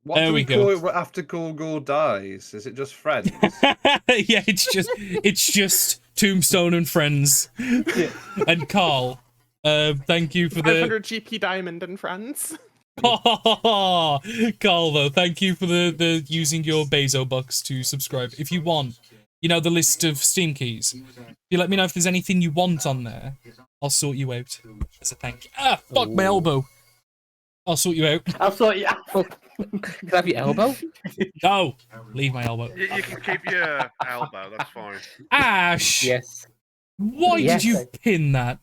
What There do we we call go. it after Gorgor dies? Is it just friends? Yeah, it's just Tombstone and Friends. Yeah. And Carl, thank you for the 500 GP Diamond and friends. Carl though, thank you for the using your Bezo bucks to subscribe. If you want, you know the list of Steam keys. You let me know if there's anything you want on there. I'll sort you out as a thank you. Ah, fuck my elbow. I'll sort you out. I'll sort you out. Can I have your elbow? No, leave my elbow. You can keep your elbow. That's fine. Ash, Yes. why Yes. did you pin that?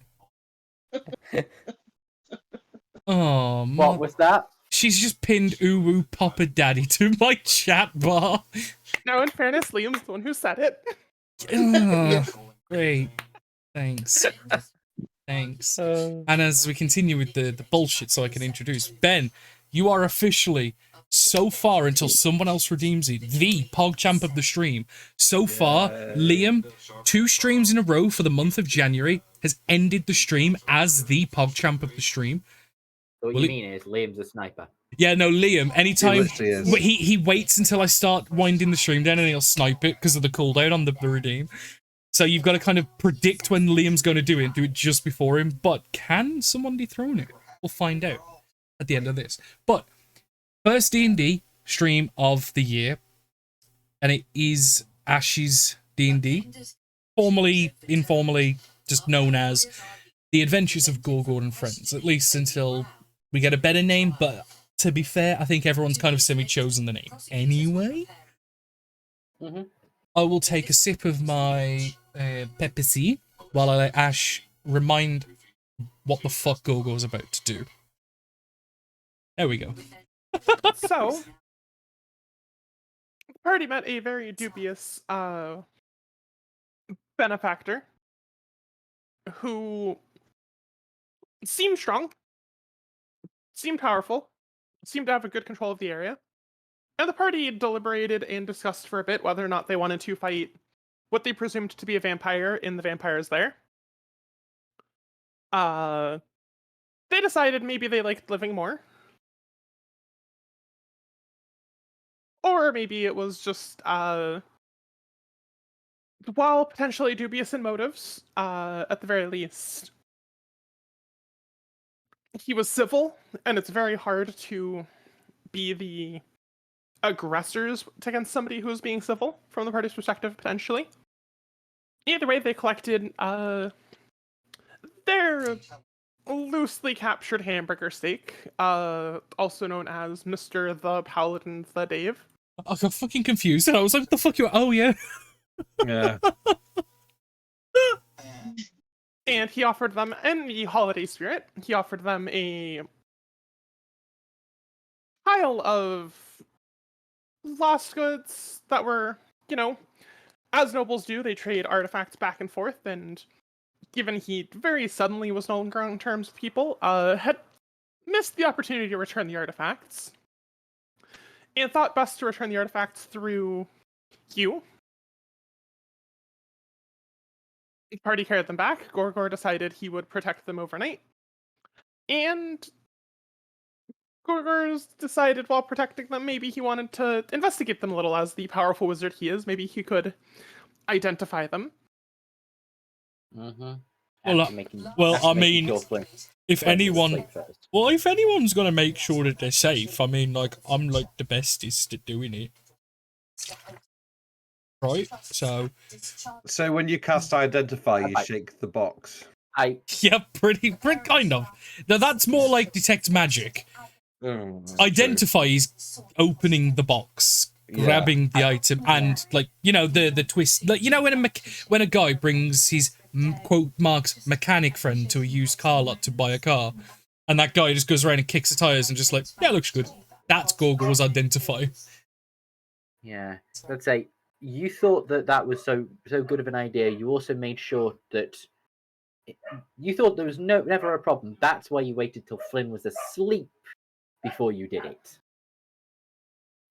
Oh, What was that? she's just pinned Uwu Papa Daddy to my chat bar. No, in fairness, Liam's the one who said it. Great. Thanks. Thanks. And as we continue with the bullshit, so I can introduce Ben, you are officially, so far until someone else redeems it, the PogChamp of the stream. So far, Liam, 2 streams in a row for the month of January, has ended the stream as the PogChamp of the stream. So what you mean is Liam's a sniper. Yeah, no, Liam, anytime literally is. he waits until I start winding the stream down and he'll snipe it because of the cooldown on the redeem. So you've got to kind of predict when Liam's going to do it just before him. But can someone dethrone it? We'll find out at the end of this. But first D&D stream of the year, and it is Ash's D&D, formally, informally, just known as The Adventures of Gorgor and Friends, at least until we get a better name. But to be fair, I think everyone's kind of semi-chosen the name anyway. Mm-hmm. I will take a sip of my Pepsi while I let Ash remind what the fuck Gorgor's about to do. There we go. So, the party met a very dubious benefactor who seemed strong, seemed powerful, seemed to have a good control of the area. And the party deliberated and discussed for a bit whether or not they wanted to fight what they presumed to be a vampire in the vampires there. They decided maybe they liked living more. Or maybe it was just, while potentially dubious in motives, at the very least, he was civil, and it's very hard to be the aggressors against somebody who's being civil from the party's perspective, potentially. Either way, they collected their loosely captured hamburger steak, also known as Mr. the Paladin the Dave. I got fucking confused and I was like, what the fuck you... Oh, yeah. Yeah. And he offered them, in the holiday spirit, he offered them a pile of lost goods that were, as nobles do, they trade artifacts back and forth, and given he very suddenly was no longer on terms with people, had missed the opportunity to return the artifacts, and thought best to return the artifacts through you. The party carried them back. Gorgor decided he would protect them overnight. And Gorgor decided while protecting them, maybe he wanted to investigate them a little. As the powerful wizard he is, maybe he could identify them. Mm-hmm. Well, I mean, if anyone's gonna make sure that they're safe, I mean, like, I'm like the bestest at doing it, right? So when you cast Identify, you shake the box. Yeah, pretty kind of. Now that's more like Detect Magic. Identify is opening the box, grabbing the item, and like the twist. Like when a guy brings his quote marks mechanic friend to a used car lot to buy a car, and that guy just goes around and kicks the tires and just like, yeah, looks good. That's Gorgor's Identify. Yeah, let's say you thought that was so good of an idea. You also made sure that you thought there was never a problem. That's why you waited till Flynn was asleep before you did it,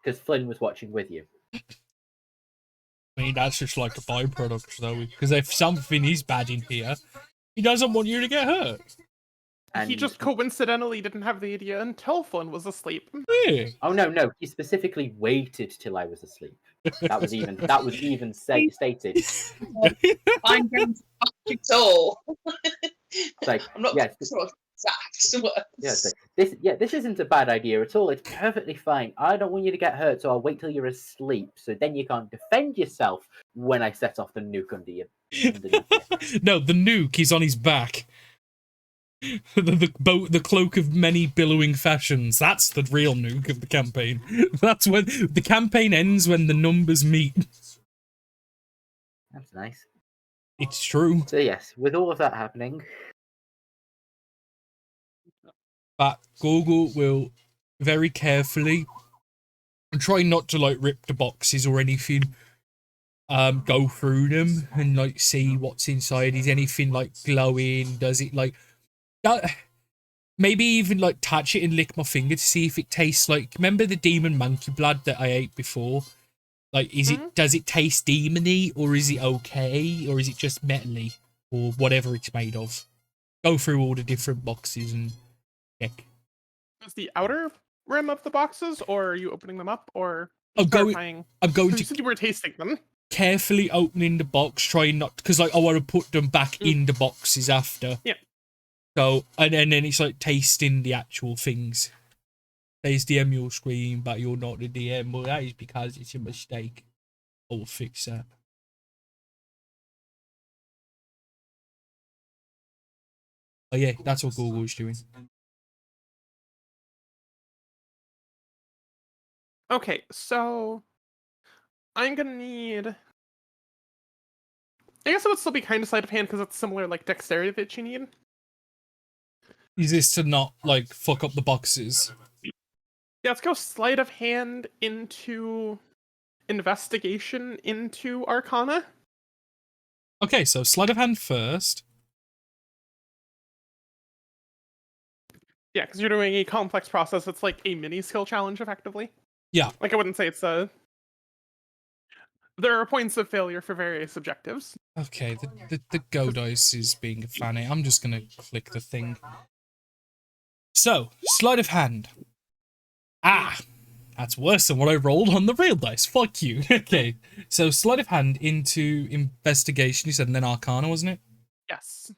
because Flynn was watching with you. I mean, that's just like a byproduct, though, because if something is bad in here, he doesn't want you to get hurt. And he just coincidentally didn't have the idea until Flynn was asleep. Yeah. oh no, he specifically waited till I was asleep. That was even stated. I'm going to fuck you all. It's like, I'm not yes, sure exact words. yeah, it's like, this isn't a bad idea at all. It's perfectly fine. I don't want you to get hurt, so I'll wait till you're asleep, so then you can't defend yourself when I set off the nuke underneath you. No, the nuke is on his back. The cloak of many billowing fashions. That's the real nuke of the campaign. That's when the campaign ends, when the numbers meet. That's nice. It's true. So yes, with all of that happening, But Google will very carefully and try not to like rip the boxes or anything. Go through them and like see what's inside. Is anything like glowing? Does it like maybe even like touch it and lick my finger to see if it tastes like, remember the demon monkey blood that I ate before? Like, does it taste demony, or is it okay, or is it just metally, or whatever it's made of? Go through all the different boxes and check. Is the outer rim of the boxes, or are you opening them up, or I'm going You to said you were tasting them. carefully opening the box, trying not, because like I want to put them back in the boxes after. Yeah. So and then it's like tasting the actual things. There's DM your screen, but you're not the DM. Well, that is because it's a mistake. I will fix that. Oh yeah, that's what Google's doing. Okay, so I'm gonna need. I guess it would still be kind of sleight of hand because it's similar like dexterity that you need. Is this to not like fuck up the boxes? Yeah, let's go sleight of hand into investigation into Arcana. Okay, so sleight of hand first. Yeah, because you're doing a complex process. It's like a mini skill challenge, effectively. Yeah. Like, I wouldn't say it's a. There are points of failure for various objectives. Okay, the Go dice is being a fanny. I'm just gonna click the thing. So, sleight of hand. Ah! That's worse than what I rolled on the real dice. Fuck you. Okay, so sleight of hand into investigation, you said, and then Arcana, wasn't it? Yes.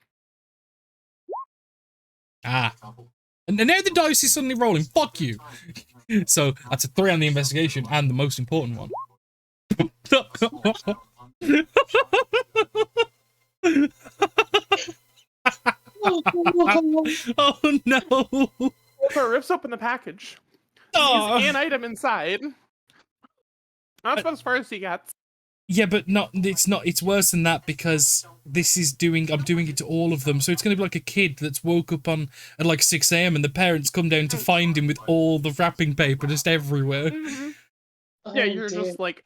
Ah. And now the dice is suddenly rolling. Fuck you. So, that's a 3 on the investigation, and the most important one. Oh no! So it rips open the package. Oh. Sees an item inside. That's about as far as he gets. Yeah, but not. It's not. It's worse than that, because this is doing. I'm doing it to all of them, so it's going to be like a kid that's woke up at like 6 a.m. and the parents come down to find him with all the wrapping paper just everywhere. Mm-hmm. Oh, Yeah, you're dear. just like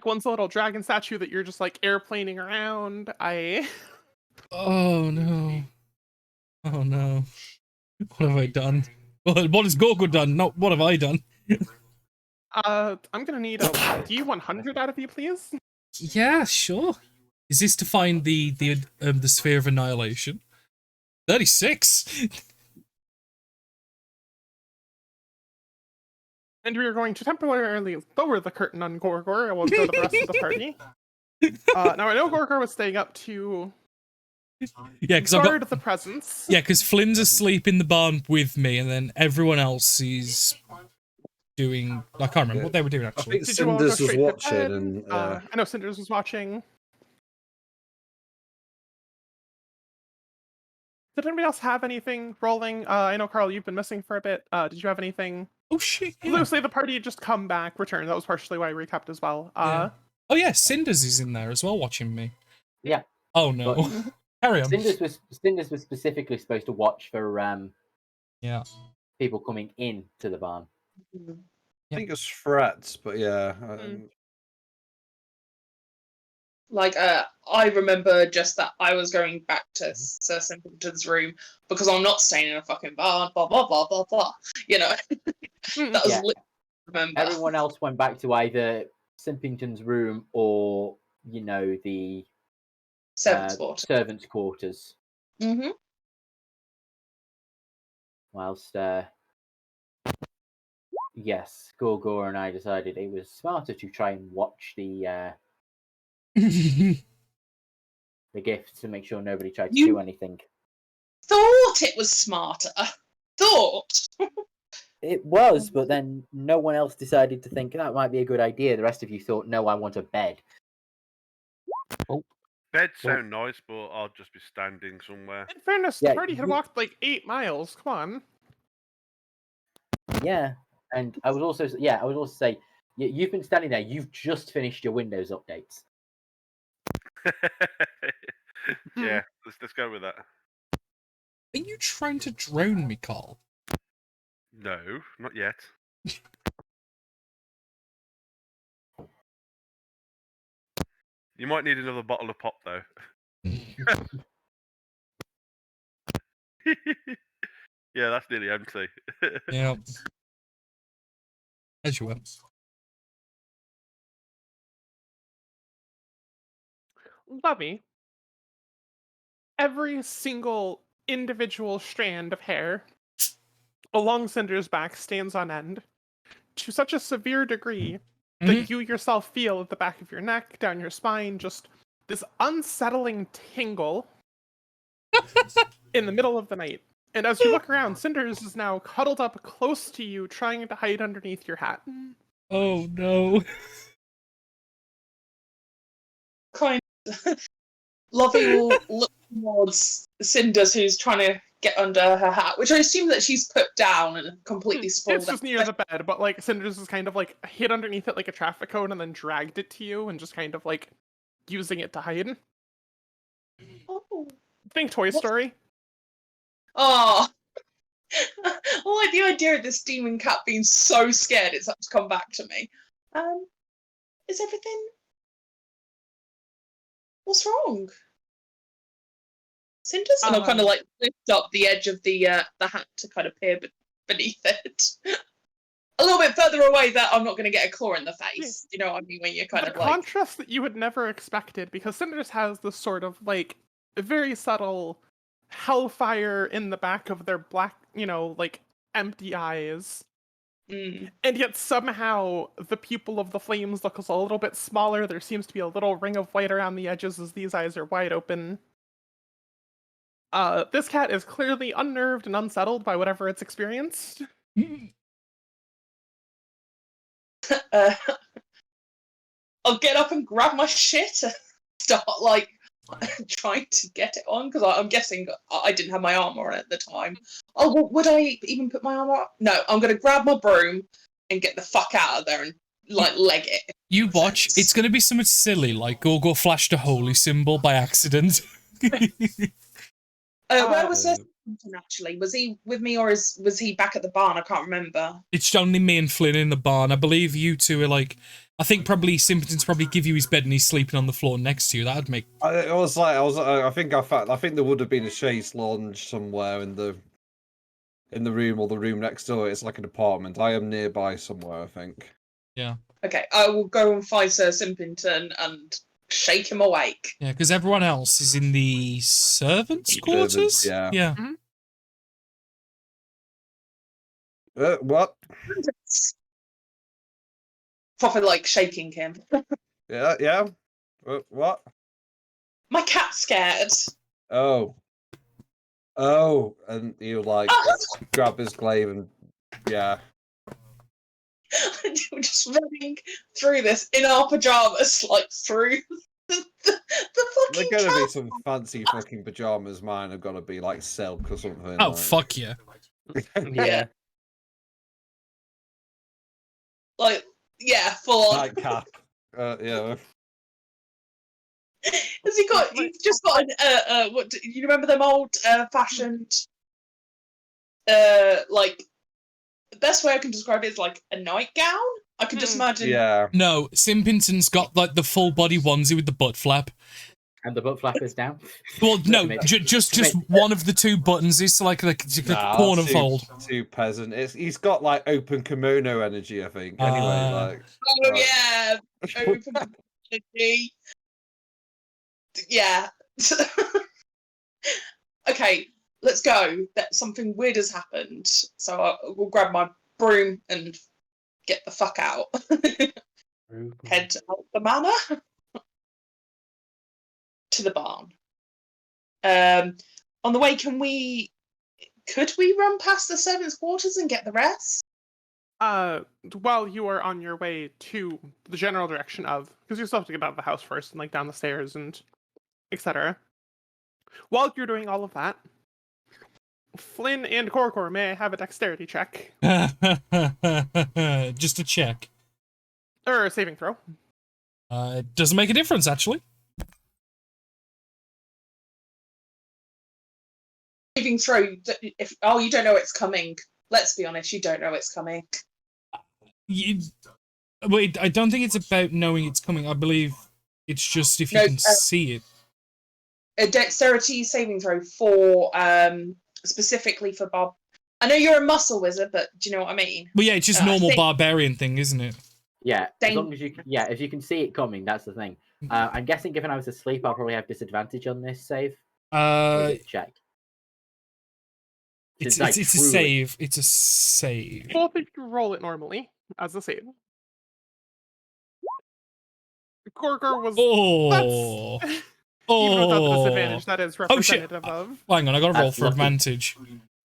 one's a little dragon statue that you're just like airplaning around. Oh no! Oh no! What have I done? What has Gogo done? Not what have I done? I'm gonna need a D100 out of you, please. Yeah, sure. Is this to find the sphere of annihilation? 36. And we are going to temporarily lower the curtain on Gorgor. I won't go to the rest of the party. Now I know Gorgor was staying up to Yeah, because I've guard got the presence. yeah, because Flynn's asleep in the barn with me, and then everyone else is doing. I can't remember what they were doing I actually. think Did you all go Cinders was straight to watching, bed? and I know Cinders was watching. Did anybody else have anything rolling? I know, Carl, you've been missing for a bit. Did you have anything? Oh shit! Yeah. Loosely, the party had just come back, returned. That was partially why I recapped as well. Yeah. Oh yeah, Cinders is in there as well, watching me. Yeah. Oh no! But Carry on. Cinders was specifically supposed to watch for Yeah. people coming in to the barn. I think it's threats, but yeah. Like, I remember just that I was going back to Sir Simpleton's room because I'm not staying in a fucking barn, blah, blah, blah, blah, blah. You know? That was Yeah. literally remember. Everyone else went back to either Simpington's room or, the Servants' quarters. servants' quarters. Mm-hmm. Whilst, yes, Gorgor and I decided it was smarter to try and watch the gifts to make sure nobody tried to do anything. Thought it was smarter. Thought. It was, but then no one else decided to think that might be a good idea. The rest of you thought, no, I want a bed. Beds sound nice, but I'll just be standing somewhere. In fairness, Yeah, the party had walked like 8 miles. Come on. Yeah, and I would also say, you've been standing there. You've just finished your Windows updates. Yeah, let's go with that. Are you trying to drone me, Carl? No, not yet. You might need another bottle of pop, though. Yeah, that's nearly empty. Yeah. As you will. Lovey. Every single individual strand of hair along Cinder's back stands on end to such a severe degree that you yourself feel at the back of your neck, down your spine, just this unsettling tingle in the middle of the night. And as you look around, Cinders is now cuddled up close to you, trying to hide underneath your hat. Oh no. Kind of. Lovey will look towards Cinders, who's trying to get under her hat, which I assume that she's put down and completely sprawled It's just near the bed, but like Cinders is kind of like hid underneath it like a traffic cone and then dragged it to you and just kind of like using it to hide. Oh. Think Toy Story. Oh. I like the idea of this demon cat being so scared it's had to come back to me. Is everything... What's wrong? Cinders? And I'll kind of like lift up the edge of the hat to kind of peer beneath it. A little bit further away that I'm not going to get a claw in the face. You know what I mean? When you're kind of like... contrast that you would never expected, because Cinders has this sort of like very subtle hellfire in the back of their black, like empty eyes. Mm. And yet somehow the pupil of the flames looks a little bit smaller. There seems to be a little ring of white around the edges as these eyes are wide open. This cat is clearly unnerved and unsettled by whatever it's experienced. I'll get up and grab my shit and start like trying to get it on, because I'm guessing I didn't have my armor on at the time. Oh, well, would I even put my armor on? No, I'm going to grab my broom and get the fuck out of there and like leg it. You watch, it's going to be something silly like Gorgo flashed a holy symbol by accident. Where was Simpleton actually? Was he with me or was he back at the barn? I can't remember. It's only me and Flynn in the barn. I believe you two are like, I think probably Simpleton's probably give you his bed and he's sleeping on the floor next to you. That'd make... I think there would have been a chaise lounge somewhere in the room or the room next door. It's like an apartment. I am nearby somewhere, I think. Yeah. Okay, I will go and find Sir Simpleton and shake him awake. Yeah, because everyone else is in the servants' quarters? Yeah. Yeah. What? Proper like shaking him. Yeah. What? My cat's scared. Oh, and you like grab his glaive and yeah. We're just running through this in our pajamas, like through the fucking. They're gonna be some fancy fucking pajamas. Mine have got to be like silk or something. Oh, like. fuck yeah. Yeah. Like, yeah, full on. Nightcap. Yeah. Has he got? He's just got an what? Do you remember them old fashioned? Like the best way I can describe it is like a nightgown. I can just imagine. Yeah. No, Simpleton's got like the full body onesie with the butt flap. And the butt flap is down. Well, no, just one of the two buttons is like a corner fold. Too peasant. He's got like open kimono energy, I think. Anyway, like. Oh yeah, open energy. Yeah. okay, let's go. That something weird has happened. So I will grab my broom and get the fuck out. Head out the manor to the barn. On the way, could we run past the servants' quarters and get the rest? While you are on your way to the general direction of, because you still have to get out of the house first and like down the stairs and etc. While you're doing all of that, Flynn and Korkor, may I have a dexterity check Just a check. or a saving throw? It doesn't make a difference, actually. Saving throw. If you don't know it's coming. Let's be honest, you don't know it's coming. Wait, I don't think it's about knowing it's coming. I believe it's just if you can see it. A dexterity saving throw for specifically for Bob. I know you're a muscle wizard, but do you know what I mean? Well, yeah, it's just normal barbarian thing, isn't it? Yeah, as long as if you can see it coming, that's the thing. I'm guessing given I was asleep, I'll probably have disadvantage on this save. Check. It's a save. It's a save. Both if you roll it normally as a save. Korkor was. Even without the disadvantage, that is representative of. Hang on, I got to roll for advantage.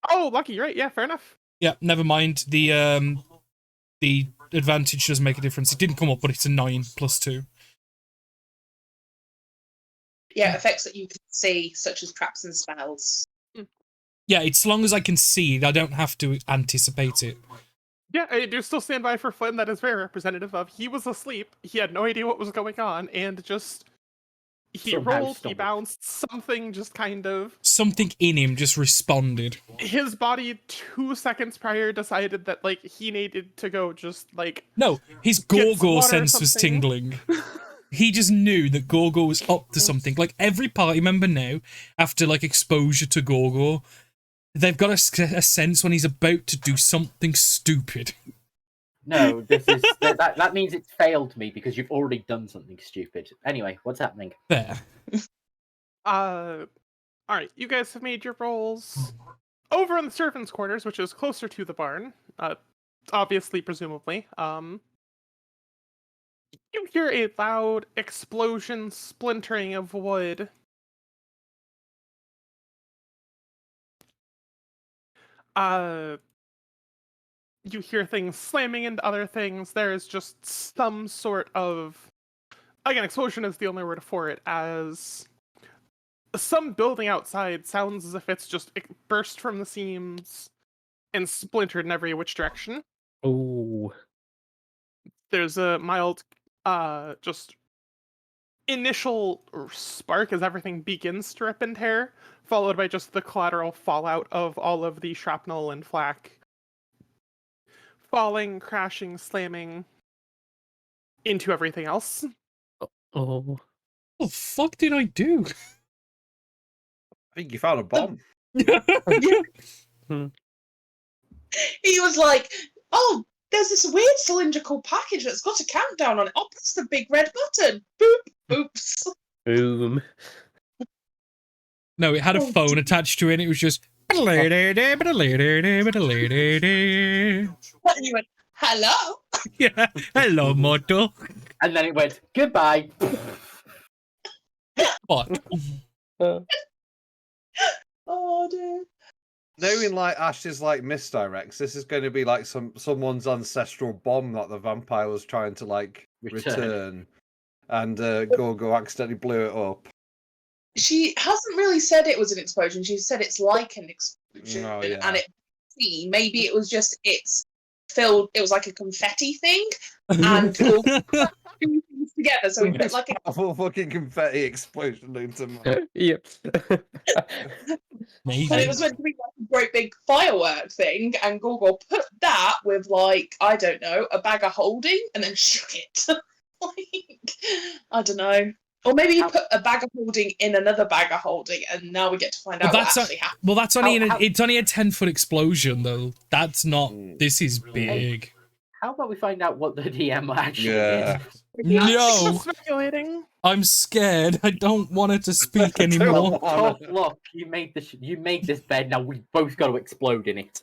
Oh, lucky, right? Yeah, fair enough. Yeah, never mind. The advantage doesn't make a difference. It didn't come up, but it's a 9 plus 2. Yeah, effects that you can see, such as traps and spells. Yeah, it's as long as I can see it, I don't have to anticipate it. Yeah, I do still stand by for Flynn. That is very representative of. He was asleep. He had no idea what was going on, and just he rolled. He bounced. Something just kind of. Something in him just responded. His body 2 seconds prior decided that like he needed to go. Just like no, his Gorgor sense was tingling. He just knew that Gorgor was up to something. Like every party member now, after like exposure to Gorgor, they've got a sense when he's about to do something stupid. No, this is that means it's failed me because you've already done something stupid. Anyway, what's happening? There. All right, you guys have made your rolls over in the servants' quarters, which is closer to the barn. Obviously, presumably. You hear a loud explosion, splintering of wood. You hear things slamming into other things. There is just some sort of... Again, explosion is the only word for it, as some building outside sounds as if it's just burst from the seams and splintered in every which direction. Oh. There's a mild, just initial spark as everything begins to rip and tear, followed by just the collateral fallout of all of the shrapnel and flak falling, crashing, slamming into everything else. Oh. What the fuck did I do? I think you found a bomb. He was like, oh, there's this weird cylindrical package that's got a countdown on it. Oh, press the big red button. Boop. Oops. Boom. No, it had a phone attached to it, and it was just... And you went, hello? Yeah, hello, mortal. And then it went, goodbye. What? Oh, dear. Knowing like Ash's like misdirects, this is going to be like someone's ancestral bomb that the vampire was trying to like return. And Gorgo accidentally blew it up. She hasn't really said it was an explosion. She said it's like an explosion. Oh, yeah. And maybe it was just, it's filled, it was like a confetti thing. And all two things together. So it felt like a full fucking confetti explosion into my... Yep. Maybe. And it was meant to be like a great big firework thing, and Gorgo put that with like, I don't know, a bag of holding and then shook it. Like, I don't know. Or maybe you put a bag of holding in another bag of holding, and now we get to find out what actually happened. Well, that's only it's only a 10-foot explosion, though. That's not. This is big. How about we find out what the DM actually Yeah. did? No, Speculating. I'm scared. I don't want her to speak I don't anymore. want- Tough luck. You made this bed. Now we both got to explode in it.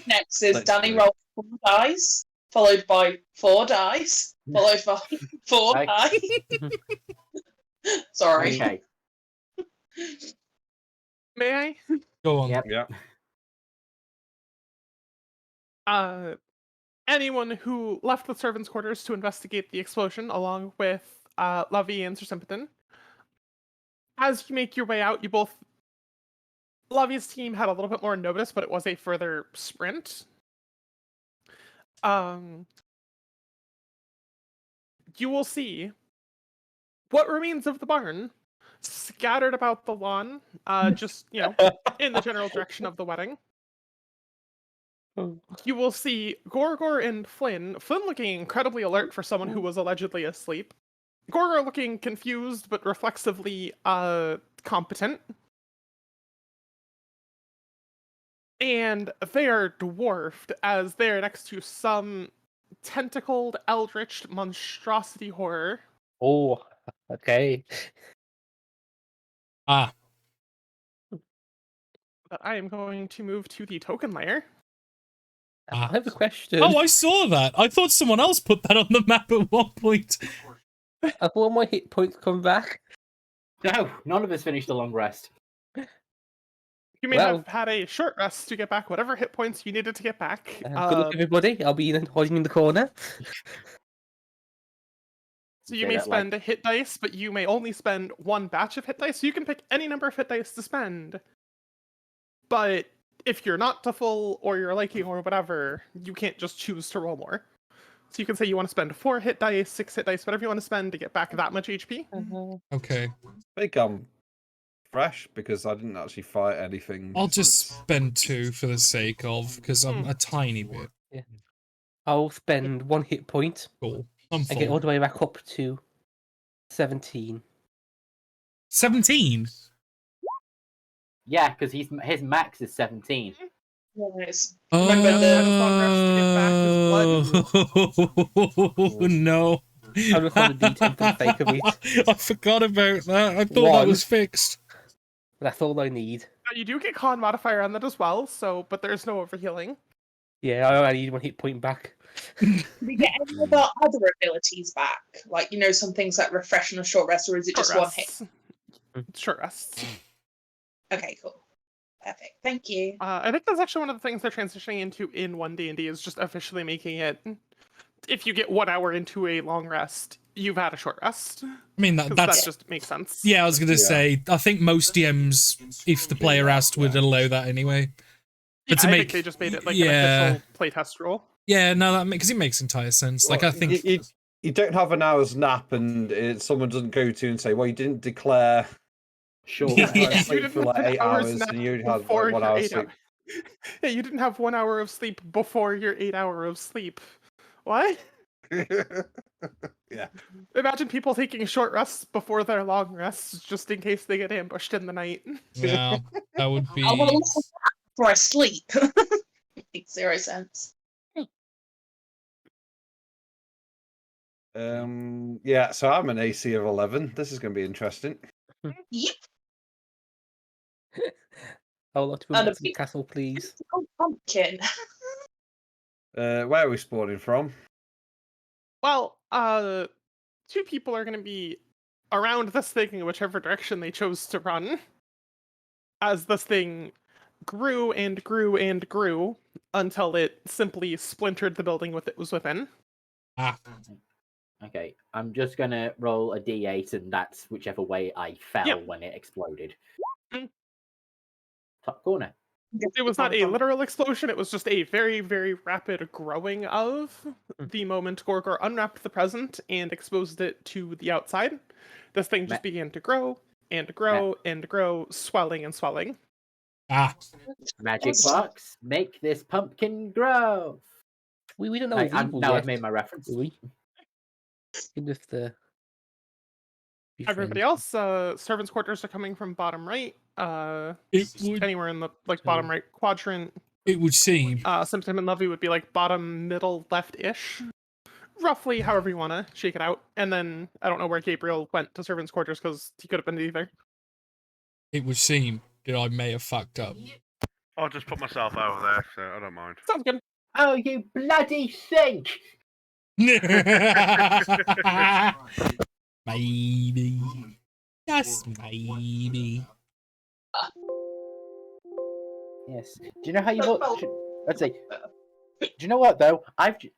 Next is Let's Danny do it. rolled 4 dice, followed by 4 dice, followed by 4 Right. dice. Sorry. Okay. May I? Go on. Yep. Yeah. Anyone who left the servants' quarters to investigate the explosion, along with Lovey and Sir Simpleton. As you make your way out, you both. Lovey's team had a little bit more notice, but it was a further sprint. You will see what remains of the barn scattered about the lawn, just, in the general direction of the wedding. You will see Gorgor and Flynn looking incredibly alert for someone who was allegedly asleep. Gorgor looking confused but reflexively competent. And they are dwarfed as they are next to some tentacled, eldritch monstrosity horror. Oh, okay. Ah, But I am going to move to the token layer. I have a question. oh, I saw that. I thought someone else put that on the map at one point. Have all my hit points come back? No, none of us finished a long rest. You may Well- have had a short rest to get back whatever hit points you needed to get back. Good luck, everybody. I'll be hiding in the corner. So you Say may that like- spend a hit dice, but you may only spend one batch of hit dice. So you can pick any number of hit dice to spend. But if you're not to full or you're liking or whatever, you can't just choose to roll more. So you can say you want to spend 4 hit dice, 6 hit dice, whatever you want to spend to get back that much HP. Okay, I think I'm fresh because I didn't actually fight anything. I'll just spend 2 for the sake of, because I'm a tiny bit. I'll spend 1 hit point Cool. I'm and get all full. the way back up to 17. 17? Yeah, because his max is 17. Nice. Oh, no. I'll look on the D10 for the sake of it. I forgot about that. I thought that One. was fixed. That's all I need. You do get con modifier on that as well, so but there's no overhealing. Yeah, I need 1 hit point back. Do we get any of our other abilities back? Like, some things like refresh and a short rest, or is it just Short one hit? rests. Short rests. Okay, cool. Perfect. Thank you. I think that's actually one of the things they're transitioning into in 1D&D is just officially making it. If you get 1 hour into a long rest, you've had a short rest. I mean, 'Cause that's... that just makes sense. Yeah, I was going to Yeah. say, I think most DMs, if the player asked, would allow that anyway. But to I make... think they just made it like yeah. an official playtest rule. Yeah, no, that because it makes entire sense. Like, I Well, think... you don't have an hour's nap, and someone doesn't go to you and say, "Well, you didn't declare Sure. Yeah. sleep You for didn't like have 8 hours hours, nap and you only had before like 1 your hour 8 sleep." Yeah, you didn't have 1 hour of sleep before your 8 hour of sleep. What? Yeah. Imagine people taking short rests before their long rests just in case they get ambushed in the night. Yeah, that would be... I want to listen before I sleep. Makes 0 sense. Yeah, so I'm an AC of 11. This is going to be interesting. Yep. I would like to move And back a to the big- castle, please. Pumpkin. Where are we spawning from? Well, 2 people are going to be around this thing in whichever direction they chose to run. As this thing grew and grew and grew until it simply splintered the building it was within. Ah, Okay, I'm just gonna roll a d8, and that's whichever way I fell Yep. when it exploded. Mm. Top corner. It was not a literal explosion, it was just a very, very rapid growing of the moment Gorgor unwrapped the present and exposed it to the outside. This thing just began to grow and grow and grow, swelling and swelling. ah. Magic Awesome. box, make this pumpkin grow. We don't know it's evil Now yet, I've made my reference. do we? Just be Everybody friends. else, servants' quarters are coming from bottom right. It would, Anywhere in the bottom right quadrant. it would seem. Symptom and Lovey would be like bottom middle left-ish. roughly however you want to shake it out. And then I don't know where Gabriel went to servants' quarters because he could have been either. It would seem that I may have fucked up. I'll just put myself over there, so I don't mind. Sounds good. Oh, you bloody think! Maybe. Just maybe. Yes. Do you know how you Well, vote? Let's see. Do you know what though?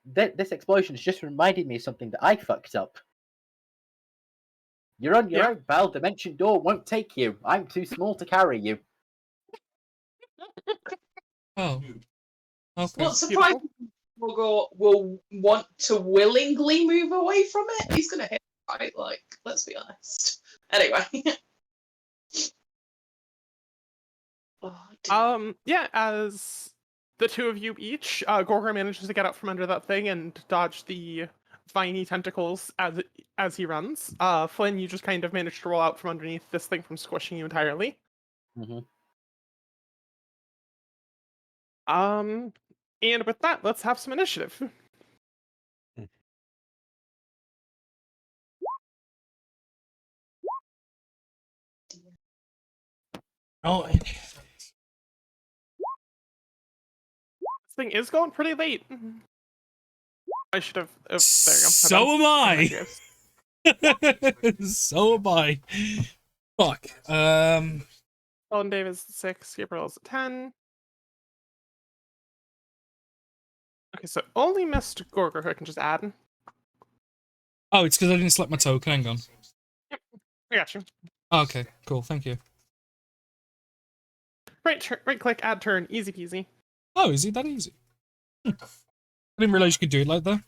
This explosion has just reminded me of something that I fucked up. You're on your Yeah. own, pal. Dimension door won't take you. I'm too small to carry you. Oh. Okay. Well, surprisingly, Gorgo will want to willingly move away from it. He's gonna hit, right? Like, let's be honest. Anyway. Oh, Yeah, as the two of you each, Gorgor manages to get out from under that thing and dodge the viney tentacles as he runs. Flynn, you just kind of managed to roll out from underneath this thing from squishing you entirely. Mm-hmm. And with that, let's have some initiative. Oh, This thing is going pretty late. I should have. Oh, there you go. so am I. So am I. Fuck. Ellen Dave is 6, Gabriel's 10. Okay, so only missed Gorgor, who I can just add. Oh, it's because I didn't select my token. Hang on. I got you. Okay, cool. Thank you. Right click, add turn, easy peasy. Oh, is it that easy? I didn't realize you could do it like that.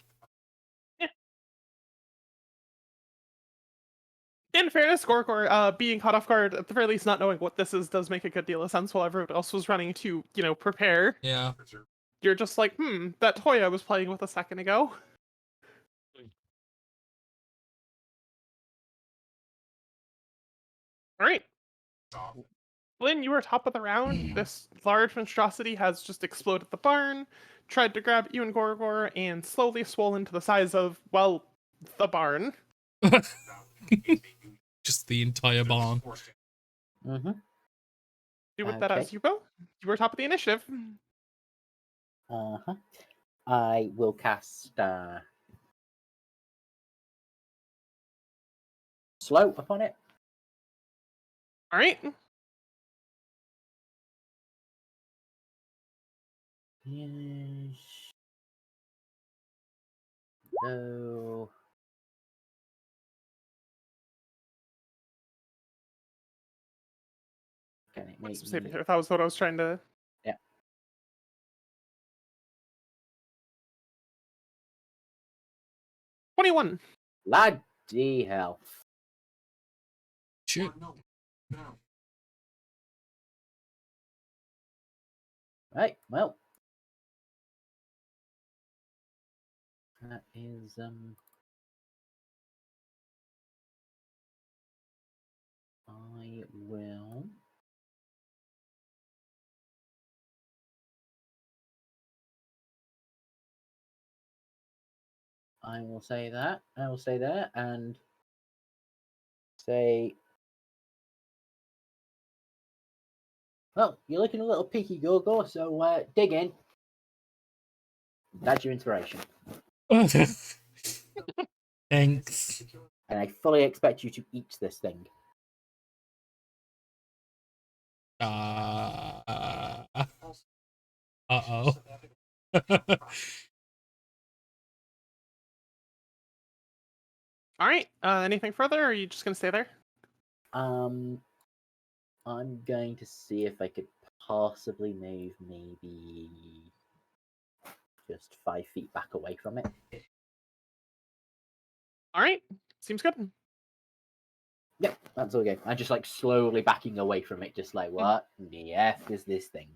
In fairness, Gorgor, being caught off guard, at the very least not knowing what this is, does make a good deal of sense while everyone else was running to, prepare. Yeah. You're just like, that toy I was playing with a second ago. Alright. Flynn, you are top of the round. This large monstrosity has just exploded the barn, tried to grab you and Gorgor, and slowly swollen to the size of, well, the barn. Just the entire barn. Mm-hmm. Do with that as you will. You were top of the initiative. Uh-huh. I will cast slow upon it. Alright. Yes. No. Can it make Save it me... here. That was what I was trying to. Yeah. 21. Bloody hell. Shit. Right, well. That is I will say that. I will say that and say, well, you're looking a little peaky, Gogo, so dig in. That's your inspiration. Thanks. And I fully expect you to eat this thing. Uh-oh. Alright. Anything further, or are you just gonna stay there? I'm going to see if I could possibly move maybe just 5 feet back away from it. Alright. Seems good. Yep, that's okay. I'm just like slowly backing away from it, just like, what the F is this thing?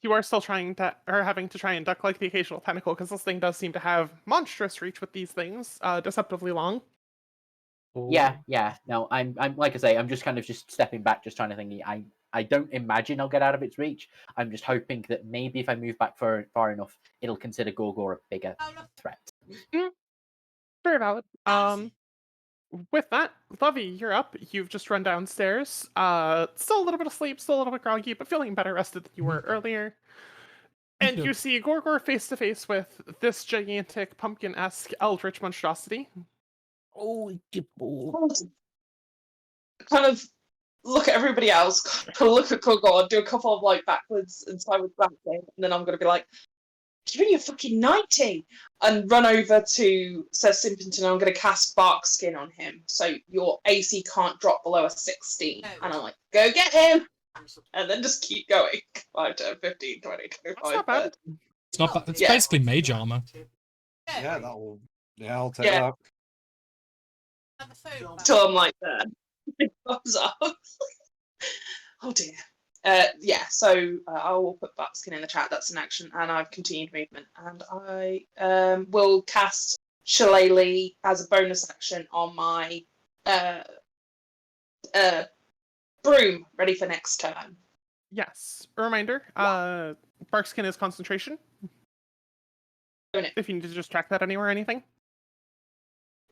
You are still trying to, or having to try and duck like the occasional tentacle, because this thing does seem to have monstrous reach with these things, deceptively long. Yeah. No, I'm like I say, I'm just kind of just stepping back, just trying to think. I don't imagine I'll get out of its reach. I'm just hoping that maybe if I move back far enough, it'll consider Gorgor a bigger threat. Very valid. With that, Lovey, you're up. You've just run downstairs. Still a little bit of sleep, still a little bit groggy, but feeling better rested than you were earlier. And Good. you see Gorgor face to face with this gigantic pumpkin-esque eldritch monstrosity. Oh, Gibble. Kind of look at everybody else, kind of look at Kogor, do a couple of like backwards and sideways back thing, and then I'm gonna be like, "Give me your fucking 90!" and run over to Sir Simpleton. I'm gonna cast Bark Skin on him, so your AC can't drop below a 16. And I'm like, "Go get him!" And then just keep going. 5, 10, 15, 20, 25, That's not bad. 30. It's not bad. It's Yeah. basically mage armor. Yeah, that'll. Yeah, I'll take Yeah. that. Till I'm like that. Thumbs up. Oh dear. Yeah, so I will put Buckskin in the chat. That's an action, and I've continued movement, and I will cast Shillelagh as a bonus action on my broom, ready for next turn. Yes. A reminder, Barkskin is concentration. If you need to just track that anywhere or anything.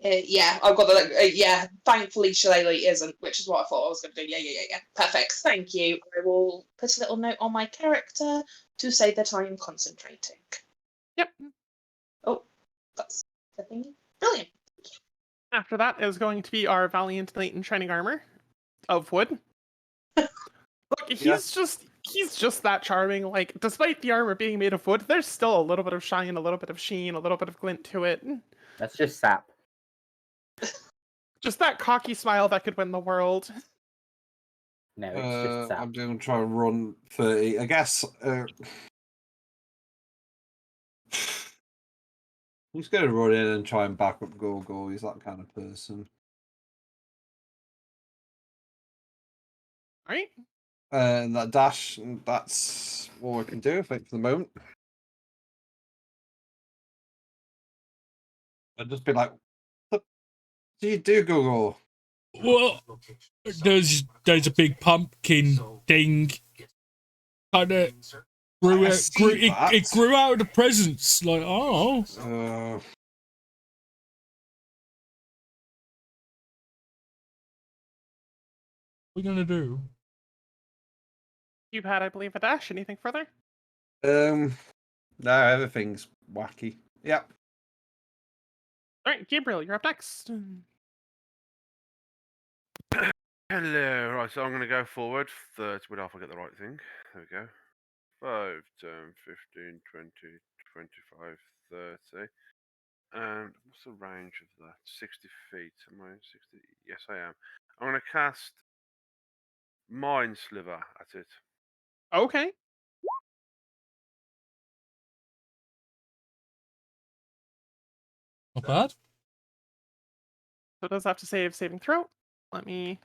Yeah, I've got the. Yeah, thankfully Shillelagh isn't, which is what I thought I was going to do. Yeah. Perfect. Thank you. I will put a little note on my character to say that I am concentrating. Yep. Oh, that's the thing. Brilliant. After that is going to be our Valiant Knight in Shining Armor of wood. Look, he's just that charming. Like, despite the armor being made of wood, there's still a little bit of shine, a little bit of sheen, a little bit of glint to it. That's just sap. Just that cocky smile that could win the world. No, it's just sap. I'm going to try and run 30. I guess. I'm just going to run in and try and back up Go. He's that kind of person. Alright? And that dash, that's all I can do, I think, for the moment. I'd just be like, what do you do, Go? Well, there's a big pumpkin thing. Kind of grew I out. see that. It grew out of the presents. Like, oh. What are we gonna do? You've had, I believe, a dash. Anything further? No, everything's wacky. Yep. Alright, Gabriel, you're up next. Hello. Right, so I'm going to go forward. 30. Wait, I'll get the right thing. There we go. 5, 10, 15, 20, 25, 30. And what's the range of that? 60 feet. Am I 60? Yes, I am. I'm going to cast Mind Sliver at it. Okay. Not bad. So it does have to save saving throw. Let me...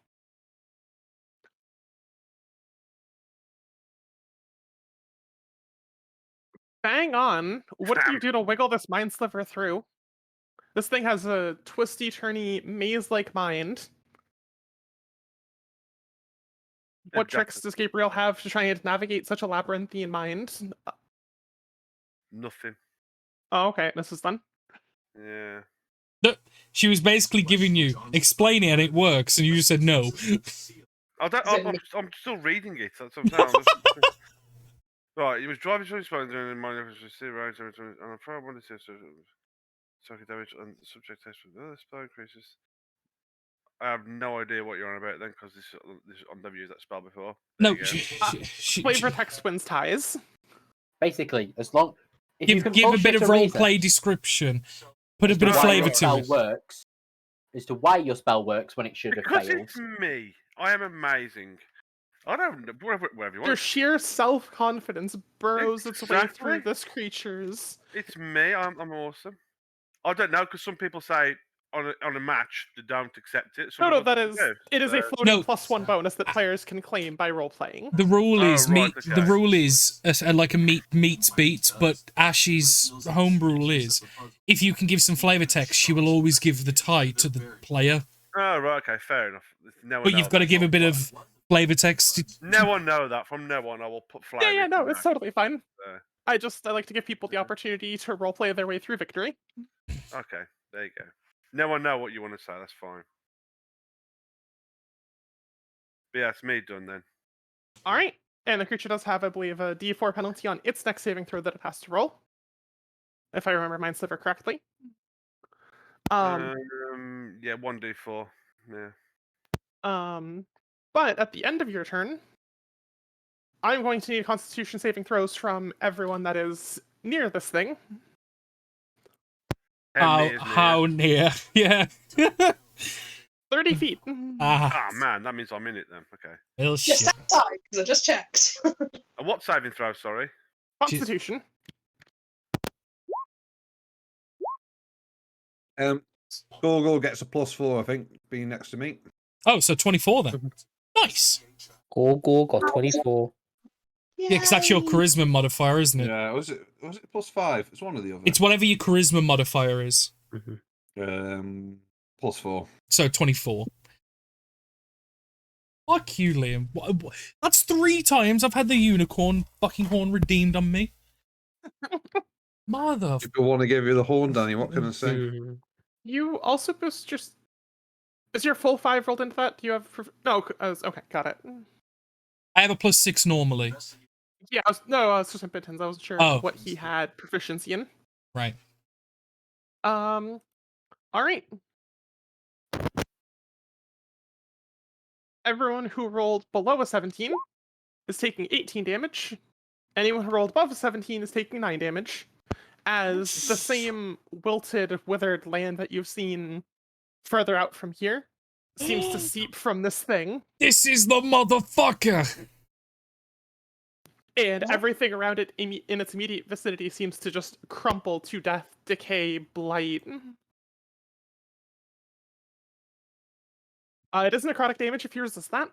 Bang on. What do you do to wiggle this mind sliver through? This thing has a twisty, turny, maze-like mind. What tricks does Gabriel have to try and navigate such a labyrinthine mind? Nothing. Oh, okay. This is done. Yeah. She was basically giving you, explain it and it works, and you just said no. I'm still reading it. That's what I'm saying. Right, he was driving through his phone during my and I'm trying to wanted to target damage and subject test with other spell increases. I have no idea what you're on about then, because this I've never used that spell before. No, Flavor text wins ties. Basically, as long if you can give a bit of role reason play description. Put a bit of why flavour your to spell it. works, as to why your spell works when it should have Because failed. it's me. I am amazing. I don't know. Whatever you want. Your sheer self-confidence burrows its way Exactly. through this creature's... It's me. I'm awesome. I don't know, because some people say on a match they don't accept it. Some No, people that is... do. It is a floating No. +1 bonus that players can claim by role-playing. The rule is right, meat. okay. The rule is like a meets beats, but Ash's home rule is if you can give some flavour text, she will always give the tie to the player. Oh, right, okay, fair enough. No one But you've got to give a bit of flavour text. No one know that. From now on, I will put flavor. Yeah, no, it's totally fine. Uh, I like to give people the opportunity to roleplay their way through victory. Okay, there you go. No, I know what you want to say. That's fine. But yeah, it's me done then. All right. And the creature does have, I believe, a D4 penalty on its next saving throw that it has to roll. If I remember Minesliver correctly. Yeah, 1d4. Yeah. But at the end of your turn, I'm going to need Constitution saving throws from everyone that is near this thing. How near? Yeah. 30 feet. Ah, man, that means I'm in it then. Okay. well, Yes, shit. that time, because I just checked. And what saving throw? Sorry. Constitution. Gorgor gets a +4, I think, being next to me. Oh, so 24 then. Nice. Gorgor got 24. Yeah, because that's your Yay. charisma modifier, isn't it? Yeah, was it +5? It's one or the other. It's whatever your charisma modifier is. +4. So 24. Fuck you, Liam. That's 3 times I've had the unicorn fucking horn redeemed on me. Mother. People want to give you the horn, Danny. What can I say? You also boost your... Is your full 5 rolled into that? Do you have... No, okay, got it. I have a +6 normally. Yeah, it's just impotence. I wasn't sure what he had proficiency in. Right. All right. Everyone who rolled below a 17 is taking 18 damage. Anyone who rolled above a 17 is taking 9 damage. As the same wilted, withered land that you've seen further out from here seems to seep from this thing. This is the motherfucker! And everything around it in its immediate vicinity seems to just crumple to death, decay, blight. It is necrotic damage if you resist that.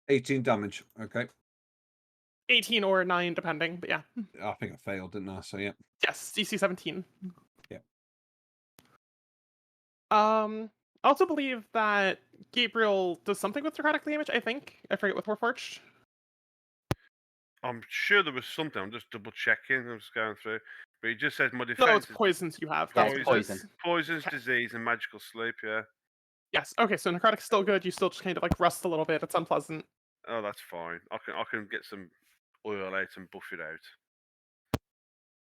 18 damage. Okay. 18 or 9, depending, but yeah. I think I failed, didn't I? So, yeah. Yes, DC 17. Yeah. I also believe that Gabriel does something with necrotic damage, I think. I forget with Warforged. I'm sure there was something. I'm just double checking. I'm just going through. But he just says my defense. No, it's poisons you have. Yeah, That's it's poison. Poisons, disease, and magical sleep. Yeah. Yes. Okay, so necrotic's still good. You still just kind of like rust a little bit. It's unpleasant. Oh, that's fine. I can get some oil out and buff it out.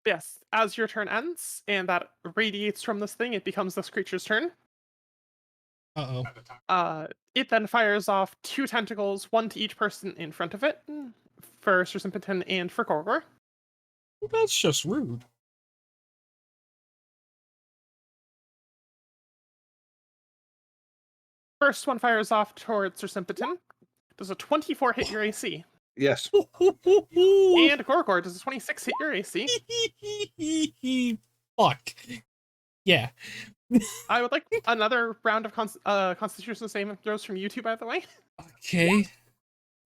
Yes. As your turn ends and that radiates from this thing, it becomes this creature's turn. Uh-oh. It then fires off 2 tentacles, 1 to each person in front of it, for Sir Simpleton and for Gorgor. That's just rude. First one fires off towards Sir Simpleton. Does a 24 hit your AC? Yes. And Gorgor, does a 26 hit your AC? Fuck. Yeah. I would like another round of Constitution saving throws from you two, by the way. Okay.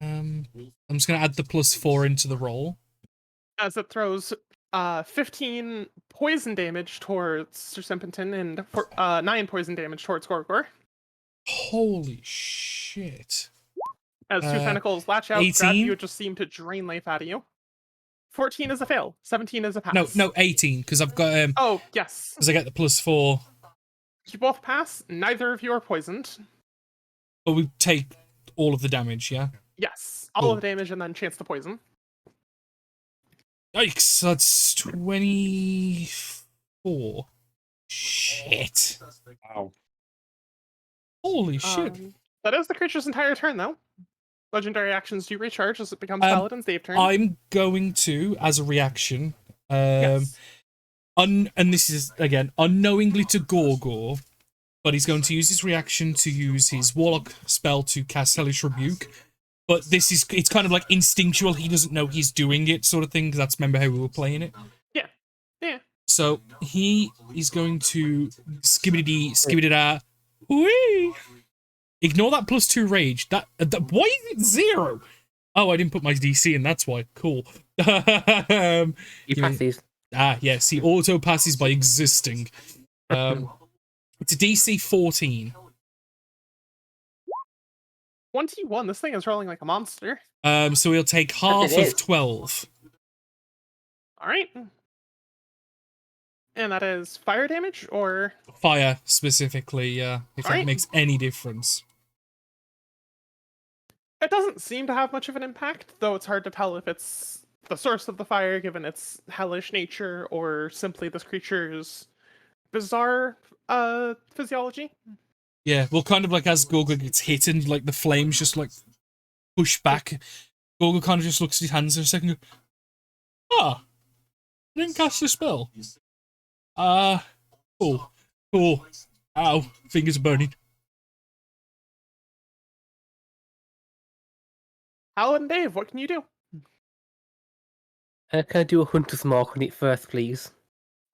I'm just gonna add the +4 into the roll. As it throws 15 poison damage towards Sir Simpleton and 9 poison damage towards Gorgor. Holy shit. As 2 tentacles latch out, 18? grab you, just seem to drain life out of you. 14 is a fail. 17 is a pass. No, 18, because I've got Oh, yes. because I get the +4. You both pass. Neither of you are poisoned. But we take all of the damage, yeah? Yes. All Cool. of the damage and then chance to poison. Yikes, that's 24. Shit. Wow. Holy shit. That is the creature's entire turn, though. Legendary actions do recharge as it becomes Paladin's Dave turn. I'm going to, as a reaction, Yes. and this is, again, unknowingly to Gorgor, but he's going to use his reaction to use his Warlock spell to cast Hellish Rebuke. But it's kind of like instinctual, he doesn't know he's doing it sort of thing, because that's, remember how we were playing it? Yeah. Yeah. So, he is going to skibbity-da, whee! Ignore that +2 rage. That why is it 0? Oh, I didn't put my DC in, that's why. Cool. You pass these. Yes, he auto passes by existing. It's a DC 14. 21. This thing is rolling like a monster. So he'll take half it of is. 12. All right. And that is fire damage, or Fire, specifically, yeah. If that Alright. makes any difference. it doesn't seem to have much of an impact, though it's hard to tell if it's the source of the fire, given its hellish nature, or simply this creature's bizarre physiology. Yeah, well, kind of like as Gorgo gets hit and, like, the flames just, like, push back, Gorgo kind of just looks at his hands for a second and goes, ah, I didn't cast a spell. Cool. Cool. Ow, fingers are burning. Alan and Dave, what can you do? Can I do a hunter's mark on it first, please?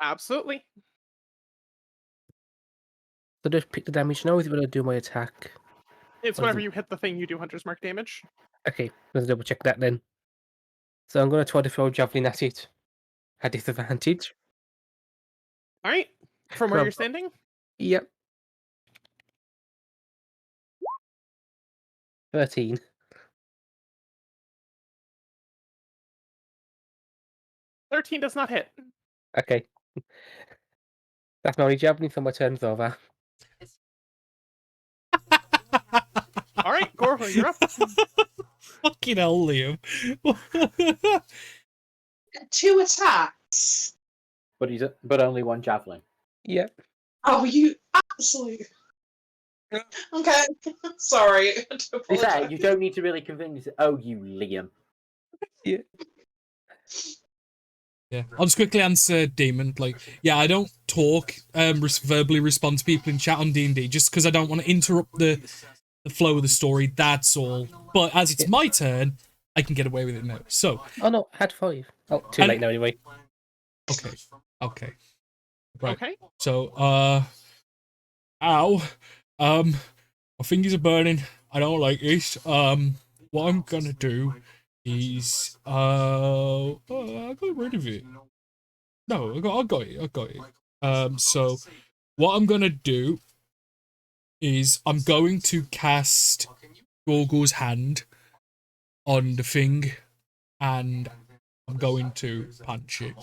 Absolutely. So just pick the damage now, is it when I do my attack? It's What is whenever it? you hit the thing, you do Hunter's Mark damage. Okay, let's double check that then. So I'm going to try to throw a javelin at it. At disadvantage. All right. From where Grab- you're standing? Yep. 13. 13 does not hit. Okay. That's my only javelin, so my turn's over. All right, Gorgo, you're up. Fucking hell, Liam. 2 attacks. But only one javelin. Yep. Oh, you absolute. Okay, sorry. I do To be fair, apologise. you don't need to really convince. Oh, you Liam. Yeah, I'll just quickly answer Demon. Like, yeah, I don't talk, verbally respond to people in chat on D&D just because I don't want to interrupt the flow of the story. That's all. But as it's my turn, I can get away with it now. So, Oh no, I had 5. Oh, too And- late now anyway. okay, right. Okay. So, ow, my fingers are burning. I don't like this. What I'm gonna do is, I got rid of it. No, I got it. So what I'm gonna do is I'm going to cast Gorgo's hand on the thing, and I'm going to punch it.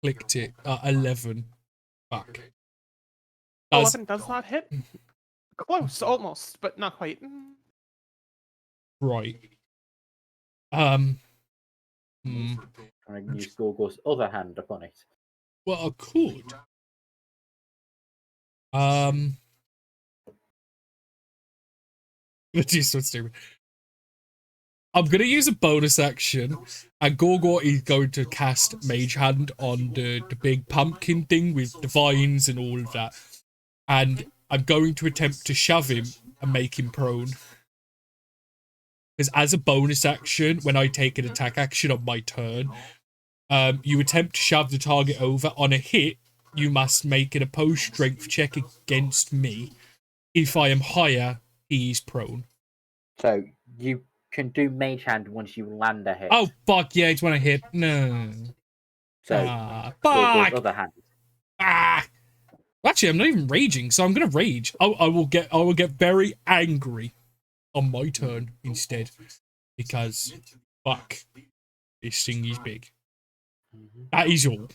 Clicked it. 11. Fuck. Does- 11 does not hit. Close, almost, but not quite. Right. Trying to use Gorgo's other hand upon it. Well, I could. This is so stupid. I'm gonna use a bonus action, and Gorgo is going to cast Mage Hand on the big pumpkin thing with the vines and all of that. And I'm going to attempt to shove him and make him prone. Because as a bonus action, when I take an attack action on my turn, you attempt to shove the target over. On a hit, you must make an opposed strength check against me. If I am higher, he is prone. So you can do Mage Hand once you land a hit. Oh, fuck, yeah, it's when I hit. No. So Ah, Gorgo's fuck! other hand. Ah! Actually, I'm not even raging, so I'm gonna rage. I will get very angry on my turn instead. Because, fuck, this thing is big. That is all.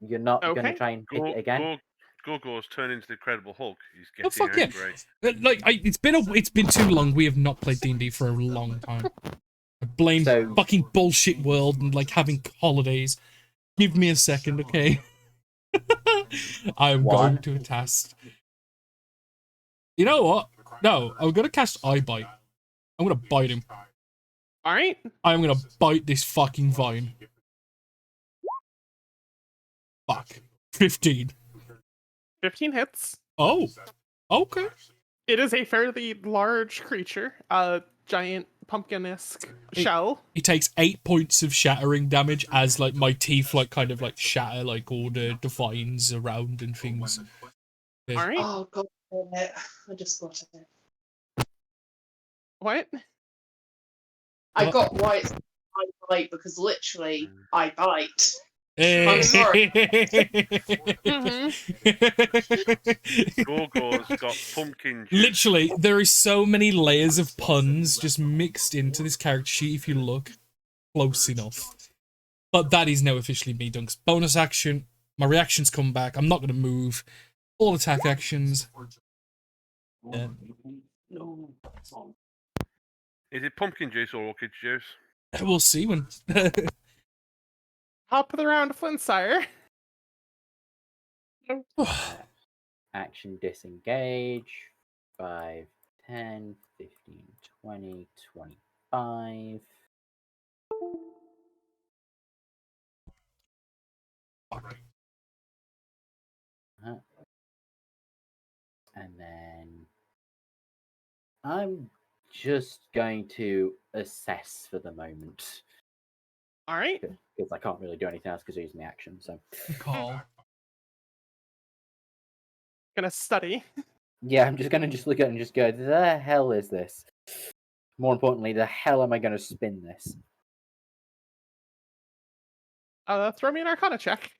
You're not Okay. going to try and hit it again? Gorgo's turned into the Incredible Hulk. He's Oh, getting fuck yeah. angry. Like, it's been too long. We have not played D&D for a long time. I blame So- fucking bullshit world and like having holidays. Give me a second, okay? I am going to test. You know what? No, I'm gonna cast Eye Bite. I'm gonna bite him. All right. I'm gonna bite this fucking vine. Fuck. 15. 15 hits. Oh. Okay. It is a fairly large creature, a giant pumpkin-esque shell. He takes 8 points of shattering damage as like my teeth like kind of like shatter like all the vines around and things. All right. Oh god, damn it. I just got it. What? I What? got why it's I bite because literally I bite. I'm I'm sorry. Gorgo's got pumpkin juice. Literally, there is so many layers of puns just mixed into this character sheet if you look close enough. But that is now officially me, Dunks. Bonus action. My reactions come back. I'm not going to move. All attack actions. Is it pumpkin juice or orchid juice? We'll see when. Top of the round, Flintsire. Action disengage. 5, 10, 15, 20, 25. And then I'm just going to assess for the moment. All right. Because I can't really do anything else because I'm using the action. So Call. Gonna study. yeah, I'm just gonna look at it and just go, the hell is this? More importantly, the hell am I gonna spin this? Throw me an Arcana check.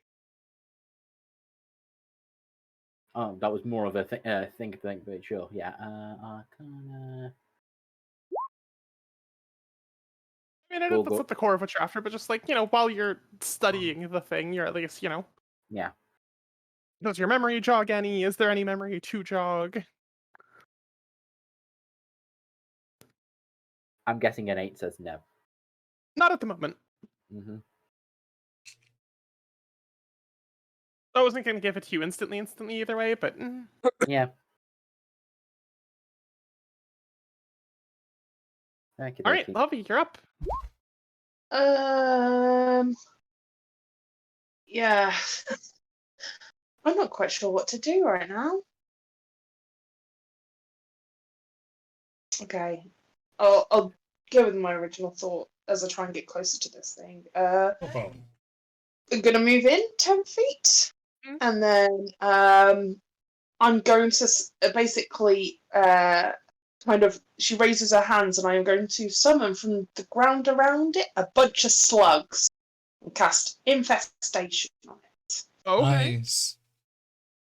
Oh, that was more of a think, but sure. Yeah, Arcana. I mean, I know that's not the core of what you're after, but just like, while you're studying the thing, you're at least, Yeah. Does your memory jog any? Is there any memory to jog? I'm guessing an 8 says no. Not at the moment. Mm-hmm. I wasn't going to give it to you instantly either way, but... Yeah. Alright, Lovey, you're up. Yeah. I'm not quite sure what to do right now. Okay. I'll go with my original thought as I try and get closer to this thing. I'm gonna move in 10 feet. And then I'm going to basically kind of, she raises her hands and I am going to summon from the ground around it a bunch of slugs and cast infestation on it. Okay. Nice.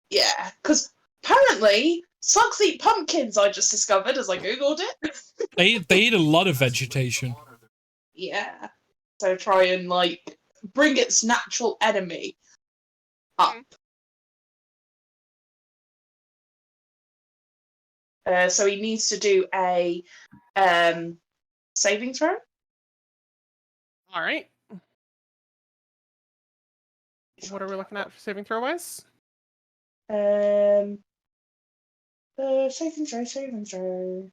Yeah, because apparently slugs eat pumpkins, I just discovered as I googled it. They eat a lot of vegetation. Yeah. So try and like bring its natural enemy up. So he needs to do a saving throw. All right. What are we looking at for saving throw wise? Saving throw.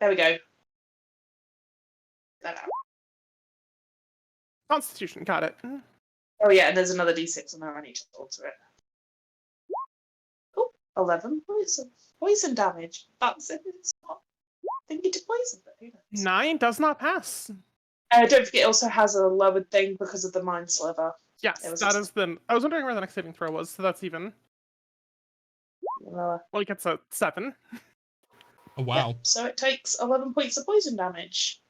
There we go. That out. Constitution, got it. Oh yeah, and there's another d6 on there. I need to alter it. Oh, 11 poison damage. That's it. It's not thinking to poison, but who knows? 9 does not pass. Don't forget, it also has a lowered thing because of the mind sliver. Yes, that is the. I was wondering where the next saving throw was, so that's even. Lower. Well, it gets a 7. Oh, wow. Yeah, so it takes 11 points of poison damage.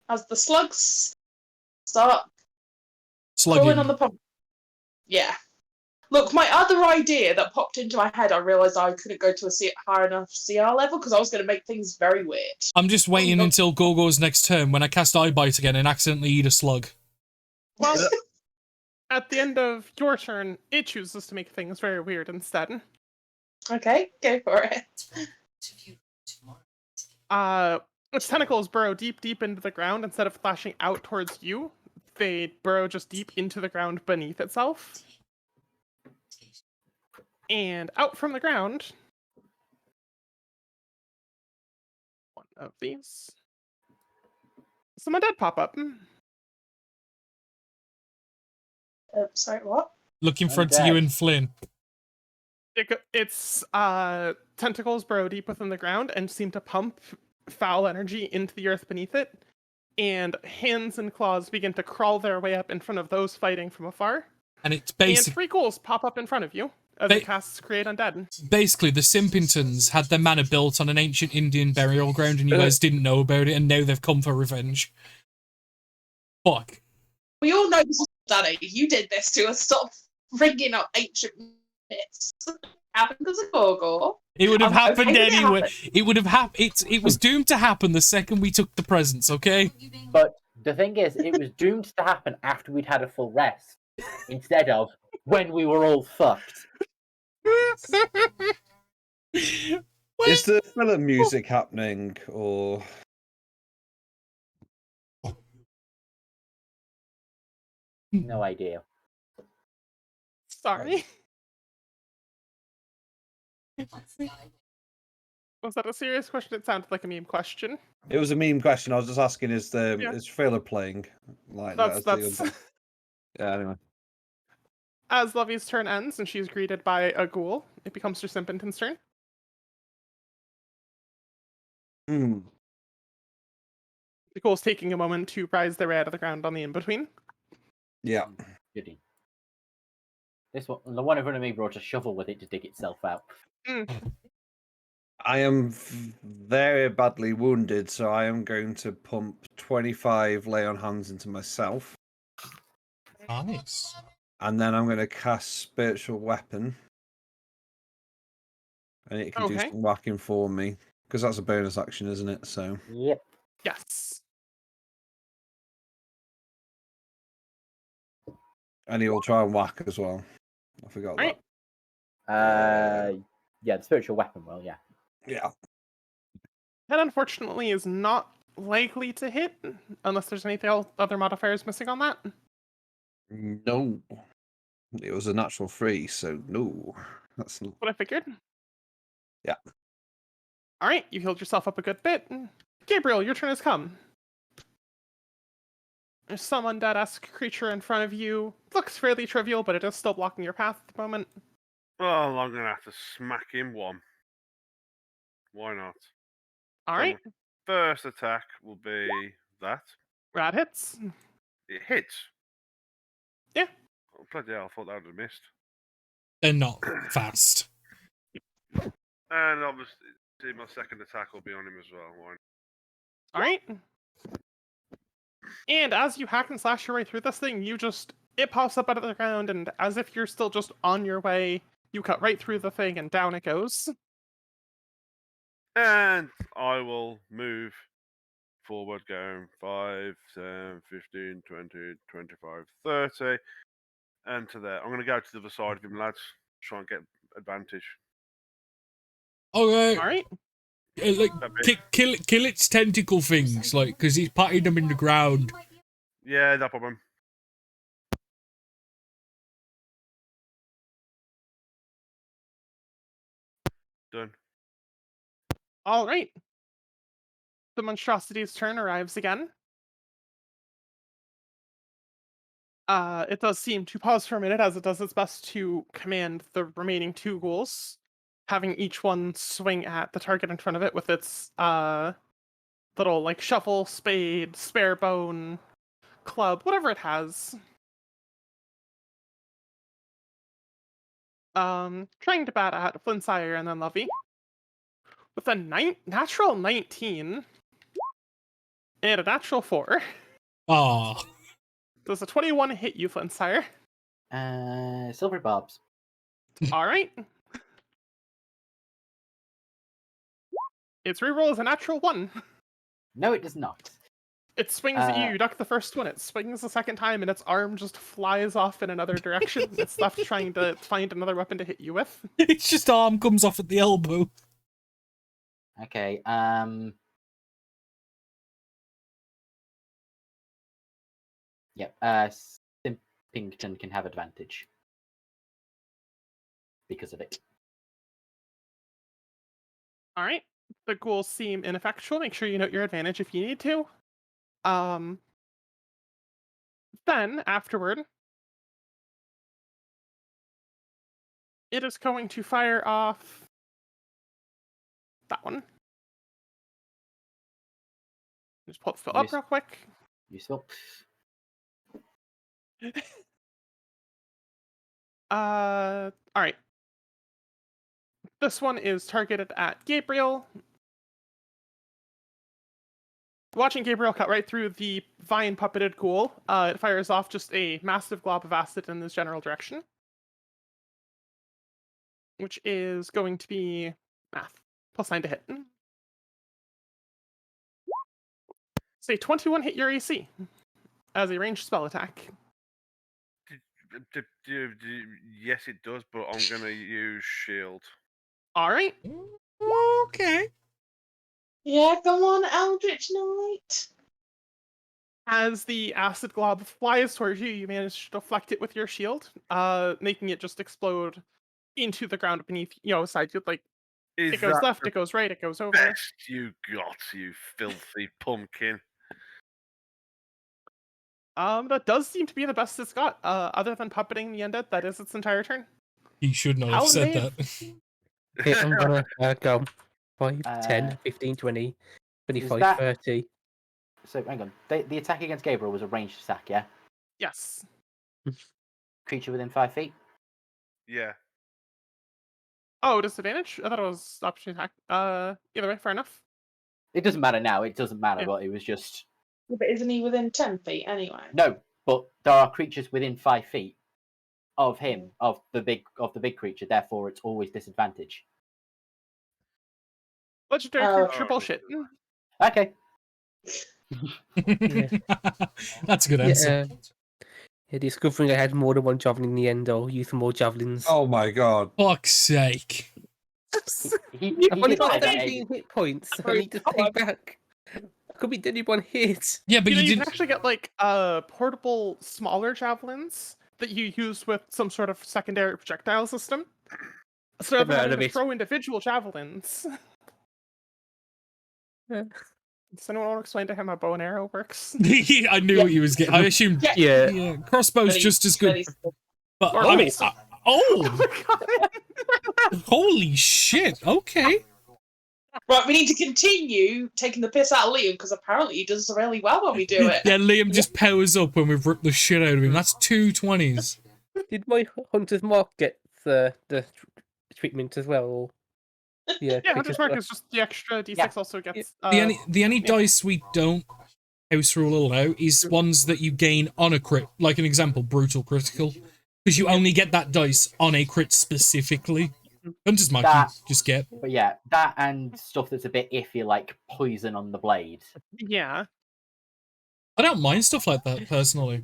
As the slugs start pulling on the pump. Yeah. Look, my other idea that popped into my head, I realised I couldn't go to a high enough CR level because I was going to make things very weird. I'm just waiting until Gorgo's next turn when I cast Eye Bite again and accidentally eat a slug. Well, at the end of your turn, it chooses to make things very weird instead. Okay, go for it. Its tentacles burrow deep into the ground. Instead of flashing out towards you, they burrow just deep into the ground beneath itself. And out from the ground, one of these. Some undead pop up. Sorry, what? Look in front of you and Flynn. Its tentacles burrow deep within the ground and seem to pump foul energy into the earth beneath it. And hands and claws begin to crawl their way up in front of those fighting from afar. And it's And basically 3 ghouls pop up in front of you as it casts Create Undead. basically the Simpingtons had their mana built on an ancient Indian burial ground and you guys didn't know about it and now they've come for revenge. Fuck. We all know this is Danny. You did this to us. Stop ringing up ancient myths. happened because of Gogo. It would have I'm happened okay with it anyway. happen. It would have happened. It was doomed to happen the second we took the presents. Okay. But the thing is, it was doomed to happen after we'd had a full rest, instead of when we were all fucked. Is there filler music happening, or No idea. Sorry. Was that a serious question? It sounded like a meme question. it was a meme question? I was just asking: is Yeah. filler playing like That's that? Yeah. Anyway. As Lovey's turn ends and she's greeted by a ghoul, it becomes Sir Simpleton's turn. Hmm. The ghoul's taking a moment to rise their way out of the ground on the in-between. Yeah. Goody. This one, the one in front of me brought a shovel with it to dig itself out. I am very badly wounded, so I am going to pump 25 lay on hands into myself. Nice. And then I'm going to cast Spiritual Weapon. And it can do Okay. some whacking for me. Because that's a bonus action, isn't it? So. Yep. Yes. And he will try and whack as well. I forgot Right. that. Yeah, the spiritual weapon will, yeah. Yeah. That unfortunately is not likely to hit, unless there's anything else, other modifiers missing on that. No. It was a natural 3, so no. That's not. What I figured. Yeah. Alright, you healed yourself up a good bit. Gabriel, your turn has come. There's some undead-esque creature in front of you. Looks fairly trivial, but it is still blocking your path at the moment. Well, I'm going to have to smack him one. Why not? Alright, First attack will be that. that hits. It hits. Yeah. Oh, bloody hell, I thought that would have missed. They're not fast. And obviously, my second attack will be on him as well. Why not? Alright. And as you hack and slash your way through this thing, it pops up out of the ground, and as if you're still just on your way, you cut right through the thing and down it goes. And I will move forward, going 5, 10, 15, 20, 25, 30. And to there. I'm going to go to the other side of him, lads. Try and get advantage. Okay. Alright. Like kill its tentacle things, like because he's patting them in the ground. Yeah, no problem. Done. Alright. The monstrosity's turn arrives again. It does seem to pause for a minute as it does its best to command the remaining two ghouls, having each one swing at the target in front of it with its little like shovel, spade, spare bone, club, whatever it has. Trying to bat at Flintsire and then Lovey. With a natural 19 and a natural 4. Ah. Does a 21 hit you, Flintsire? Silver barbs. Alright. Its reroll is a natural 1. No, it does not. It swings at you, you duck the first one, it swings the second time, and its arm just flies off in another direction. It's left trying to find another weapon to hit you with. It's just arm comes off at the elbow. Okay, Yep, Simpington can have advantage. Because of it. Alright. The ghouls seem ineffectual. Make sure you note your advantage if you need to. Then, afterward, it is going to fire off that one. Just pull it up Yes. real quick. Useful. Alright. This one is targeted at Gabriel. Watching Gabriel cut right through the vine puppeted ghoul, it fires off just a massive glob of acid in his general direction. which is going to be math. +9 to hit. Say 21 hit your AC as a ranged spell attack. Yes, it does, but I'm gonna use shield. All right. Okay. Yeah, come on, Eldritch Knight. As the acid glob flies towards you, you manage to deflect it with your shield, making it just explode into the ground beneath, beside you. Like, Is it goes that left, the it goes right, it goes over. best you got, you filthy pumpkin? That does seem to be the best it's got, other than puppeting the undead. That is its entire turn. He should not How have do said they- that. Okay, I'm gonna go 5, Uh, 10, 15, 20, 25, that- 30. So hang on. The attack against Gabriel was a ranged attack, yeah? Yes. Creature within 5 feet. Yeah. Oh, disadvantage? I thought it was opportunity attack. Either way, fair enough. It doesn't matter now. It doesn't matter, Yeah. but it was just Yeah, but isn't he within 10 feet anyway? no. But there are creatures within 5 feet of him, of the big creature. Therefore, it's always disadvantage. Legendary Oh. creature bullshit. Okay. That's a good answer. Yeah, discovering I had more than one javelin in the end, I'll use some more javelins. Oh my god. Fuck's sake. He I've only did got say that, 17 hit points. I need to stay back. I could be dead in one hit. Yeah, but you you can did. actually get like portable smaller javelins that you use with some sort of secondary projectile system. So Never rather heard than of having to it. throw individual javelins. Yeah. Does anyone want to explain to him how bow and arrow works? I knew what you was getting. I assumed. Yeah. Yeah, crossbow's just as good. But Or I mean, both. oh, holy shit! Okay. Right, we need to continue taking the piss out of Liam because apparently he does really well when we do it. Yeah, Liam just powers up when we've ripped the shit out of him. That's 2 20s. Did my Hunter's Mark get the treatment as well? Or... Yeah, Yeah, creatures Hunter's Mark mark. is just the extra d6 Yeah. also gets. The only dice we don't house rule now is ones that you gain on a crit. Like an example, brutal critical, because you only get that dice on a crit specifically. Hunter's Mark you That- just get. But yeah, that and stuff that's a bit iffy, like poison on the blade. Yeah. I don't mind stuff like that personally.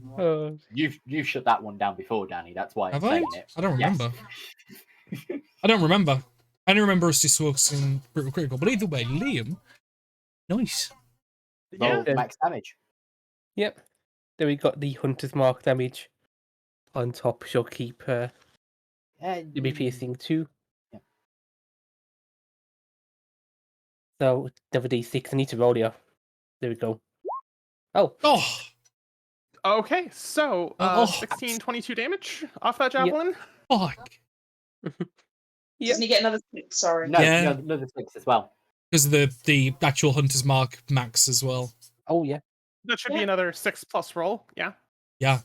You've shut that one down before, Danny. That's why Have I'm I? saying it. I don't Yes. remember. I don't remember. I don't remember us discussing brutal critical. But either way, Liam, nice. Roll Yeah. max damage. Yep. Then we got the Hunter's Mark damage on top. She'll keep Yeah, you'll be piercing 2. Yep. So another d6. I need to roll here. There we go. Oh, Oh, Okay, so Oh. 16, 22 damage off that javelin. fuck. yeah. Doesn't he get another 6? Sorry. No, Yeah. another 6 as well. Because the actual Hunter's Mark max as well. Oh yeah. That should be Yeah. another 6+ roll. Yeah. Yeah.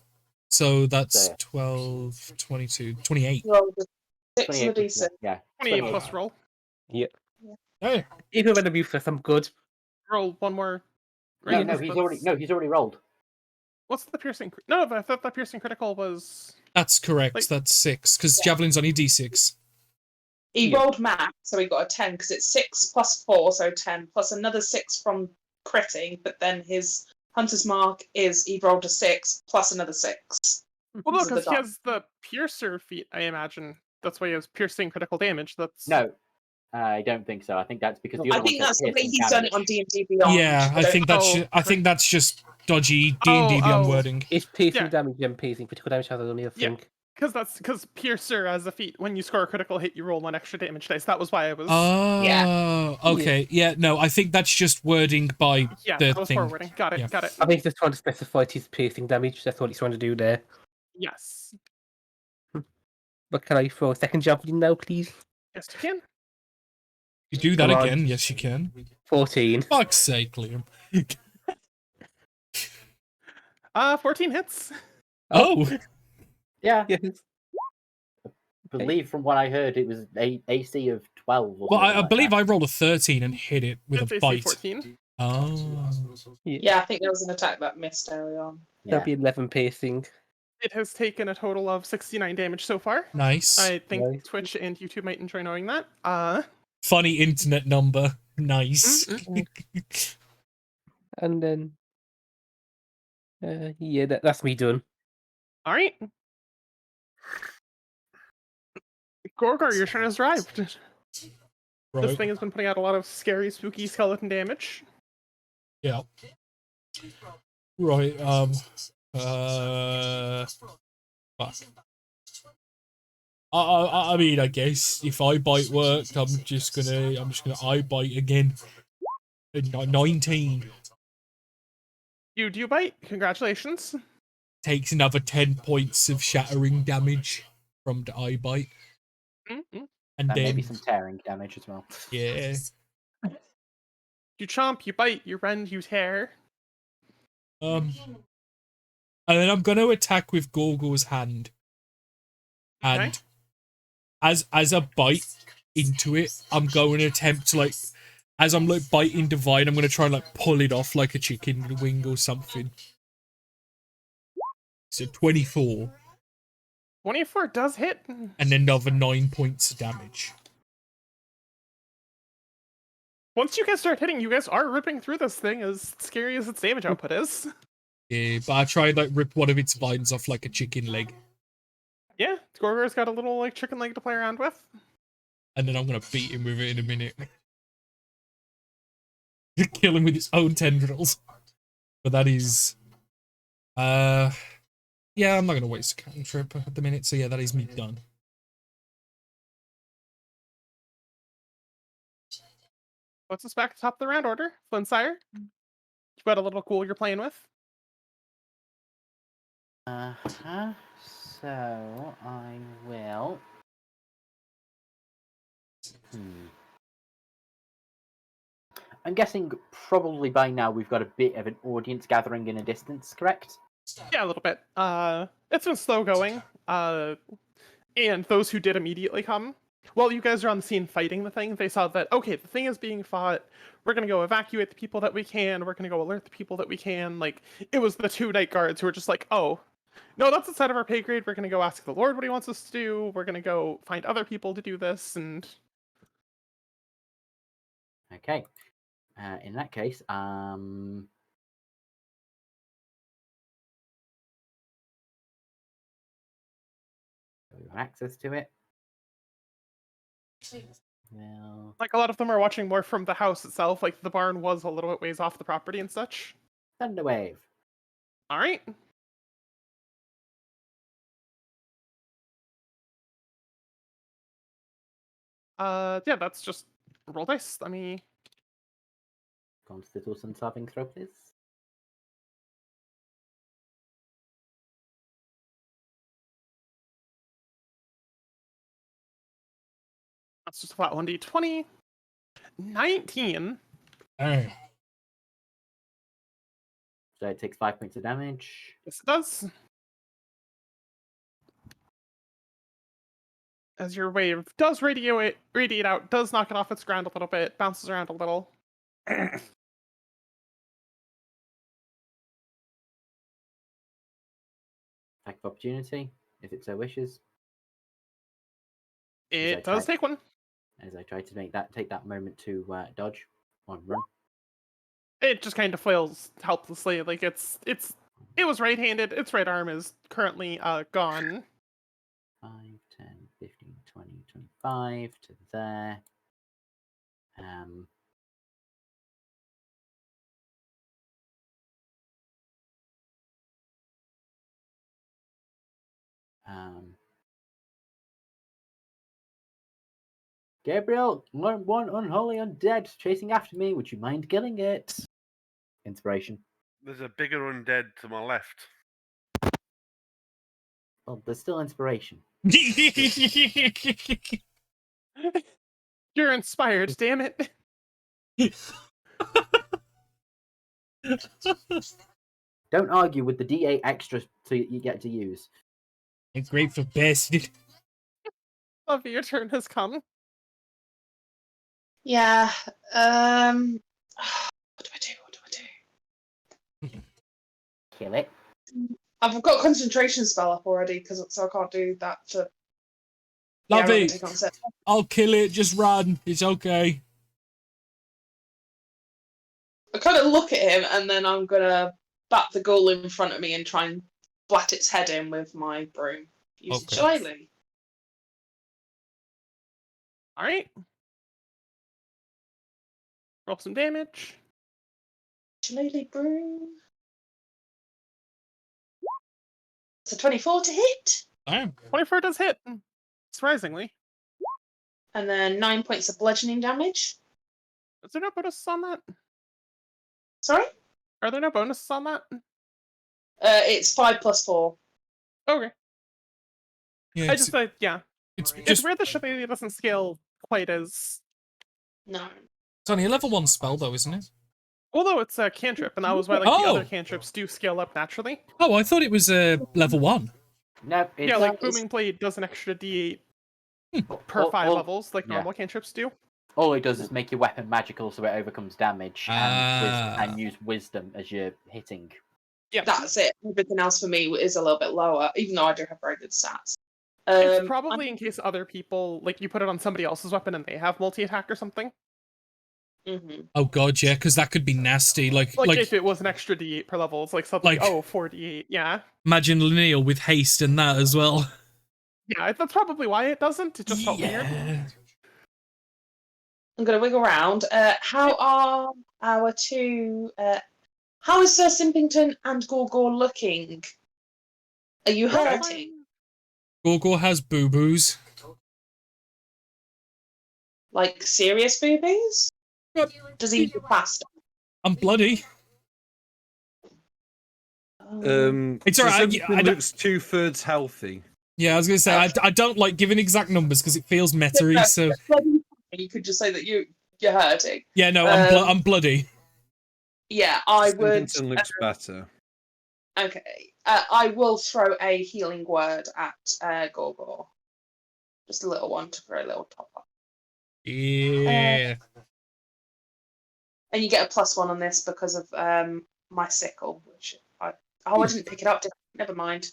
So that's So, yeah. 12, 22, 28. Roll the 6 and 28 the plus- d6. Yeah. 28 plus roll. Hey. Even when I'm useless, I'm good. Roll one more. No, Right, no, that's- he's already rolled. What's the piercing? No, I thought that piercing critical was. That's correct. Like- That's 6. Because Javelin's only D6. He Yeah. rolled max, so he got a 10 because it's 6 plus 4, so 10, plus another 6 from critting, but then his Hunter's Mark is he rolled a 6 plus another 6. Well, no, So the because he dot- has the piercer feat, I imagine. That's why he has piercing critical damage. That's No, I don't think so. I think that's because the I other think one that's says the way piercing he's done it on damage. D&D Beyond. Yeah, I don't- think that's Oh, ju- I think that's just dodgy D&D Beyond Oh. wording. It's piercing Yeah. damage and piercing critical damage has only a Yeah. thing. because piercer as a feat, when you score a critical hit, you roll 1 extra damage dice. That was why I was. Oh, okay. Yeah, no, I think that's just wording by yeah, the that was thing. forwarding. Got it. Yeah. Got it. I think he's just trying to specify his piercing damage. That's what he's trying to do there. Yes. But can I throw a second javelin now, please? Yes, you can. You do that Come on. again, yes you can. 14. Fuck's sake, Liam. 14 hits. Oh, Yeah, Yes. I believe from what I heard, it was a AC of 12. Or well, I something like believe that. I rolled a 13 and hit it with It's a AC bite. 14. Oh. Yeah, I think there was an attack that missed early on. Yeah. That'll be 11 piercing. It has taken a total of 69 damage so far. Nice. I think Nice. Twitch and YouTube might enjoy knowing that. Funny internet number. Nice. And then, yeah, that's me done. All right. Gorgor, your turn has arrived. This Right. thing has been putting out a lot of scary, spooky skeleton damage. Yeah. Right. Fuck. I mean, I guess if I bite worked, I'm just gonna I bite again. 19 You do bite. Congratulations. takes another 10 points of shattering damage from the eye bite, Mm-hmm. and And then maybe some tearing damage as well. yeah, You chomp, you bite, you rend, you tear. and then I'm gonna attack with Gorgor's hand, and Okay. as I bite into it, I'm going to attempt to as I'm biting Divine, I'm gonna try and pull it off like a chicken wing or something. So 24, 24 does hit. and then another 9 points of damage. Once you guys start hitting, you guys are ripping through this thing, as scary as its damage output is. Yeah, but I try and rip one of its vines off like a chicken leg, Yeah, Gorgor's got a little chicken leg to play around with. and then I'm gonna beat him with it in a minute. Kill him with its own tendrils. But that is, yeah, I'm not gonna waste a cantrip at the minute. So yeah, that is me done. What's this back at the top of the round order? Flintsire? You've got a little ghoul you're playing with. Uh-huh. So I will. I'm guessing probably by now we've got a bit of an audience gathering in a distance, correct? Yeah, a little bit. It's been slow going. And those who did immediately come, while you guys are on the scene fighting the thing, they saw that, okay, the thing is being fought. We're gonna go evacuate the people that we can. We're gonna go alert the people that we can. It was the 2 night guards who were just like, oh, no, that's outside of our pay grade. We're gonna go ask the Lord what he wants us to do. We're gonna go find other people to do this, and Okay. In that case, we have access to it. Well, a lot of them are watching more from the house itself. The barn was a little bit ways off the property and such. Thunderwave. All right. Yeah, that's just roll dice. Let me. Constitution saving throw, please. That's just a flat 1d20. 19. Oh. So it takes 5 points of damage. Yes, it does. As your wave does radiate out, does knock it off its ground a little bit, bounces around a little. Attack of opportunity, if it so wishes. It does take one. As I try to take that moment to dodge or run. It just kind of flails helplessly. It was right-handed. Its right arm is currently gone. 5, 10, 15, 20, 25 to there. Gabriel, one unholy undead chasing after me. Would you mind killing it? Inspiration. There's a bigger undead to my left. Well, there's still inspiration. You're inspired, damn it. Don't argue with the D8 extra you get to use. It's great for bastard. Love your turn has come. Yeah. What do I do? Kill it. I've got a concentration spell up already, so I can't do that for. Yeah, I'm Lovey, gonna take on set. I'll kill it. Just run. It's okay. I kind of look at him, and then I'm gonna bat the ghoul in front of me and try and splat its head in with my broom. Use Okay. shillelagh. All right. Roll some damage. Shillelagh broom. So 24 to hit, Damn. 24 does hit. Surprisingly. and then 9 points of bludgeoning damage. Is there no bonuses on that? Sorry? Are there no bonuses on that? It's 5 plus 4. Okay. Yeah, I it's, just like, yeah. it's It's just weird the shillelagh doesn't scale quite as. No. it's only a level 1 spell though, isn't it? Although it's a cantrip, and that was why like the Oh. other cantrips do scale up naturally. Oh, I thought it was level 1. No, it's Yeah, like it's- Booming Blade does an extra D8 per all- 5 all- levels, like yeah. normal cantrips do. All it does is make your weapon magical so it overcomes damage and use wisdom as you're hitting. Yeah, That's it. Everything else for me is a little bit lower, even though I do have very good stats. it's probably in case other people, like you put it on somebody else's weapon and they have multi-attack or something. Mhm. Oh god, yeah, because that could be nasty. Like Like if it was an extra D8 per level, it's like suddenly, Like- 4D8, yeah. imagine Lineal with haste and that as well. Yeah, that's probably why it doesn't. It just felt weird. I'm going to wiggle around. How are our two... how is Sir Simpington and Gorgor looking? Are you Well, hurting? Gorgor has boo-boos. Like, serious boobies? Yep. Does he need a plaster? I'm bloody. It's so alright, Simpson I don't- looks 2/3 healthy. Yeah, I was gonna say I don't like giving exact numbers because it feels meta-y, so You could just say that you're hurting. yeah, no, I'm bloody. Yeah, I would... Simpson looks better. Okay. I will throw a healing word at Gorgor. Just a little one to throw a little top up. Yeah. And you get a +1 on this because of my sickle, which I didn't pick it up. Never mind.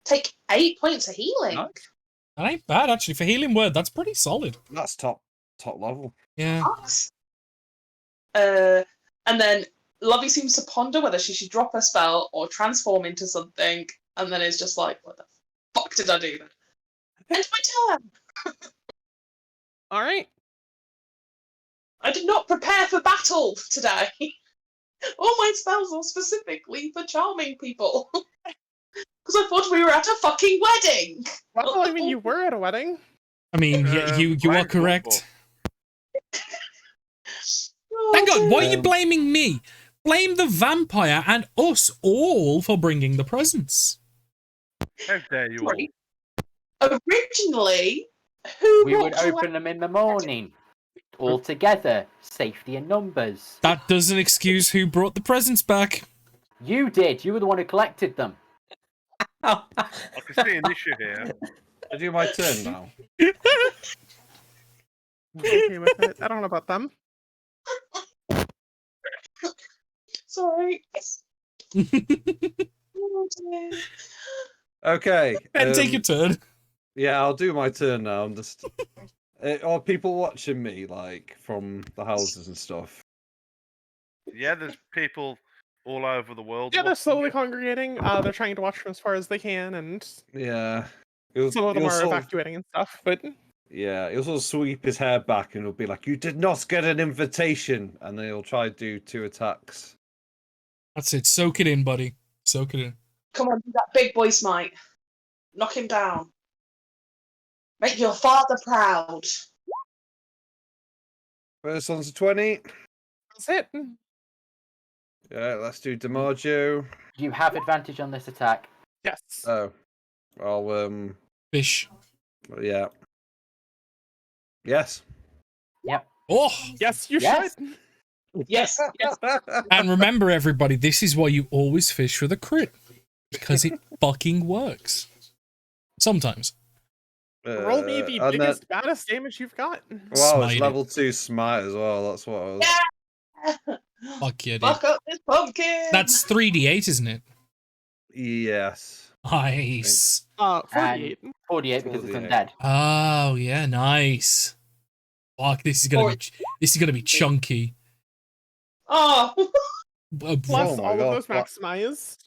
Take 8 points of healing. Nice. That ain't bad actually for healing word. That's pretty solid. That's top level. Yeah. Nice. And then Lovey seems to ponder whether she should drop her spell or transform into something, and then is just like, "What the fuck did I do then?" It's my turn. All right. I did not prepare for battle today. All my spells are specifically for charming people. Because I thought we were at a fucking wedding. Well, I mean, you were at a wedding. I mean, yeah, you are rank correct. Oh, Thank God. Why are you Um, blaming me? Blame the vampire and us all for bringing the presents. How dare you all? Sorry. Originally, who We would brought you open them in the morning. All together. Safety in numbers. That doesn't excuse who brought the presents back. You did. You were the one who collected them. I can see an issue here. I do my turn now. Okay with it. I don't know about them. Sorry. Oh, dear. Okay. Ben, take your turn. Yeah, I'll do my turn now. I'm just. Are people watching me, like, from the houses and stuff? Yeah, there's people all over the world. Yeah, they're watching slowly it. congregating. They're trying to watch from as far as they can, and Yeah. some of them He'll are sort of- evacuating and stuff. But Yeah, he'll sort of sweep his hair back and he'll be like, "You did not get an invitation," and then he'll try to do 2 attacks. That's it. Soak it in, buddy. Soak it in. Come on, do that big boy smite. Knock him down. Make your father proud. First one's a 20. that's it. Yeah, let's do DiMaggio. You have advantage on this attack. Yes. Oh, I'll Fish. yeah. Yes. Oh! Yes, you Yes. should. Yes. Yes. And remember, everybody, this is why you always fish for the crit. Because it fucking works. Sometimes. Roll me the and biggest, baddest damage you've got. Wow, it's Smite it. level 2 smite as well. That's what I was. Yeah. Fuck yeah, dude. Fuck up this pumpkin. That's 3d8, isn't it? Yes. Nice. 48. 48 because it's 48. undead. Oh yeah, nice. Fuck, this is gonna be chunky. Oh, Plus Oh my all God, of those what? maximized.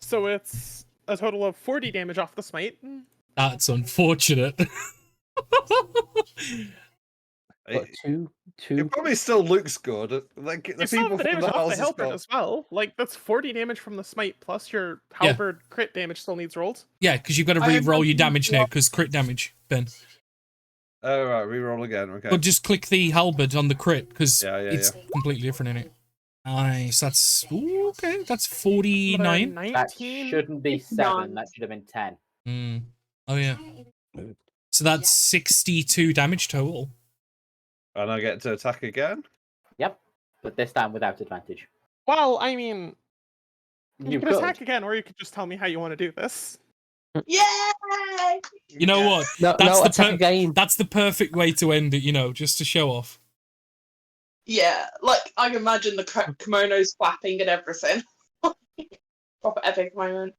So it's a total of 40 damage off the smite. That's unfortunate. But two. It probably still looks good. Like the You still people have the from damage the off the houses halberd got. as well. Like, that's 40 damage from the smite, plus your Yeah. halberd crit damage still needs rolled. Yeah, because you've got to I re-roll your imagine damage you now, are- because crit damage, Ben. Oh right, reroll again. Okay. But just click the halberd on the crit, because Yeah, it's completely different in it. Nice, that's... Ooh, okay, that's Another 49. 19. That shouldn't be 7, that should have been 10. Oh, yeah. So that's 62 damage total. And I get to attack again. Yep, but this time without advantage. Well, I mean, you can could. attack again, or you could just tell me how you want to do this. yay! You know what? No, attack again. That's the perfect way to end it, you know, just to show off. Yeah, like I can imagine the kimonos flapping and everything. Proper epic moment.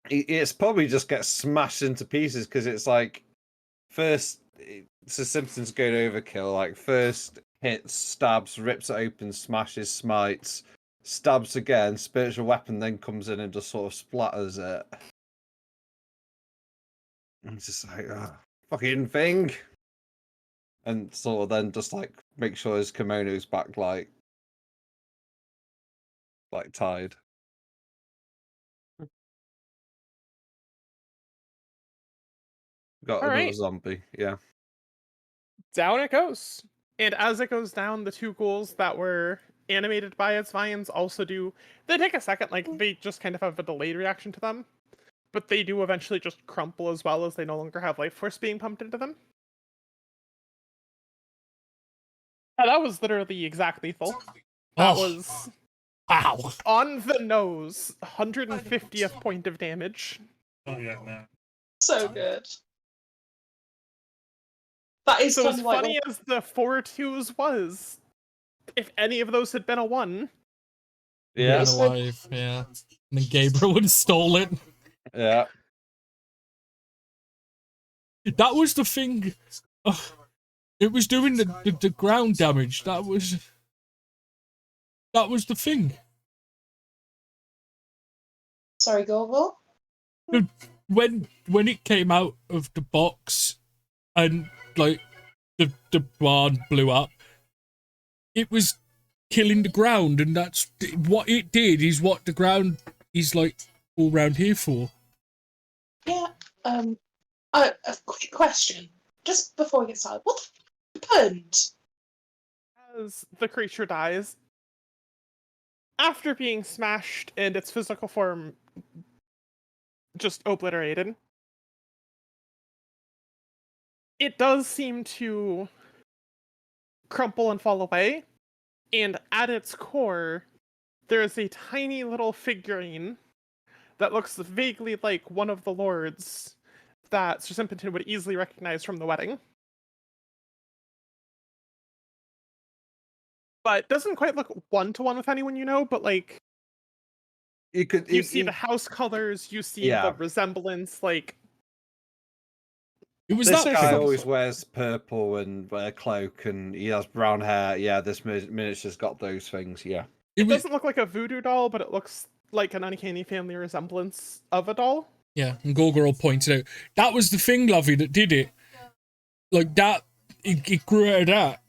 It's probably just gets smashed into pieces because it's like first it's a Simpsons going overkill. Like first hits, stabs, rips it open, smashes, smites, stabs again, spiritual weapon then comes in and just sort of splatters it. And it's just like fucking thing. And sort of then just like make sure his kimono's back like tied. Got All another right. zombie, yeah. Down it goes. And as it goes down, the two ghouls that were animated by its vines also do. They take a second, like, they just kind of have a delayed reaction to them. But they do eventually just crumple as well as they no longer have life force being pumped into them. Yeah, that was literally exact lethal. That was Wow. on the nose, 150th point of damage. Oh, yeah, man. So good. That is So kind as of like funny as the 4-2s was, if any of those had been a 1, Yeah. Being alive, yeah. And then Gabriel would have stole it. Yeah. That was the thing. It was doing the ground damage. That was the thing. sorry, Gorble. When it came out of the box and like the barn blew up, it was killing the ground, and that's what it did. Is what the ground is like all around here for. Yeah. A quick question, just before we get started. What happened? as the creature dies, after being smashed and its physical form just obliterated, it does seem to crumple and fall away, and at its core, there is a tiny little figurine that looks vaguely like one of the lords that Sir Simpleton would easily recognize from the wedding. But doesn't quite look one-to-one with anyone you know, but like you see the house colors, you see the resemblance, like It was this that guy thing. always wears purple and a cloak, and he has brown hair. Yeah, this miniature's got those things. Yeah, it doesn't look like a voodoo doll, but it looks like an uncanny family resemblance of a doll. Yeah, and Gorgorl pointed out that was the thing, Lovey, that did it. Like that, it grew out of that.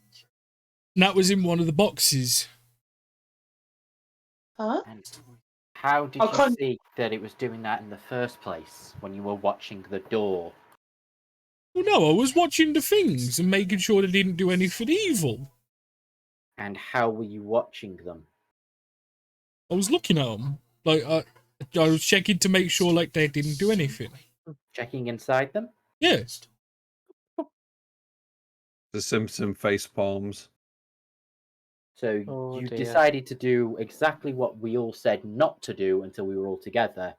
And that was in one of the boxes. Huh? And how did you see that it was doing that in the first place when you were watching the door? Well, no, I was watching the things and making sure they didn't do anything evil. And how were you watching them? I was looking at them. Like, I was checking to make sure, like, they didn't do anything. Checking inside them? Yeah. the Simpson face palms. So Oh, you dear. decided to do exactly what we all said not to do until we were all together.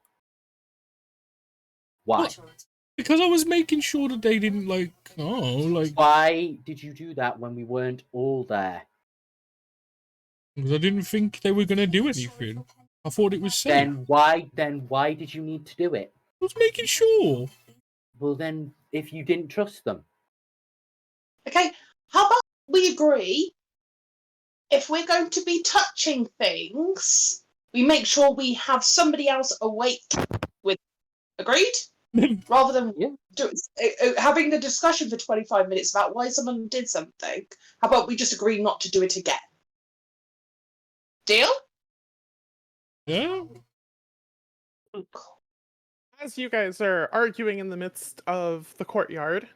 Why? What? Because I was making sure that they didn't, like, Why did you do that when we weren't all there? Because I didn't think they were going to do anything. I thought it was safe. Then why did you need to do it? I was making sure. Well, then, if you didn't trust them, Okay, how about we agree? If we're going to be touching things, we make sure we have somebody else awake with. Agreed? Rather than having the discussion for 25 minutes about why someone did something, how about we just agree not to do it again? Deal? Yeah. As you guys are arguing in the midst of the courtyard,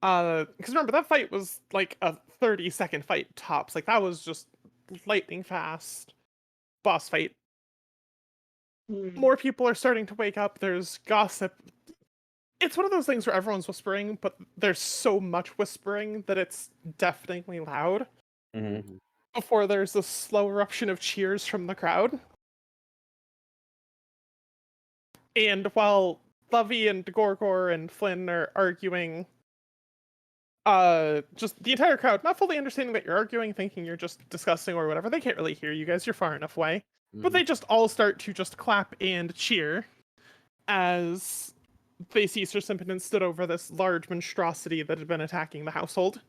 because remember that fight was like a 30-second fight tops. Like that was just lightning fast boss fight. More people are starting to wake up. There's gossip. It's one of those things where everyone's whispering, but there's so much whispering that it's deafeningly loud. Mm-hmm. Before there's a slow eruption of cheers from the crowd. And while Lovey and Gorgor and Flynn are arguing, just the entire crowd, not fully understanding that you're arguing, thinking you're just discussing or whatever, they can't really hear you guys, you're far enough away. But they just all start to just clap and cheer as they see Sir Simpleton stood over this large monstrosity that had been attacking the household.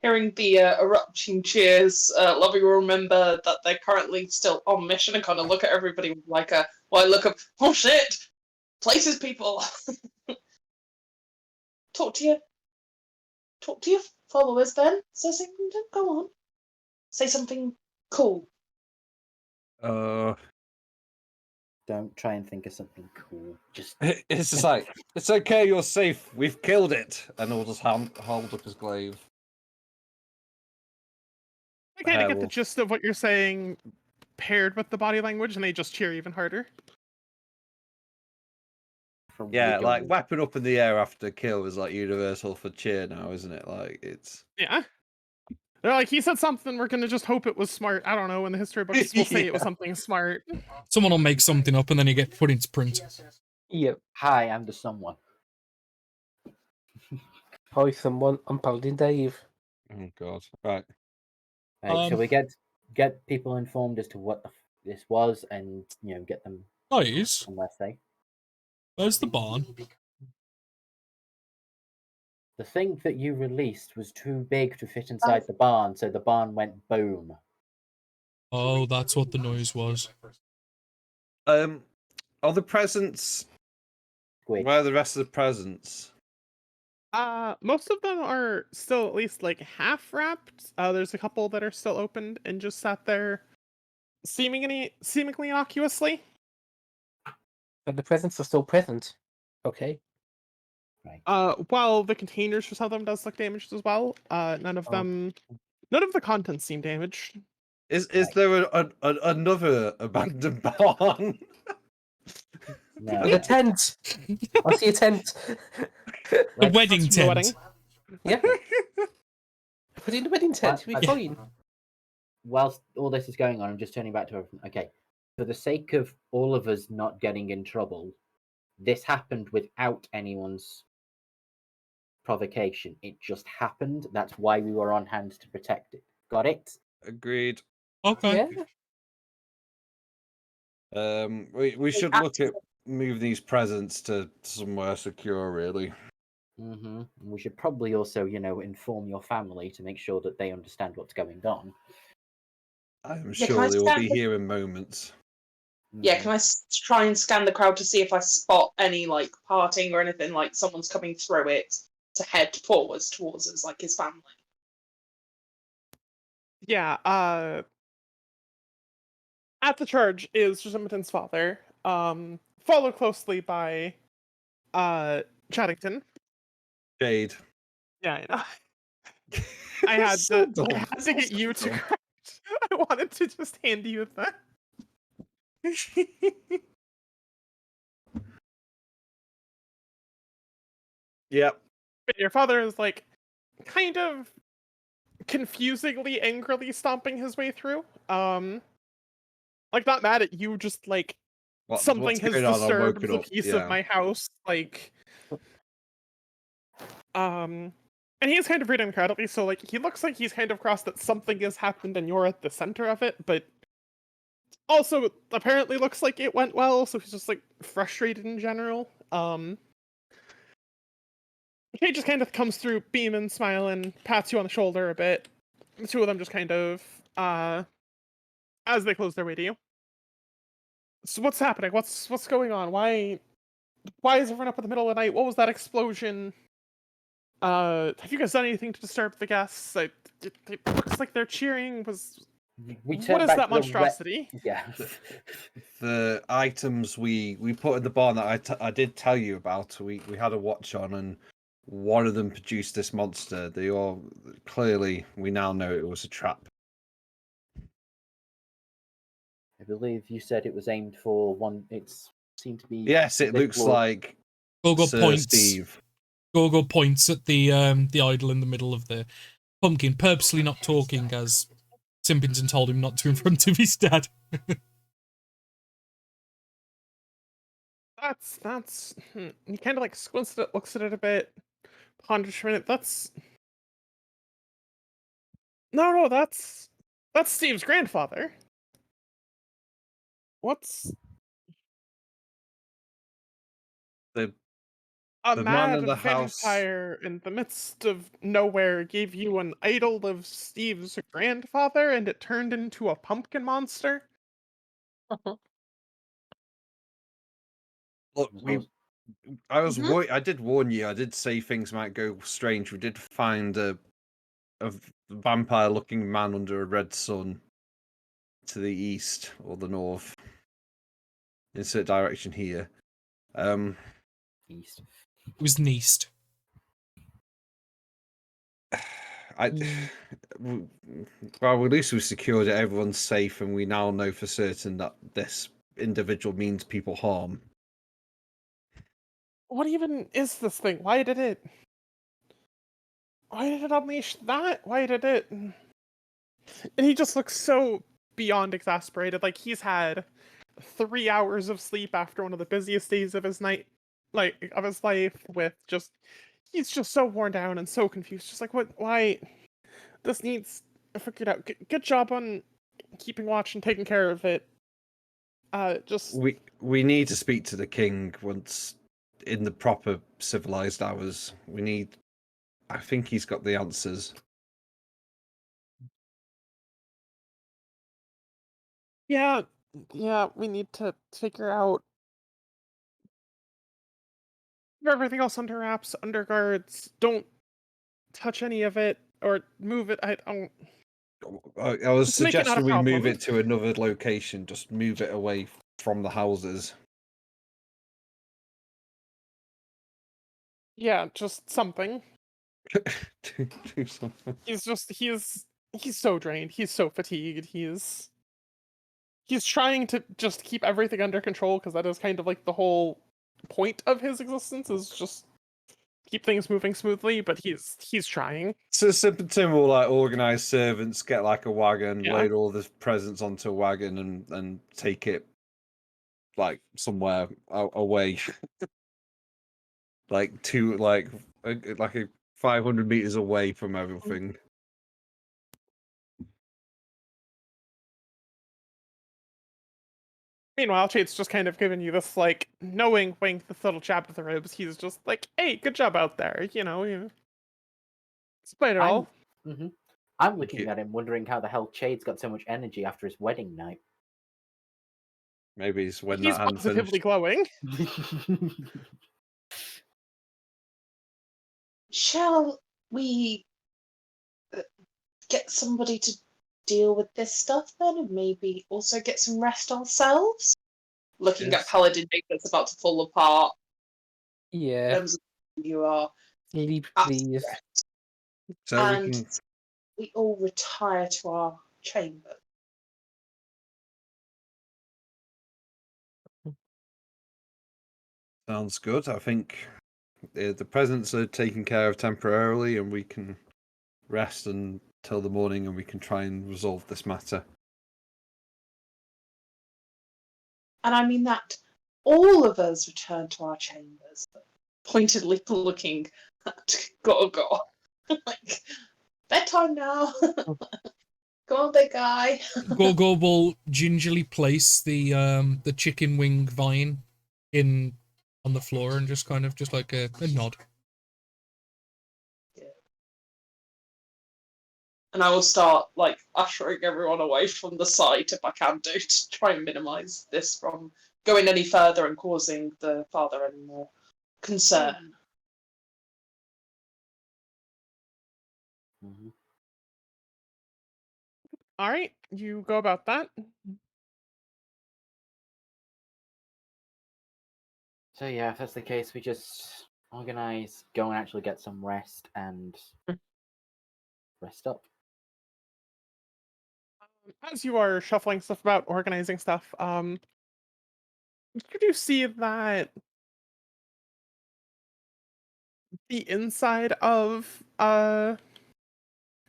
Hearing the erupting cheers, Lovey will remember that they're currently still on mission and kind of look at everybody with like a wide look of, oh shit, places people. Talk to your followers then, Sir Simpleton, go on. Say something cool. don't try and think of something cool. Just It's just like, it's okay, you're safe. We've killed it, and he'll just hold up his glaive. I kind of get the Werewolf. gist of what you're saying paired with the body language, and they just cheer even harder. Yeah, like weapon up in the air after kill is like universal for cheer now, isn't it? Like it's Yeah. They're like, he said something, we're gonna just hope it was smart. I don't know, in the history books, we'll say it was something smart. Someone will make something up and then you get put into print. Yep. Hi, I'm the someone. Hi, someone. I'm Paladin Dave. oh god, right. Right, so we get people informed as to what this was, and get them Guys, somewhere safe. where's the barn? The thing that you released was too big to fit inside the barn, so the barn went boom. Oh, that's what the noise was. Are the presents? Squid. Where are the rest of the presents? Most of them are still at least like half wrapped. There's a couple that are still opened and just sat there, seemingly innocuously. But the presents are still present. Okay. Right. While the containers for some of them does look damaged as well. None of the contents seem damaged. Is there another abandoned barn? No. The tent. I see a tent. The wedding That's the wedding. tent. Yeah. Put in the wedding tent. You'll be fine. Whilst all this is going on, I'm just turning back to everything. Okay, for the sake of all of us not getting in trouble, this happened without anyone's provocation. It just happened. That's why we were on hand to protect it. Got it? Agreed. Okay. Yeah. We should look at moving these presents to somewhere secure, really. Mm-hmm. We should probably also, inform your family to make sure that they understand what's going on. I'm Yeah, sure can I they will stand be with- here in moments. Yeah, can I try and scan the crowd to see if I spot any like parting or anything, like someone's coming through it to head forwards towards us, like his family? Yeah, at the charge is Simpleton's father, followed closely by Chaddington. Jade. Yeah, I know. I had to get you to correct. I wanted to just hand you that. Yep. But your father is like kind of confusingly, angrily stomping his way through. Like not mad at you, just like something what's has going on? I've disturbed woken the up, peace yeah. of my house. Like, And he's kind of breathing incredibly, so like he looks like he's kind of crossed that something has happened and you're at the center of it, but also apparently looks like it went well, so he's just like frustrated in general. He just kind of comes through beaming, smiling, pats you on the shoulder a bit. The two of them just kind of as they close their way to you. So what's happening? What's going on? Why is everyone up in the middle of the night? What was that explosion? Have you guys done anything to disturb the guests? It looks like they're cheering. We What turn is back that to the monstrosity? Yeah. The items we put in the barn that I did tell you about, we had a watch on, and one of them produced this monster. They all clearly, we now know it was a trap. I believe you said it was aimed for one. It seemed to be. Yes, it looks floor. like Gorgo Sir points. Steve. Gorgo points at the idol in the middle of the pumpkin, purposely not talking as Simpington told him not to in front of his dad. That's. He kind of like squints at it, looks at it a bit, ponders for a minute. No, that's Steve's grandfather. What's The a the man mad in the house. vampire in the midst of nowhere gave you an idol of Steve's grandfather, and it turned into a pumpkin monster? Look, Mhm. I did warn you. I did say things might go strange. We did find a vampire-looking man under a red sun to the east or the north. Insert direction here. East. It was Neast. Well, at least we secured it. Everyone's safe, and we now know for certain that this individual means people harm. What even is this thing? Why did it unleash that? Why did it? And he just looks so beyond exasperated. Like he's had 3 hours of sleep after one of the busiest days of his life, with just he's just so worn down and so confused. Just like, what? Why? This needs figured out. Good job on keeping watch and taking care of it. Just We need to speak to the king once in the proper civilized hours. I think he's got the answers. yeah, we need to figure out everything else under wraps, under guards. Don't touch any of it or move it. I don't. I was Just make it not a suggesting we move problem. it to another location. Just move it away from the houses. Yeah, just something. Do something. He's so drained. He's so fatigued. He's trying to just keep everything under control because that is kind of like the whole point of his existence is just keep things moving smoothly. But he's trying. So Simpleton will like organize servants, get like a wagon, Yeah. load all the presents onto a wagon, and take it like somewhere away, like a 500 meters away from everything. Meanwhile, Chate's just kind of giving you this like knowing wink, this little jab of the ribs. He's just like, "Hey, good job out there." Despite it all. I'm looking at him, wondering how the hell Chade's got so much energy after his wedding night. Maybe it's when He's that hand positively finished. glowing. Shall we get somebody to deal with this stuff then, and maybe also get some rest ourselves? Looking Yes. at Paladin that's about to fall apart. Yeah. In terms of who you are. Sleep, Absolutely. please. So And we all retire to our chamber. sounds good. I think the presents are taken care of temporarily, and we can rest until the morning, and we can try and resolve this matter. And I mean that all of us return to our chambers. Pointedly looking at Gorgo. Like, bedtime now. Come on, big guy. Gorgo will gingerly place the chicken wing vine on the floor and just kind of just like a nod. And I will start like ushering everyone away from the site if I can do to try and minimise this from going any further and causing the father any more concern. Mhm. All right, you go about that. So yeah, if that's the case, we just organize, go and actually get some rest and rest up. As you are shuffling stuff about, organizing stuff, you do see that the inside of not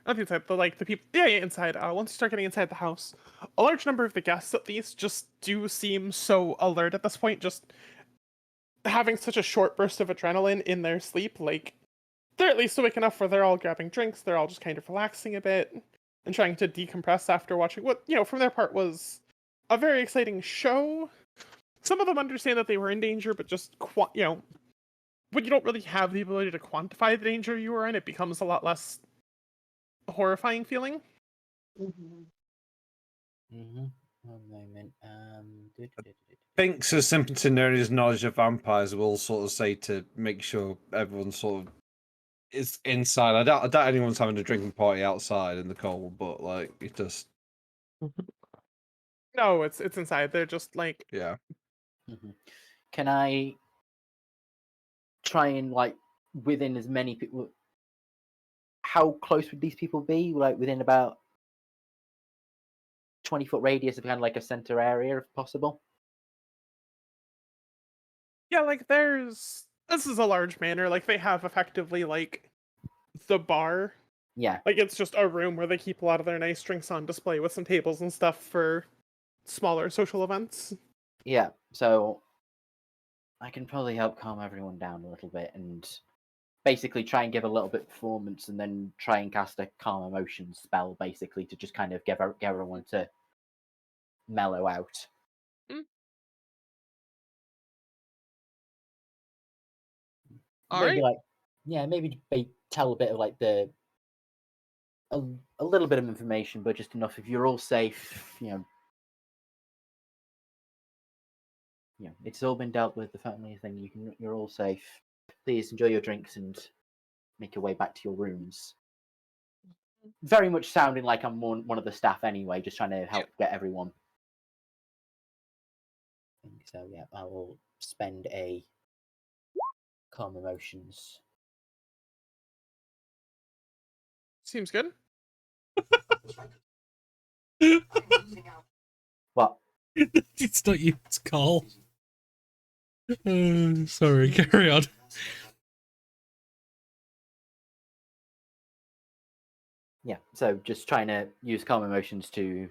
the inside, but like the people, yeah, inside. Once you start getting inside the house, a large number of the guests, at least, just do seem so alert at this point. Just having such a short burst of adrenaline in their sleep, like they're at least awake enough where they're all grabbing drinks. They're all just kind of relaxing a bit and trying to decompress after watching what from their part was a very exciting show. Some of them understand that they were in danger, but just when you don't really have the ability to quantify the danger you were in, it becomes a lot less horrifying feeling. Mm-hmm. One moment. Thinks a simpleton knowing his knowledge of vampires will sort of say to make sure everyone sort of is inside. I doubt anyone's having a drinking party outside in the cold, but like it just No, it's inside. They're just like yeah. Mm-hmm. Can I try and like within as many people? How close would these people be? Like within about 20-foot radius of kind of like a center area, if possible. yeah, like this is a large manor. Like they have effectively like the bar. Yeah. Like it's just a room where they keep a lot of their nice drinks on display with some tables and stuff for smaller social events. Yeah. So I can probably help calm everyone down a little bit and basically try and give a little bit of performance and then try and cast a calm emotions spell basically to just kind of get everyone to mellow out. All maybe right. like maybe tell a bit of like a little bit of information, but just enough. If you're all safe, it's all been dealt with. The family thing, you're all safe. Please enjoy your drinks and make your way back to your rooms. Very much sounding like I'm one of the staff anyway, just trying to help get everyone. So yeah, I will spend a calm emotions. Seems good. What? It's not you, it's Carl. Sorry, carry on. Yeah, so just trying to use calm emotions to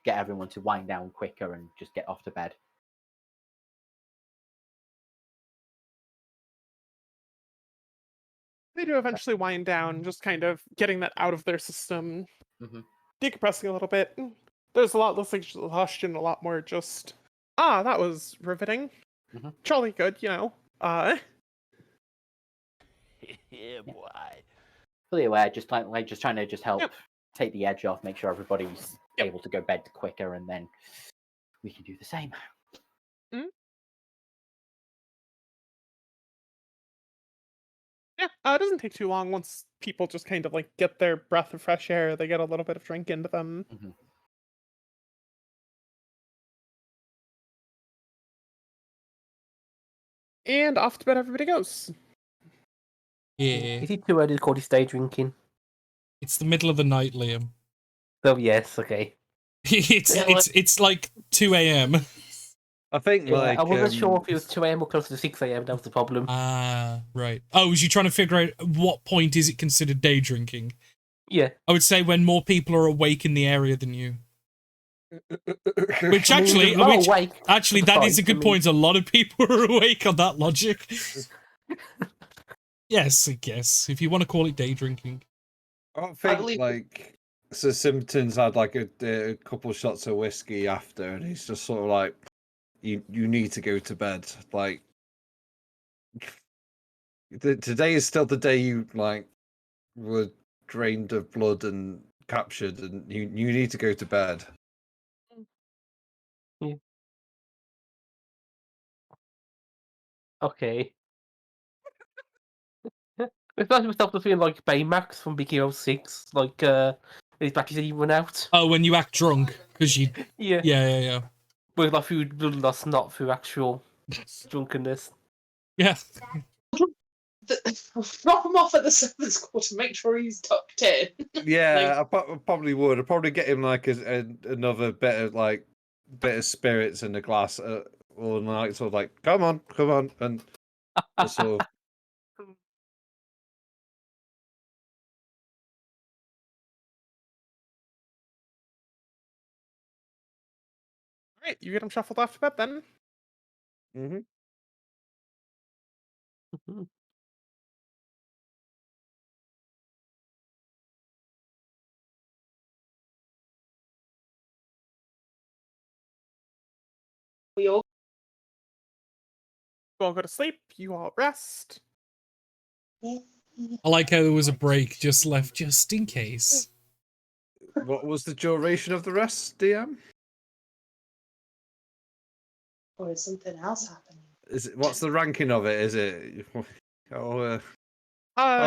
get everyone to wind down quicker and just get off to bed. They do eventually wind down, just kind of getting that out of their system, decompressing a little bit. There's a lot less exhaustion, a lot more just, that was riveting. Jolly good, Yeah, boy. Fully aware, just trying to help take the edge off, make sure everybody's able to go bed quicker, and then we can do the same. Yeah, it doesn't take too long once people just kind of like get their breath of fresh air. They get a little bit of drink into them. And off to bed everybody goes. Yeah. Is it too early to call this day drinking? It's the middle of the night, Liam. Oh yes, okay. it's like 2 a.m. I think I wasn't sure if it was 2 a.m. or closer to 6 a.m. That was the problem. Ah, right. Oh, was you trying to figure out what point is it considered day drinking? Yeah. I would say when more people are awake in the area than you. Which actually, that is a good point. A lot of people are awake on that logic. Yes, I guess. If you want to call it day drinking. I don't think believe- like so. Simpson's had like a couple shots of whiskey after, and he's just sort of like, you need to go to bed. Like today is still the day you like were drained of blood and captured, and you need to go to bed. Okay. I found myself to feel like Baymax from Big Hero 6, like his batteries had run out. Oh, when you act drunk, because you. Yeah. Yeah. But like through blood loss, not through actual drunkenness. Yeah. Drop him off at the servants' quarter. Make sure he's tucked in. Yeah, I probably would. I'd probably get him like another bit of spirits in the glass, or like sort of like, come on, and just sort of. All right, you get him shuffled off to bed then. Mm-hmm. We all You all go to sleep. You all rest. I like how there was a break just left just in case. What was the duration of the rest, DM? or is something else happening? What's the ranking of it? Is it how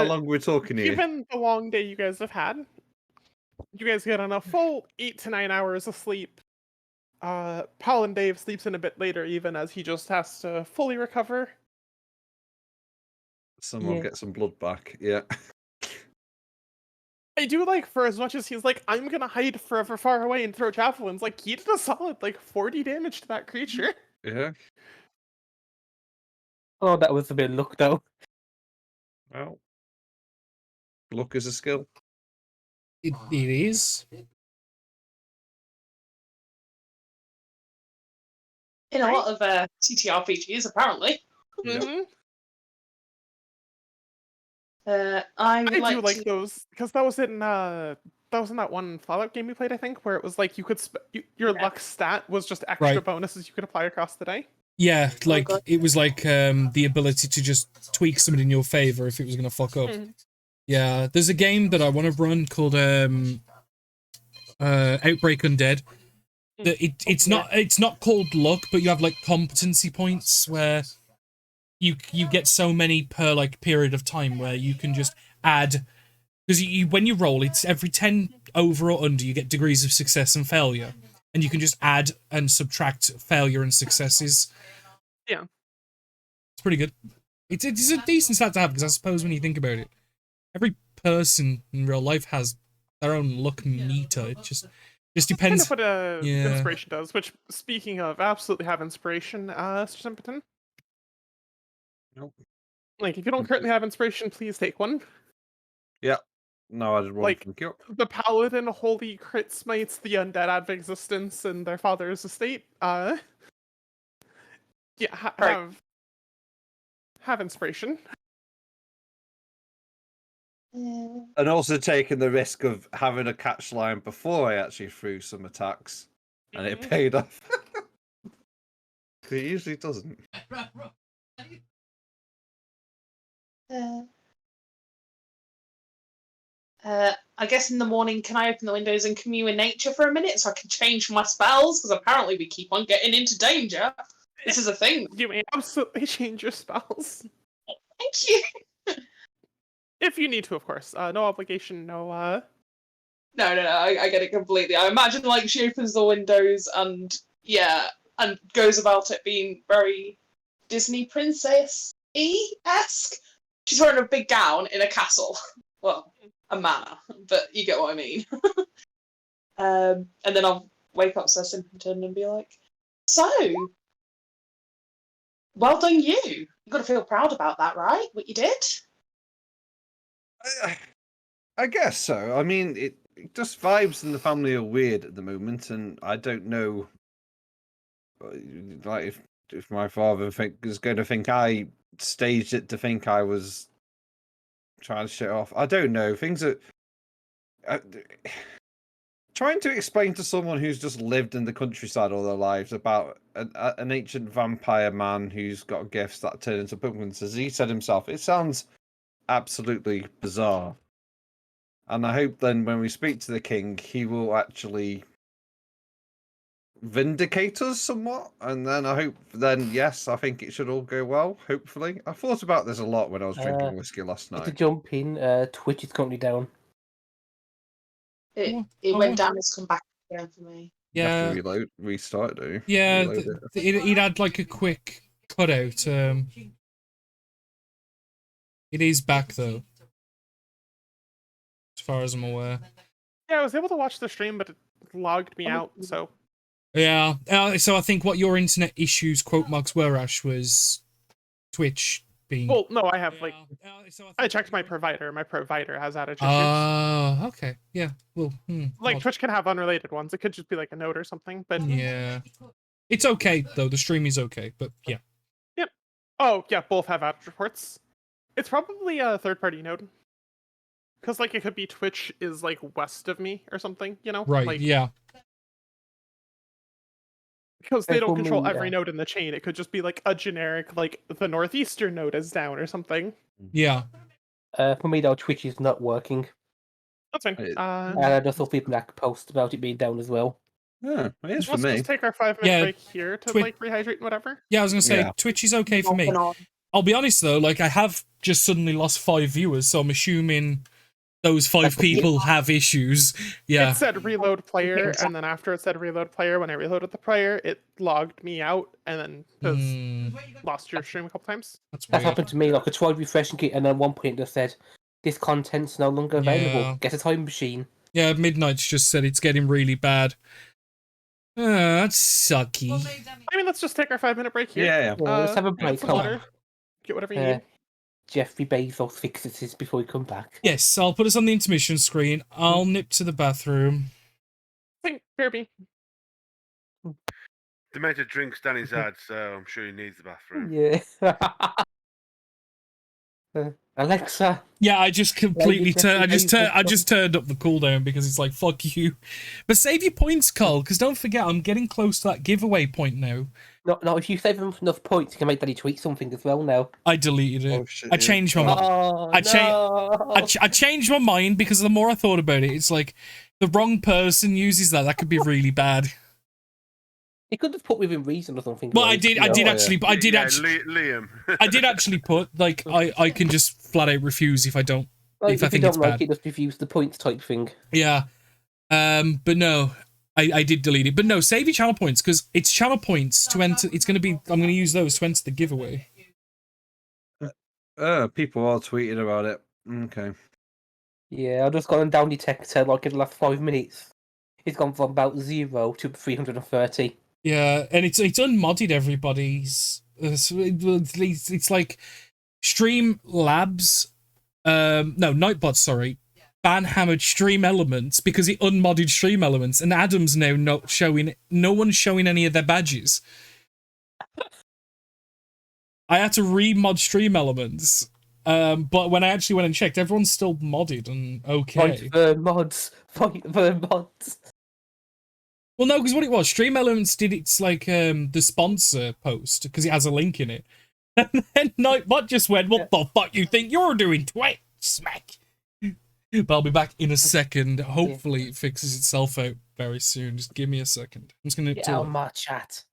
long we're talking here? Given the long day you guys have had, you guys get on a full 8 to 9 hours of sleep. Paul and Dave sleeps in a bit later, even as he just has to fully recover. Someone Yeah. get some blood back. Yeah. I do like, for as much as he's like, I'm gonna hide forever far away and throw javelins, like, he did a solid, like, 40 damage to that creature. Yeah. Oh, that was a bit of luck, though. Well, luck is a skill. It is. In a lot of TTRPGs, apparently. Yeah. Mhm. I would I like do like to... those, because that was in that one Fallout game we played, I think, where it was like you could your Yeah. luck stat was just extra Right. bonuses you could apply across the day. Yeah, like God. it was like the ability to just tweak something in your favor if it was gonna fuck up. Mhm. Yeah, there's a game that I want to run called Outbreak Undead. It's not called luck, but you have like competency points where you get so many per like period of time where you can just add, because you when you roll, it's every 10 over or under you get degrees of success and failure, and you can just add and subtract failure and successes. Yeah. It's pretty good. It's a decent stat to have, because I suppose when you think about it, every person in real life has their own luck meter. It just depends. Kind of what Yeah. inspiration does. Which, speaking of, absolutely have inspiration, Mr. Simpleton. Nope. Like, if you don't currently have inspiration, please take one. Yeah. No, I did one. Like, Thank you. The Paladin Holy Crit Smites the Undead out of existence in their father's estate. Yeah, Right. have inspiration. And also taking the risk of having a catch line before I actually threw some attacks, and it Mhm. paid off. It usually doesn't. I guess in the morning, can I open the windows and commune with nature for a minute so I can change my spells? Because apparently we keep on getting into danger. This is a thing. You may absolutely change your spells. Thank you. If you need to, of course. No obligation, no, No, I get it completely. I imagine like she opens the windows and and goes about it being very Disney princess-esque. She's wearing a big gown in a castle. Well, a manor, but you get what I mean. And then I'll wake up Sir Simpleton and be like, so, well done you. You've got to feel proud about that, right? What you did? I guess so. I mean, it just vibes in the family are weird at the moment, and I don't know, like if my father is going to think I staged it to think I was trying to shit off. I don't know. Things are trying to explain to someone who's just lived in the countryside all their lives about an ancient vampire man who's got gifts that turn into pumpkins. As he said himself, it sounds absolutely bizarre. And I hope then when we speak to the king, he will actually vindicate us somewhat. And then I hope then, yes, I think it should all go well, hopefully. I thought about this a lot when I was drinking whiskey last To night. jump in, Twitch is currently down. It went down. It's come back again for me. You have Yeah, to restart, do you? yeah. Reload it. He'd had like a quick cutout. It is back though, as far as I'm aware. Yeah, I was able to watch the stream, but it logged me out. So Yeah. So I think what your internet issues quote marks were, Ash, was Twitch being. well, no, I have like So I checked my provider. My provider has outage issues. Oh, okay. Yeah. Well, Like well, Twitch can have unrelated ones. It could just be like a note or something. But yeah. It's okay though. The stream is okay, but yeah. Yep. Oh yeah, both have outage reports. It's probably a third-party node. Because like it could be Twitch is like west of me or something, you know? Right. Like, Yeah. because they don't For control me, every node in the chain. It could just be like a generic, like the northeastern node is down or something. Yeah. For me though, Twitch is not working, That's fine. and I just saw people that post about it being down as well. Yeah, it is for Let's me. just take our 5-minute Yeah, break here to like rehydrate and whatever. Yeah. I was gonna say Yeah. Twitch is okay for me. Off and on. I'll be honest though. Like I have just suddenly lost 5 viewers, so I'm assuming those 5 people have issues. Yeah. It said reload player, Exactly. and then after it said reload player, when I reloaded the player, it logged me out, and then just lost your stream a couple times. That's That weird. happened to me. Like I tried refreshing it, and at one point it just said, "This content's no longer available. Yeah. Get a time machine." Yeah. Midnight's just said it's getting really bad. That's sucky. I mean, let's just take our 5-minute break here. Yeah, Yeah, let's have a Get break. some Come water. on. Get whatever you Uh, need. Jeffrey Bezos fixes this before we come back. Yes, I'll put us on the intermission screen. I'll nip to the bathroom. Think, BRB. The amount of drinks Danny's had, so I'm sure he needs the bathroom. Yeah. Alexa. Yeah, I just completely Lady turned. Jeffrey I Bezos. just turned up the cooldown because it's like fuck you. But save your points, Carl, because don't forget I'm getting close to that giveaway point now. No, if you save enough points, you can make Daddy tweet something as well now. I deleted it. Oh, shit, I yeah. changed my mind. Oh, I changed my mind because the more I thought about it, it's like the wrong person uses that. That could be really bad. He could have put within reason or something. Well, I like, did. you I know. did yeah. actually. I did Yeah, actually. Liam. I did actually put like I can just flat out refuse if I don't. Like, if I if you think don't it's like bad. it, just refuse the points type thing. Yeah. But no, I did delete it. But no, save your channel points because it's channel points to enter. It's gonna be. I'm gonna use those to enter the giveaway. People are tweeting about it. Okay. Yeah, I just got on down detector like in the last 5 minutes. It's gone from about 0 to 330. Yeah, and it's unmodded. Everybody's. It's like Stream Labs. No, Nightbot. Sorry. Ban hammered Stream Elements because it unmodded Stream Elements, and Adam's now not showing. No one's showing any of their badges. I had to remod Stream Elements, but when I actually went and checked, everyone's still modded and okay. Fight for mods. Fight for mods. Well, no, because what it was, Stream Elements did its like the sponsor post because it has a link in it, and then Nightbot just went, "What the fuck you think you're doing, twat?" Smack. But I'll be back in a second. Hopefully, it fixes itself out very soon. Just give me a second. I'm just gonna Get do out it. of my chat.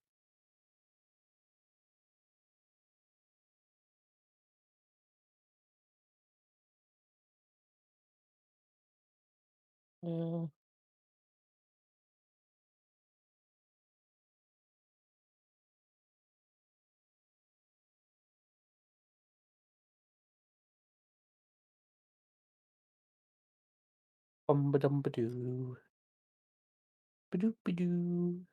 Bum-ba-dum-ba-doo. Ba-doop-ba-doo.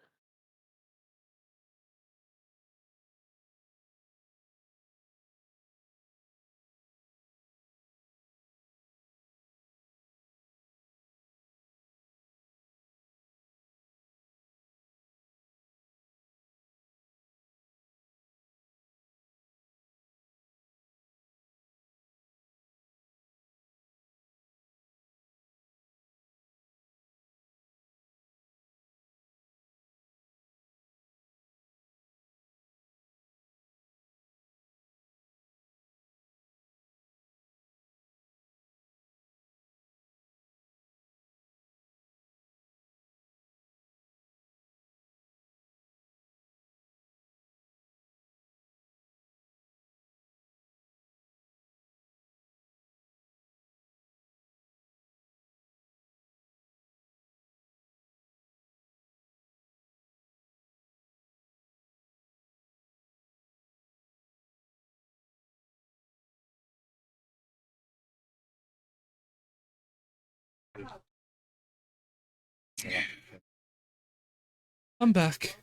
I'm back.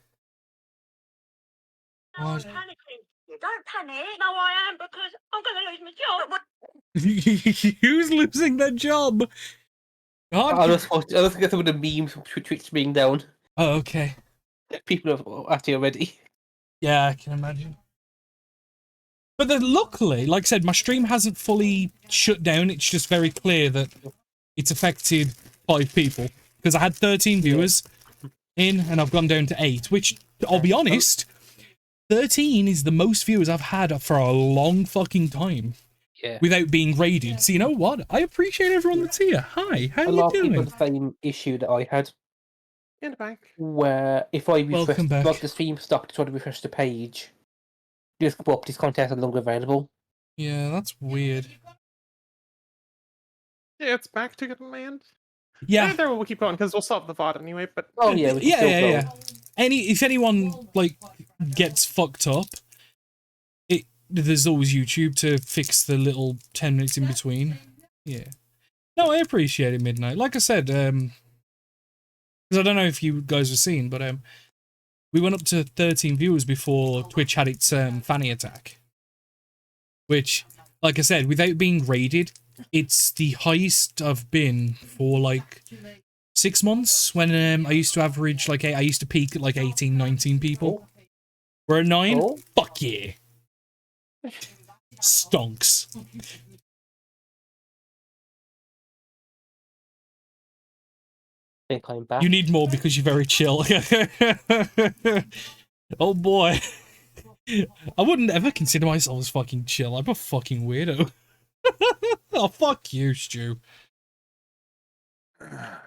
I'm panicking. Don't panic. No, I am, because I'm going to lose my job. Who's losing their job? God. I was get some of the memes from Twitch being down. Oh, okay. People are at it already. Yeah, I can imagine. But then luckily, like I said, my stream hasn't fully shut down. It's just very clear that it's affected 5 people. Because I had 13 viewers in, and I've gone down to 8, which, I'll be honest, 13 is the most viewers I've had for a long fucking time. Yeah. Without being raided. So you know what? I appreciate everyone that's here. Hi, how A you lot of people doing? have the same issue that I had, In the back. where if I refresh, Welcome back. like the stream stopped to try to refresh the page, just come up, this content is no longer available. Yeah, that's weird. Yeah, it's back to good land. Yeah. There we'll keep going because we'll solve the VOD anyway. But Oh yeah, we can still go. yeah. If anyone like gets fucked up, there's always YouTube to fix the little 10 minutes in between. Yeah. No, I appreciate it, Midnight. Like I said, because I don't know if you guys have seen, but we went up to 13 viewers before Twitch had its fanny attack. Which, like I said, without being raided, it's the highest I've been for like 6 months, when I used to average like I used to peak at like 18, 19 people. We're at 9. Oh. Fuck yeah. Stonks. Think I'm back. You need more because you're very chill. Oh boy. I wouldn't ever consider myself as fucking chill. I'm a fucking weirdo. Oh, fuck you, Stu. Ugh.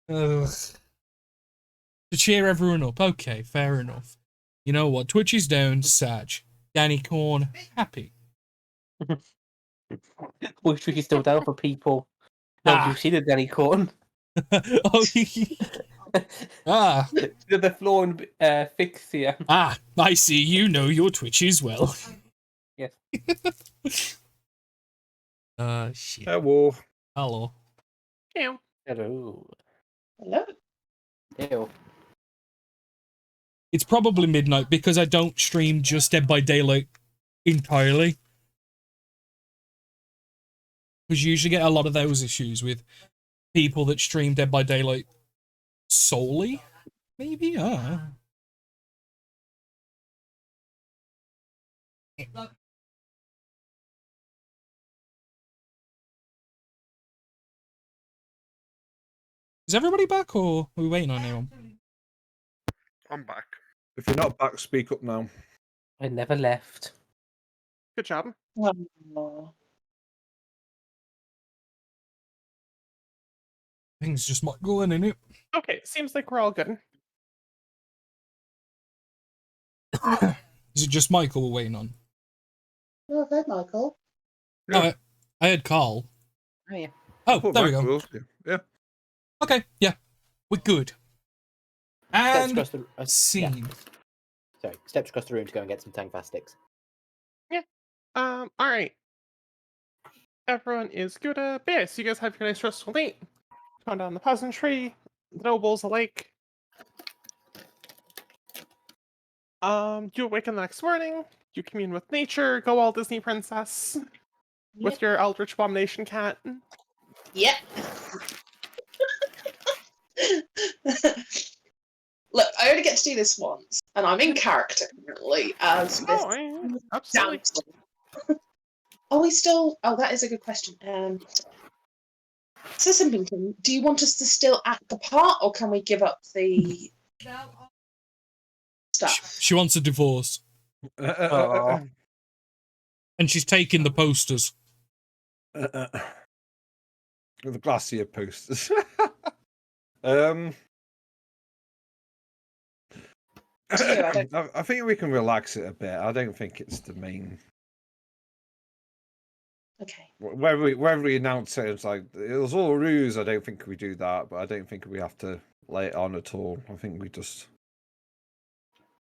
To cheer everyone up. Okay, fair enough. You know what? Twitch is down, Sag. Danny Corn, happy. Wish we could still down for people. No, you see the Danny Corn. Oh, ah. The floor and fix here. Ah, I see you know your Twitch as well. Yes. Shit. Hello. Hello. Ew. Hello. Hello. Ew. It's probably midnight because I don't stream just Dead by Daylight entirely. Because you usually get a lot of those issues with people that stream Dead by Daylight solely, maybe? I don't know. Is everybody back, or are we waiting on anyone? I'm back. If you're not back, speak up now. I never left. Good job. Oh. Things just might go in it. Okay, seems like we're all good. Is it just Michael we're waiting on? Oh, okay, Michael. No, I had Carl. Oh yeah. Oh, Put there we back go. to us, yeah. Okay, yeah. We're good. Steps And across the scene. sorry, steps across the room to go and get some Tangfast sticks. All right. Everyone is good. But yeah, so you guys have your nice restful date. Going down the peasantry, the nobles, the lake. You awaken the next morning. You commune with nature. Go all Disney princess with your Eldritch Abomination cat. Yep. Look, I only get to do this once, and I'm in character currently as this Absolutely. damsel. Are we still? Oh, that is a good question. So Simpington, do you want us to still act the part, or can we give up the stuff? She wants a divorce. Aw. And she's taking the posters. The glacier posters. I think we can relax it a bit. I don't think it's the main. Okay. Whether we announce it, it's like it was all a ruse. I don't think we do that, but I don't think we have to lay it on at all. I think we just.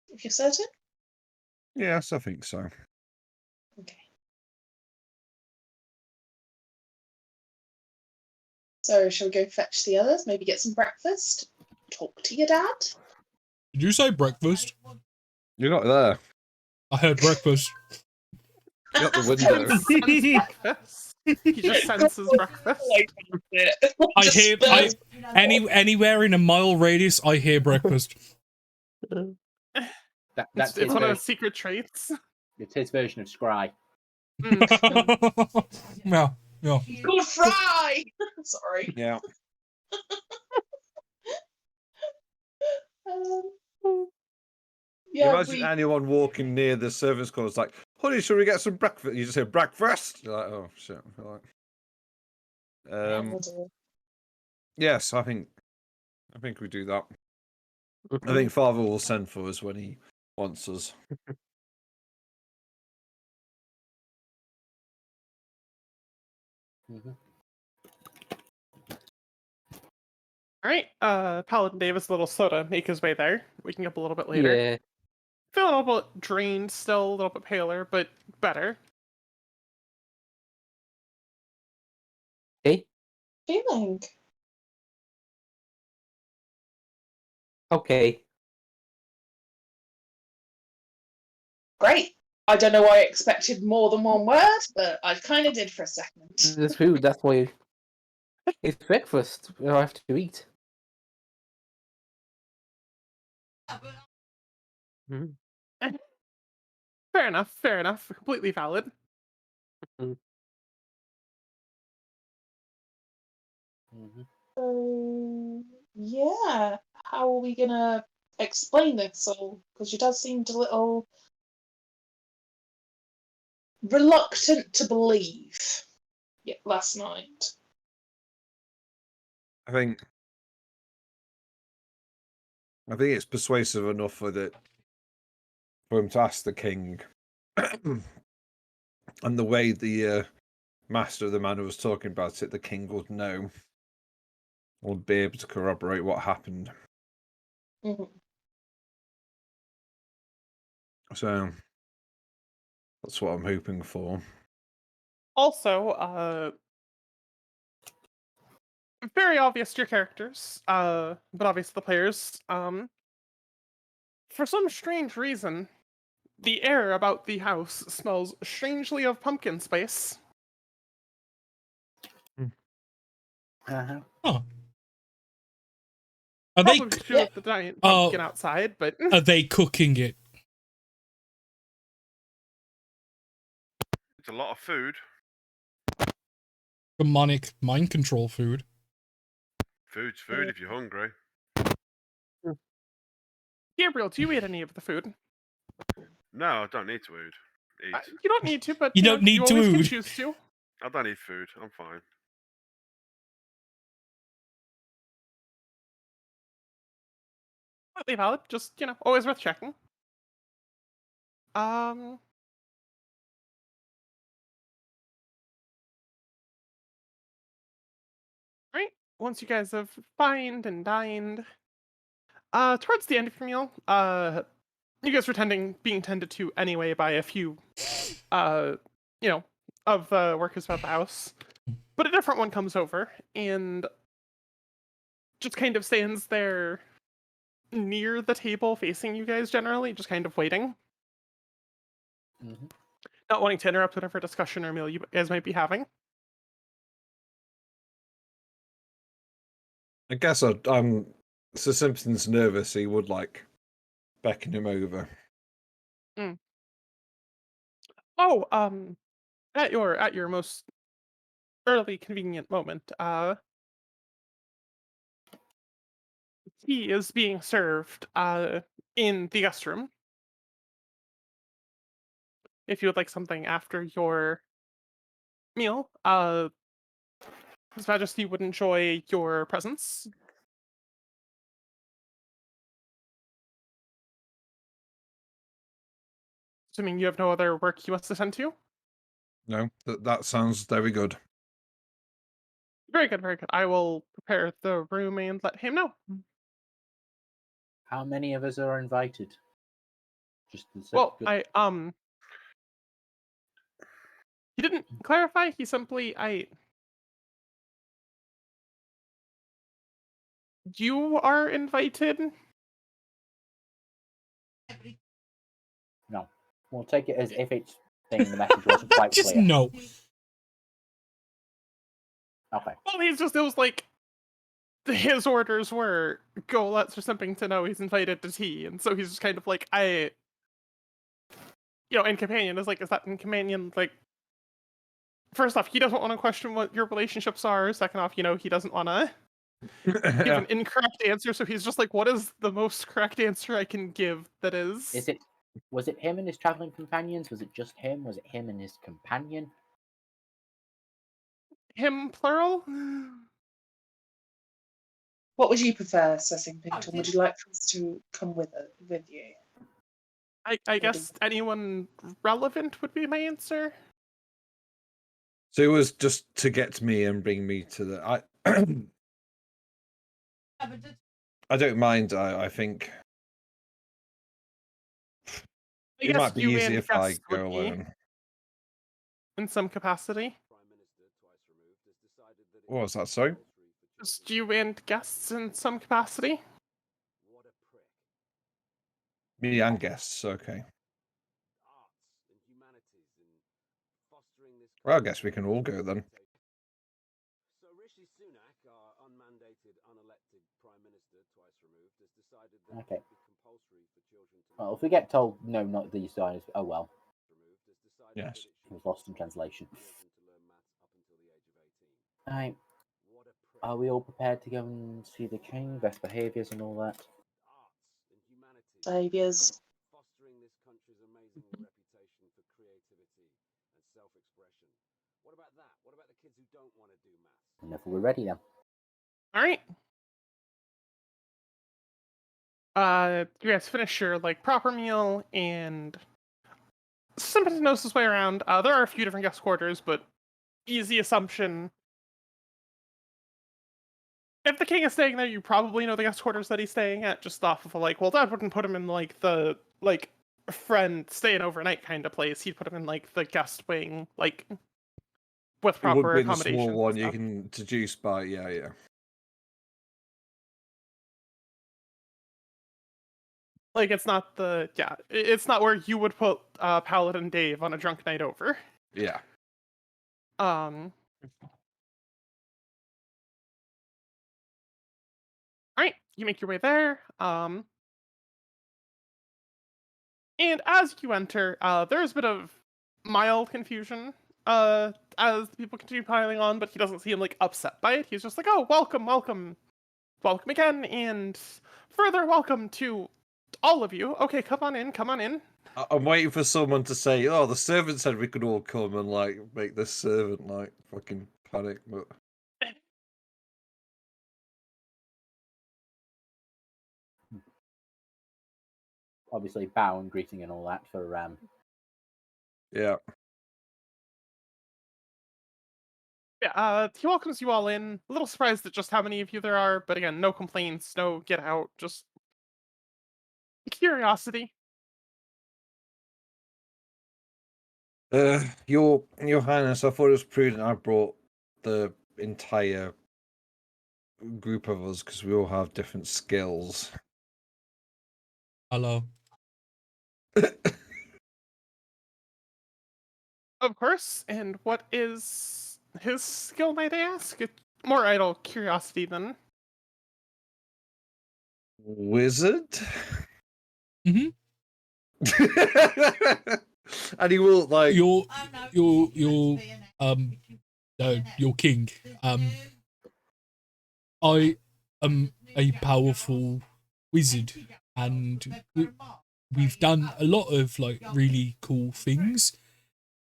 If you're certain. Yes, I think so. Okay. So shall we go fetch the others? Maybe get some breakfast? Talk to your dad? Did you say breakfast? You're not there. I heard breakfast. You're at the window. Sense breakfast. He just senses breakfast. I hear anywhere in a mile radius. I hear breakfast. That's It's one of his secret traits. It's his version of scry. Yeah. Good fry. Sorry. Yeah. Yeah, Imagine anyone walking near the servants' quarters like, honey, should we get some breakfast? You just say breakfast. You're like, oh shit. Yes, I think we do that. I think Father will send for us when he wants us. All right, Paladin Davis, little soda, make his way there. Waking up a little bit later. Yeah. Feeling a little bit drained, still a little bit paler, but better. Hey. Feeling. Okay. Great. I don't know why I expected more than one word, but I kind of did for a second. There's food. That's why. It's breakfast. I have to eat. Fair enough. Fair enough. Completely valid. So, yeah. How are we gonna explain this? Because your dad seemed a little reluctant to believe last night. I think it's persuasive enough for him to ask the king. And the way the master of the manor was talking about it, the king would know. Would be able to corroborate what happened. Mm-hmm. So that's what I'm hoping for. Also, very obvious to your characters, but obvious to the players. For some strange reason, the air about the house smells strangely of pumpkin spice. Uh-huh. Huh. Are Probably they? true of the giant pumpkin outside, but Are they cooking it? It's a lot of food. Demonic mind control food. Food's food if you're hungry. Gabriel, do you eat any of the food? No, I don't need to eat. You don't need to, but You don't need you to always can ood. choose to. I don't need food. I'm fine. Completely valid. Just always worth checking. Right. Once you guys have dined and dined, towards the end of your meal, you guys were being tended to anyway by a few, of the workers about the house. But a different one comes over and just kind of stands there near the table facing you guys generally, just kind of waiting. Mm-hmm. Not wanting to interrupt whatever discussion or meal you guys might be having. I guess Sir Simpson's nervous. He would beckon him over. Oh, at your most early convenient moment, tea is being served in the guest room. If you would like something after your meal, His Majesty would enjoy your presence. Assuming you have no other work you must attend to? No, that sounds very good. Very good, very good. I will prepare the room and let him know. How many of us are invited? Just Well, he didn't clarify. He simply, you are invited. No. We'll take it as if it's saying the message wasn't quite Just clear. no. Okay. Well, it was like his orders were go let Sir Simping to know he's invited to tea, and so he's just kind of like, and Companion is like, is that in Companion, like, first off, he doesn't want to question what your relationships are. Second off, he doesn't want to give an incorrect answer, so he's just like, what is the most correct answer I can give that is... Was it him and his traveling companions? Was it just him? Was it him and his companion? Him, plural? What would you prefer, Sir Simpington? Would you like for us to come with you? I guess anyone relevant would be my answer. So it was just to get me and bring me to the... I don't mind, I think. It might be easier if I go alone. In some capacity. What was that, sorry? Just you and guests in some capacity. Me and guests, okay. Well, I guess we can all go then. Okay. Well, if we get told, no, not these guys, oh well. Yes. It was lost in translation. Right. Are we all prepared to go and see the king, best behaviours and all that? Behaviours. Whenever we're ready then. Alright. You guys finish your proper meal, and somebody knows his way around. There are a few different guest quarters, but easy assumption. If the king is staying there, you probably know the guest quarters that he's staying at, just off of well, that wouldn't put him in the friend staying overnight kind of place. He'd put him in the guest wing, with proper It would be the accommodations. small one you can deduce by, yeah. It's not it's not where you would put Paladin Dave on a drunk night over. Yeah. Alright, you make your way there. And as you enter, there's a bit of mild confusion as people continue piling on, but he doesn't seem upset by it. He's just like, oh, welcome again, and further welcome to all of you. Okay, come on in. I'm waiting for someone to say, oh, the servant said we could all come and make this servant fucking panic, but... Obviously, bow and greeting and all that for Yeah. Yeah, he welcomes you all in. A little surprised at just how many of you there are, but again, no complaints, no get out, just curiosity. Your Highness, I thought it was prudent I brought the entire group of us because we all have different skills. Hello. Of course, and what is his skill, might I ask? It's more idle curiosity than... Wizard? Mm-hmm. And he will your king. I am a powerful wizard, and we've done a lot of really cool things,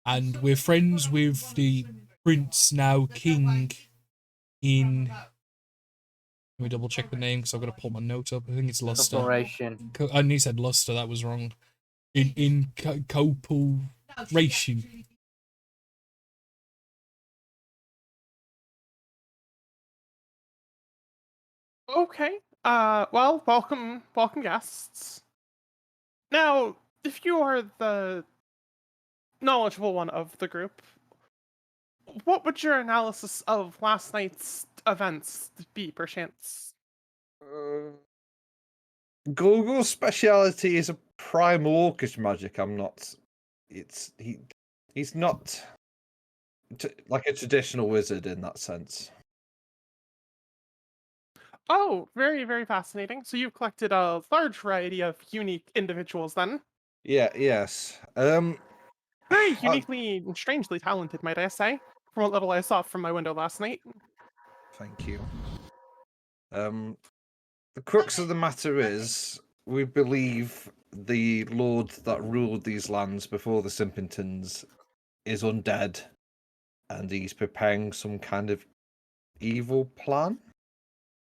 and we're friends with the prince, now king, in... Let me double check the name because I've got to pull my notes up. I think it's Luster. Corporation. I knew said Luster, that was wrong. In corporation. Okay. Well, welcome guests. Now, if you are the knowledgeable one of the group, what would your analysis of last night's events be, perchance? Google's speciality is a primal orcish magic. I'm not. He's not like a traditional wizard in that sense. Oh, very, very fascinating. So you've collected a large variety of unique individuals then. Yeah. Yes. Very uniquely and strangely talented, might I say, from what little I saw from my window last night. Thank you. The crux of the matter is, we believe the lord that ruled these lands before the Simpletons is undead, and he's preparing some kind of evil plan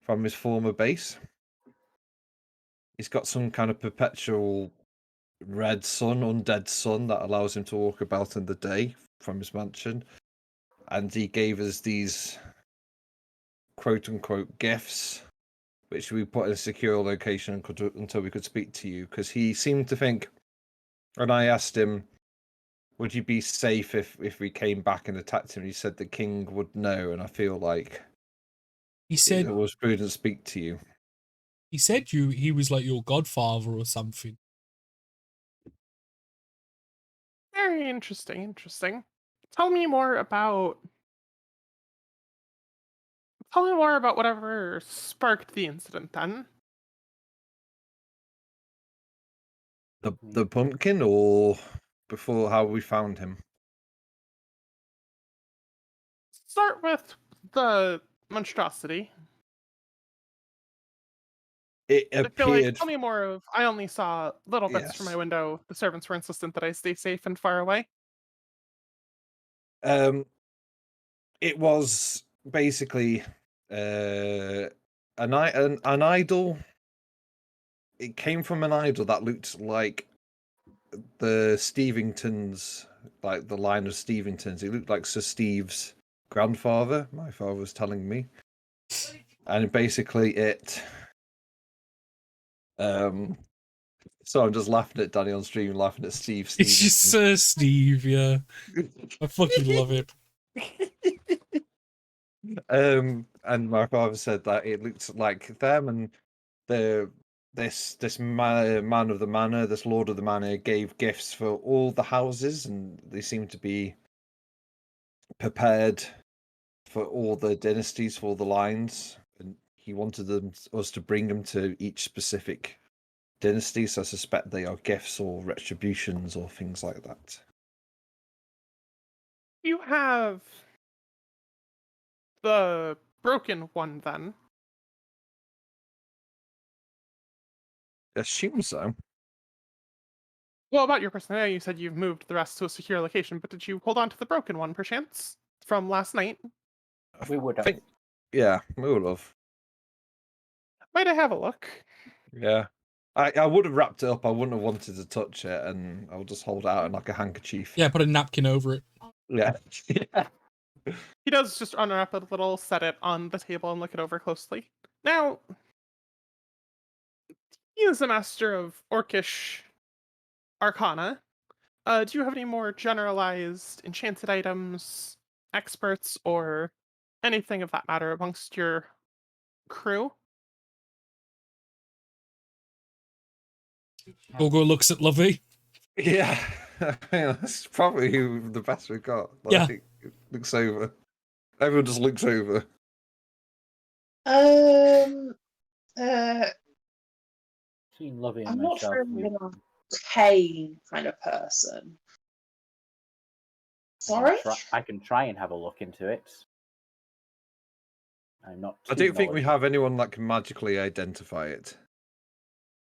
from his former base. He's got some kind of perpetual red sun, undead sun, that allows him to walk about in the day from his mansion. And he gave us these quote-unquote gifts, which we put in a secure location until we could speak to you, because he seemed to think, and I asked him, would you be safe if we came back and attacked him? He said the king would know, and I feel like He said it was prudent to speak to you. he said he was like your godfather or something. Very interesting, interesting. Tell me more about whatever sparked the incident then. The pumpkin, or before how we found him? Start with the monstrosity. It I feel like, appeared. tell me more of. I only saw little bits from my Yes. window. The servants were insistent that I stay safe and far away. It was basically an idol. It came from an idol that looked like the Stevingtons, like the line of Stevingtons. It looked like Sir Steve's grandfather. My father was telling me, and basically it. So I'm just laughing at Danny on stream, laughing at Steve. It's just Sir Steve, yeah. I fucking love it. And my father said that it looked like them, and this man of the manor, this lord of the manor, gave gifts for all the houses, and they seemed to be prepared for all the dynasties, for all the lines, and he wanted us to bring them to each specific dynasty. So I suspect they are gifts or retributions or things like that. You have the broken one then. Assume so. Well, about your personnel, you said you've moved the rest to a secure location, but did you hold on to the broken one, perchance, from last night? We would I have. think, yeah, we would have. Might I have a look? Yeah. I would have wrapped it up. I wouldn't have wanted to touch it, and I'll just hold it out in like a handkerchief. Yeah, put a napkin over it. Yeah. Yeah. He does just unwrap it a little, set it on the table, and look it over closely. Now, he is a master of Orcish Arcana. Do you have any more generalized enchanted items, experts, or anything of that matter amongst your crew? Gogo looks at Lovey. Yeah. That's probably the best we got. Yeah. Looks over. Everyone just looks over. Between Lovey and I'm not myself, sure I'm an arcane kind of person. Sorry? I can try and have a look into it. I'm not. I don't think we have anyone that can magically identify it.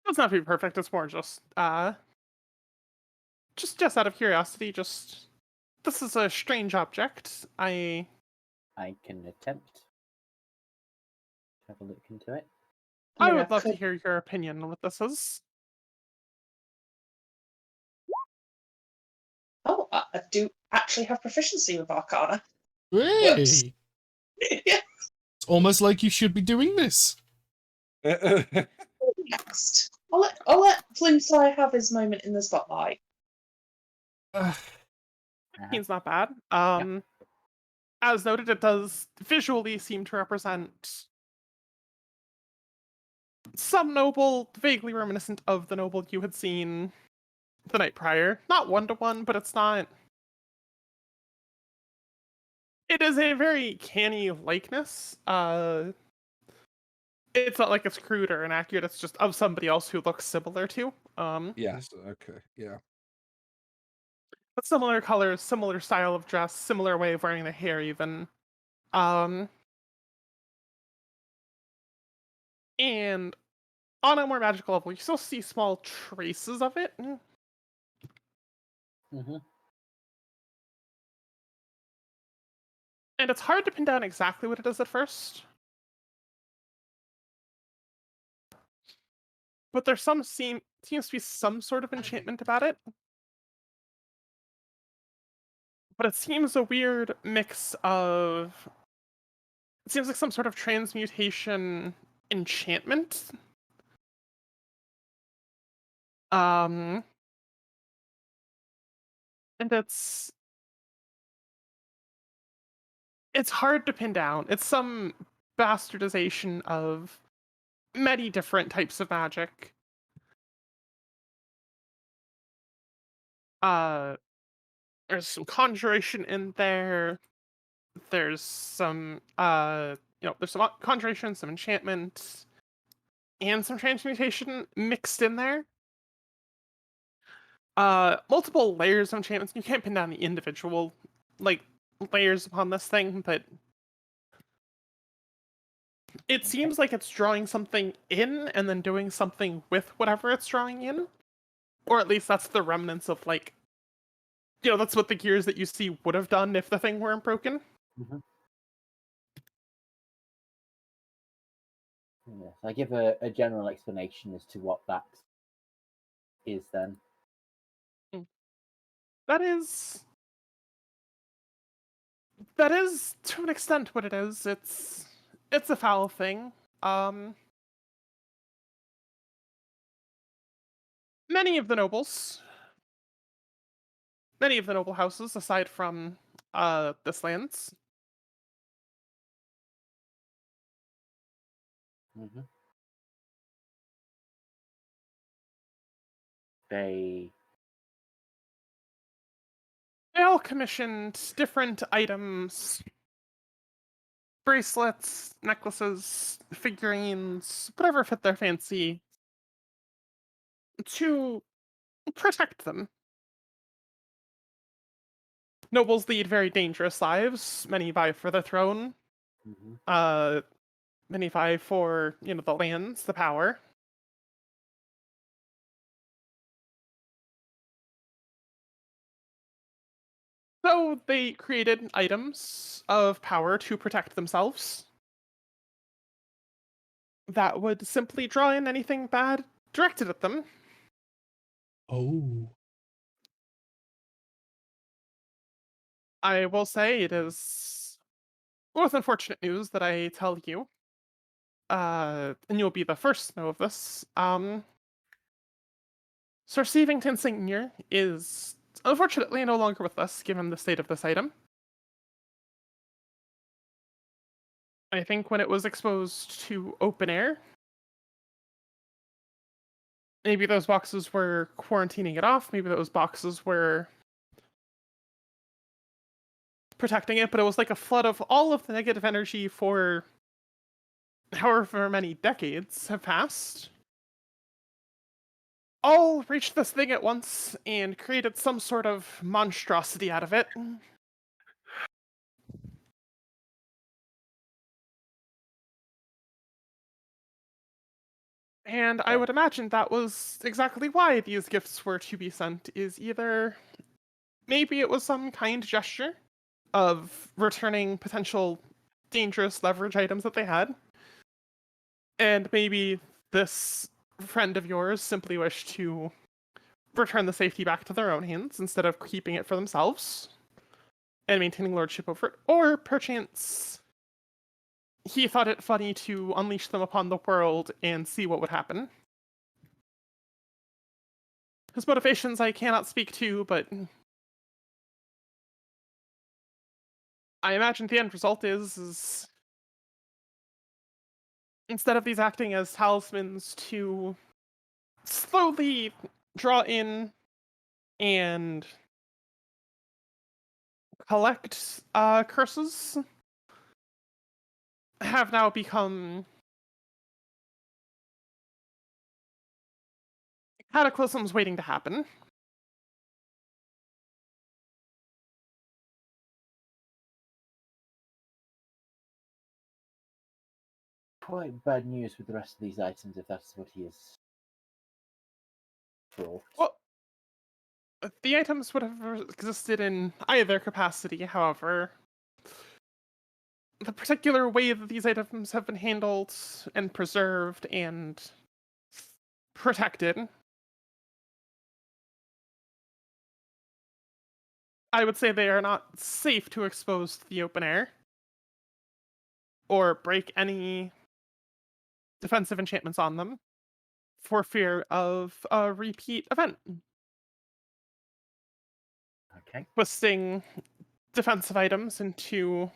Doesn't have to be perfect. It's more just out of curiosity. Just this is a strange object. I can attempt to have a look into it. I would love to hear your opinion on what this is. Oh, I do actually have proficiency with Arcana. Hey! Yeah. It's almost like you should be doing this. Next, I'll let Flimsy have his moment in the spotlight. It's not bad. As noted, it does visually seem to represent some noble vaguely reminiscent of the noble you had seen the night prior. Not one-to-one, but it's not... It is a very canny likeness. It's not like it's crude or inaccurate, it's just of somebody else who looks similar to. Yes. Okay. Yeah. But similar colors, similar style of dress, similar way of wearing the hair even. And on a more magical level, you still see small traces of it. Mm-hmm. And it's hard to pin down exactly what it is at first. But there's seems to be some sort of enchantment about it. But it seems a weird mix of... It seems like some sort of transmutation enchantment. And it's hard to pin down. It's some bastardization of many different types of magic. There's some conjuration in there. There's some there's some conjuration, some enchantment, and some transmutation mixed in there. Multiple layers of enchantments. You can't pin down the individual layers upon this thing, but it seems like it's drawing something in and then doing something with whatever it's drawing in. Or at least that's the remnants of that's what the gears that you see would have done if the thing weren't broken. Mm-hmm. Yes, I give a general explanation as to what that is then. That is to an extent what it is. It's a foul thing. Many of the noble houses, aside from this lands, Mm-hmm. They all commissioned different items, bracelets, necklaces, figurines, whatever fit their fancy, to protect them. Nobles lead very dangerous lives. Many vie for the throne. Mm-hmm. Many vie for, the lands, the power. So they created items of power to protect themselves that would simply draw in anything bad directed at them. Oh. I will say it is both unfortunate news that I tell you, and you'll be the first to know of this. Sir Stevington Senior is unfortunately no longer with us, given the state of this item. I think when it was exposed to open air, maybe those boxes were quarantining it off, maybe those boxes were protecting it, but it was like a flood of all of the negative energy for however many decades have passed. All reached this thing at once and created some sort of monstrosity out of it. And I would imagine that was exactly why these gifts were to be sent, is either maybe it was some kind gesture of returning potential dangerous leverage items that they had, and maybe this friend of yours simply wished to return the safety back to their own hands instead of keeping it for themselves and maintaining lordship over it, or perchance he thought it funny to unleash them upon the world and see what would happen. His motivations I cannot speak to, but I imagine the end result is instead of these acting as talismans to slowly draw in and collect curses, have now become cataclysms waiting to happen. Quite bad news with the rest of these items if that's what he is brought. Well, the items would have existed in either capacity, however. The particular way that these items have been handled and preserved and protected, I would say they are not safe to expose to the open air or break any defensive enchantments on them for fear of a repeat event. Okay. Twisting defensive items into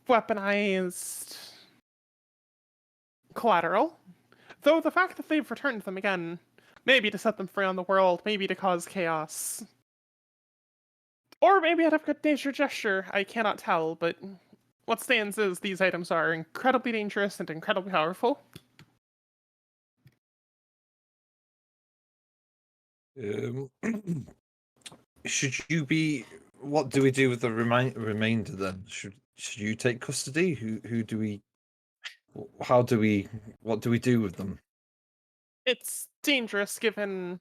weaponized collateral. Though the fact that they've returned them again, maybe to set them free on the world, maybe to cause chaos, or maybe out of good natured gesture, I cannot tell, but what stands is these items are incredibly dangerous and incredibly powerful. Should you be? What do we do with the remainder then? Should you take custody? Who do we? How do we? What do we do with them? It's dangerous given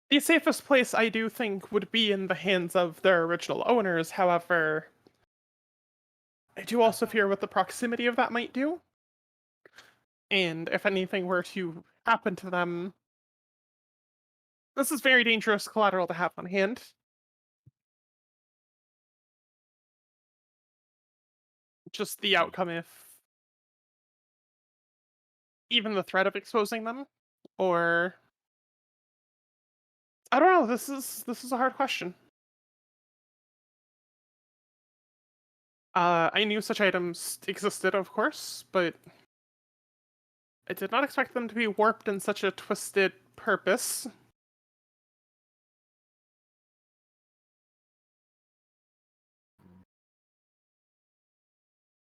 the safest place I do think would be in the hands of their original owners. However, I do also fear what the proximity of that might do. And if anything were to happen to them, this is very dangerous collateral to have on hand. Just the outcome if even the threat of exposing them, or I don't know. This is a hard question. I knew such items existed, of course, but I did not expect them to be warped in such a twisted purpose.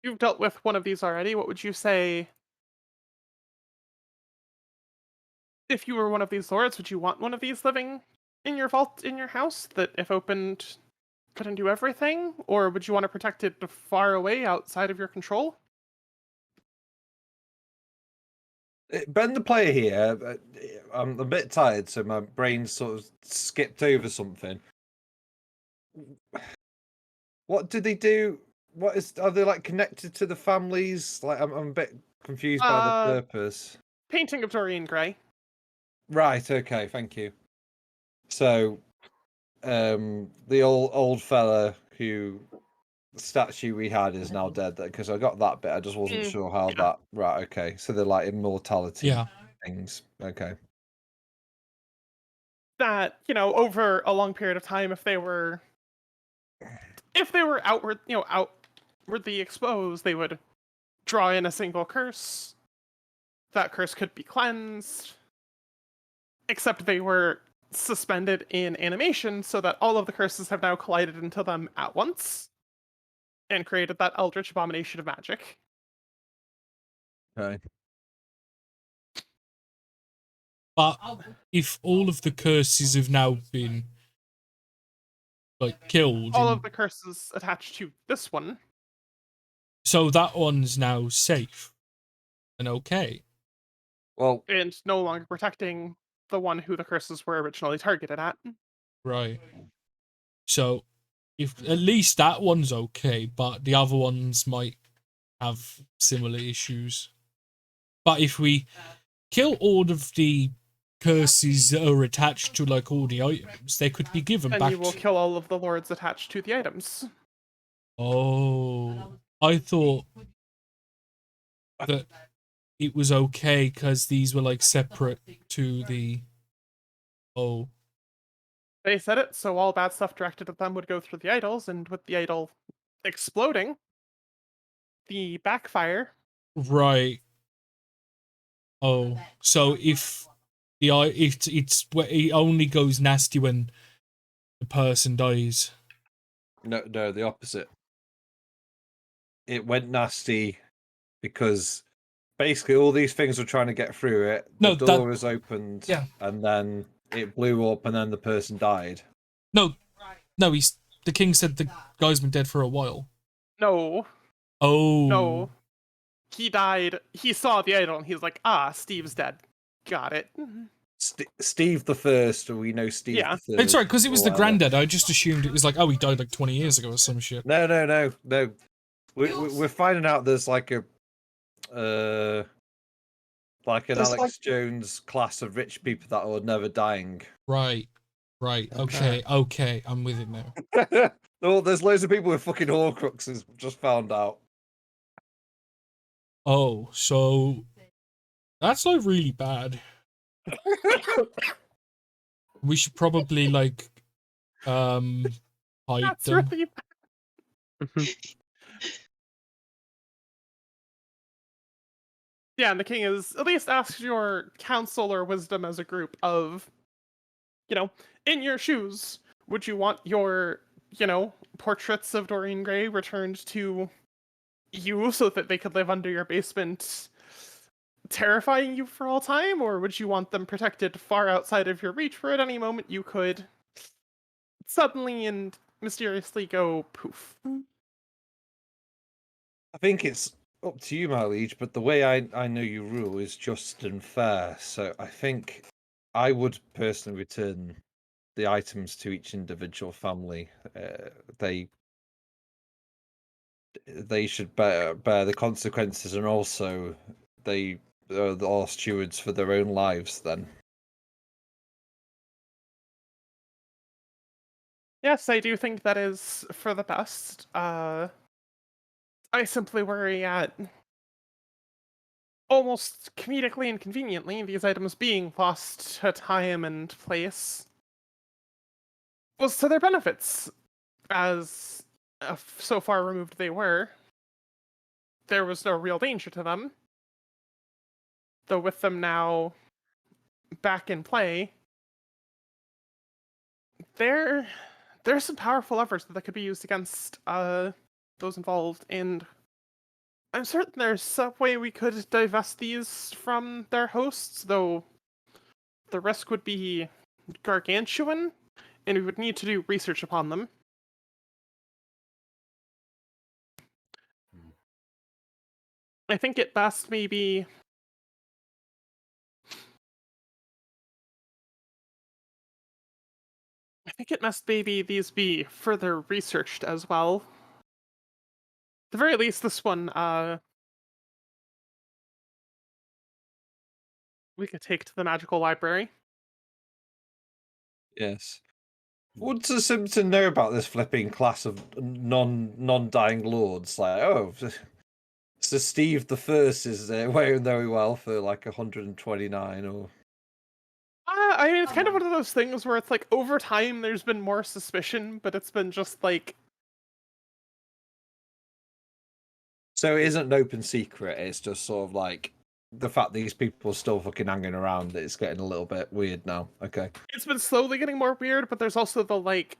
You've dealt with one of these already. What would you say if you were one of these lords? Would you want one of these living in your vault, in your house, that if opened couldn't do everything? Or would you want to protect it far away, outside of your control? Ben, the player here, I'm a bit tired, so my brain sort of skipped over something. What do they do? Are they like connected to the families? Like, I'm a bit confused by the purpose. Painting of Dorian Gray. Right. Okay. Thank you. So, the old fella who the statue we had is now dead. Because I got that bit, I just wasn't sure how that. Right. Okay. So they're like immortality things. Okay. That, over a long period of time, if they were outwardly exposed, they would draw in a single curse. That curse could be cleansed. Except they were suspended in animation so that all of the curses have now collided into them at once and created that eldritch abomination of magic. Okay. But if all of the curses have now been killed, all of the curses attached to this one, so that one's now safe and okay. Well, and no longer protecting the one who the curses were originally targeted at. Right. So if at least that one's okay, but the other ones might have similar issues. But if we kill all of the curses that are attached to all the items, they could be given and back. You will kill all of the lords attached to the items. Oh, I thought that it was okay because these were separate to the. Oh. They said it, so all bad stuff directed at them would go through the idols, and with the idol exploding, the backfire. Right. Oh, so if it only goes nasty when the person dies. No, the opposite. It went nasty because basically all these things were trying to get through it. The door was opened, and then it blew up, and then the person died. No, the king said the guy's been dead for a while. No. Oh. No. He died. He saw the idol, and he's like, Steve's dead. Got it. Steve the First, or we know Steve the Third. It's right, because it was the granddad. I just assumed it was like, oh, he died like 20 years ago or some shit. No. We're finding out there's like an Alex Jones class of rich people that are never dying. Right. Okay, I'm with it now. Oh, there's loads of people with fucking Horcruxes, just found out. Oh, so that's like really bad. We should probably like hide That's them. really bad. Yeah, and the king is at least asks your counsel or wisdom as a group of, in your shoes, would you want your, portraits of Doreen Gray returned to you so that they could live under your basement, terrifying you for all time, or would you want them protected far outside of your reach where at any moment you could suddenly and mysteriously go poof? I think it's up to you, my liege, but the way I know you rule is just and fair. So I think I would personally return the items to each individual family. They should bear the consequences, and also they are all stewards for their own lives then. Yes, I do think that is for the best. I simply worry at almost comedically and conveniently these items being lost to time and place was to their benefits, as so far removed they were. There was no real danger to them. Though with them now back in play, there's some powerful levers that could be used against those involved, and I'm certain there's some way we could divest these from their hosts, though the risk would be gargantuan, and we would need to do research upon them. I think it best maybe these be further researched as well. At the very least, this one, we could take to the magical library. Yes. What does Simpson know about this flipping class of non-dying lords? Like, oh, so Steve the First is wearing very well for like 129, or. I mean, it's kind of one of those things where it's like over time there's been more suspicion, but it's been just like. So it isn't an open secret. It's just sort of like the fact these people are still fucking hanging around. It's getting a little bit weird now. Okay. It's been slowly getting more weird, but there's also the like.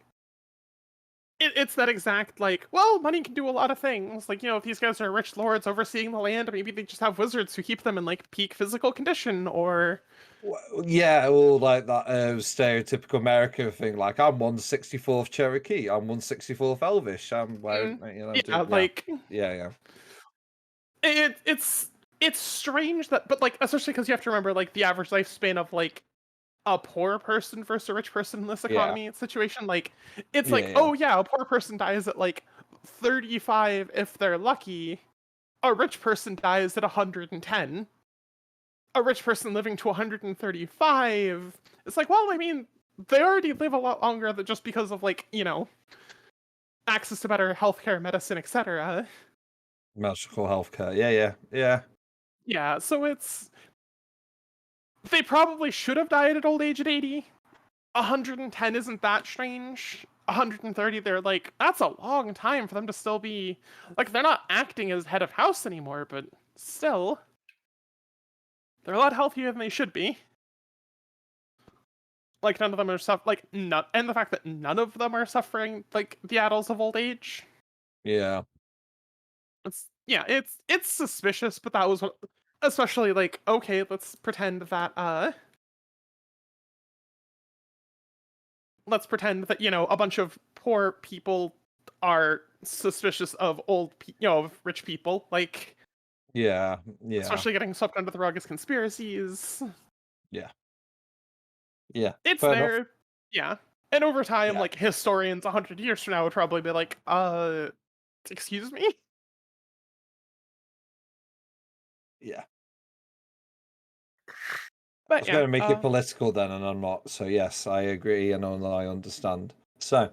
It's that exact like, well, money can do a lot of things. Like, if these guys are rich lords overseeing the land, maybe they just have wizards who keep them in like peak physical condition, or. Yeah, or like that stereotypical American thing, like I'm 1/64th Cherokee, I'm 1/64th Elvish, I'm wearing, yeah. It's strange that, but like, especially because you have to remember like the average lifespan of like a poor person versus a rich person in this economy situation. Like, it's oh yeah, a poor person dies at like 35 if they're lucky. A rich person dies at 110. A rich person living to 135. It's like, well, I mean, they already live a lot longer than just because of like, access to better healthcare, medicine, etc. Magical healthcare. Yeah. Yeah, so they probably should have died at old age at 80. 110 isn't that strange. 130, they're like, that's a long time for them to still be, like, they're not acting as head of house anymore, but still, they're a lot healthier than they should be. Like, none of them are and the fact that none of them are suffering, like, the addles of old age. Yeah. It's suspicious, but that was what, especially, like, okay, let's pretend that, a bunch of poor people are suspicious of of rich people, like, Yeah. especially getting swept under the rug as conspiracies. Yeah. It's Fair there. enough. Yeah. And over time, Yeah. like, historians 100 years from now would probably be like, excuse me? Yeah. I But was yeah, going to make it political then, and I'm not. So yes, I agree, and I understand. So,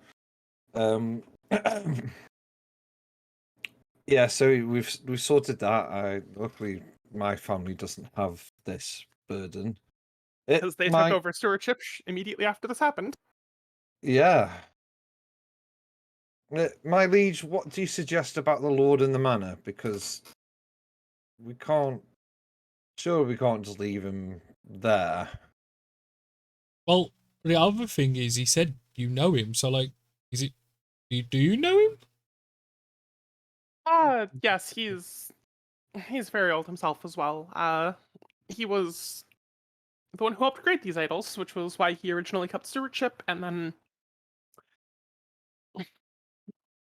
yeah. So we've sorted that. Luckily my family doesn't have this burden. because they took over stewardship immediately after this happened. Yeah. My liege, what do you suggest about the Lord and the Manor? Because we can't. Sure, we can't just leave him there. Well, the other thing is, he said you know him, so like, is it? Do you know him? Yes, he's very old himself as well. He was the one who helped create these idols, which was why he originally kept stewardship, and then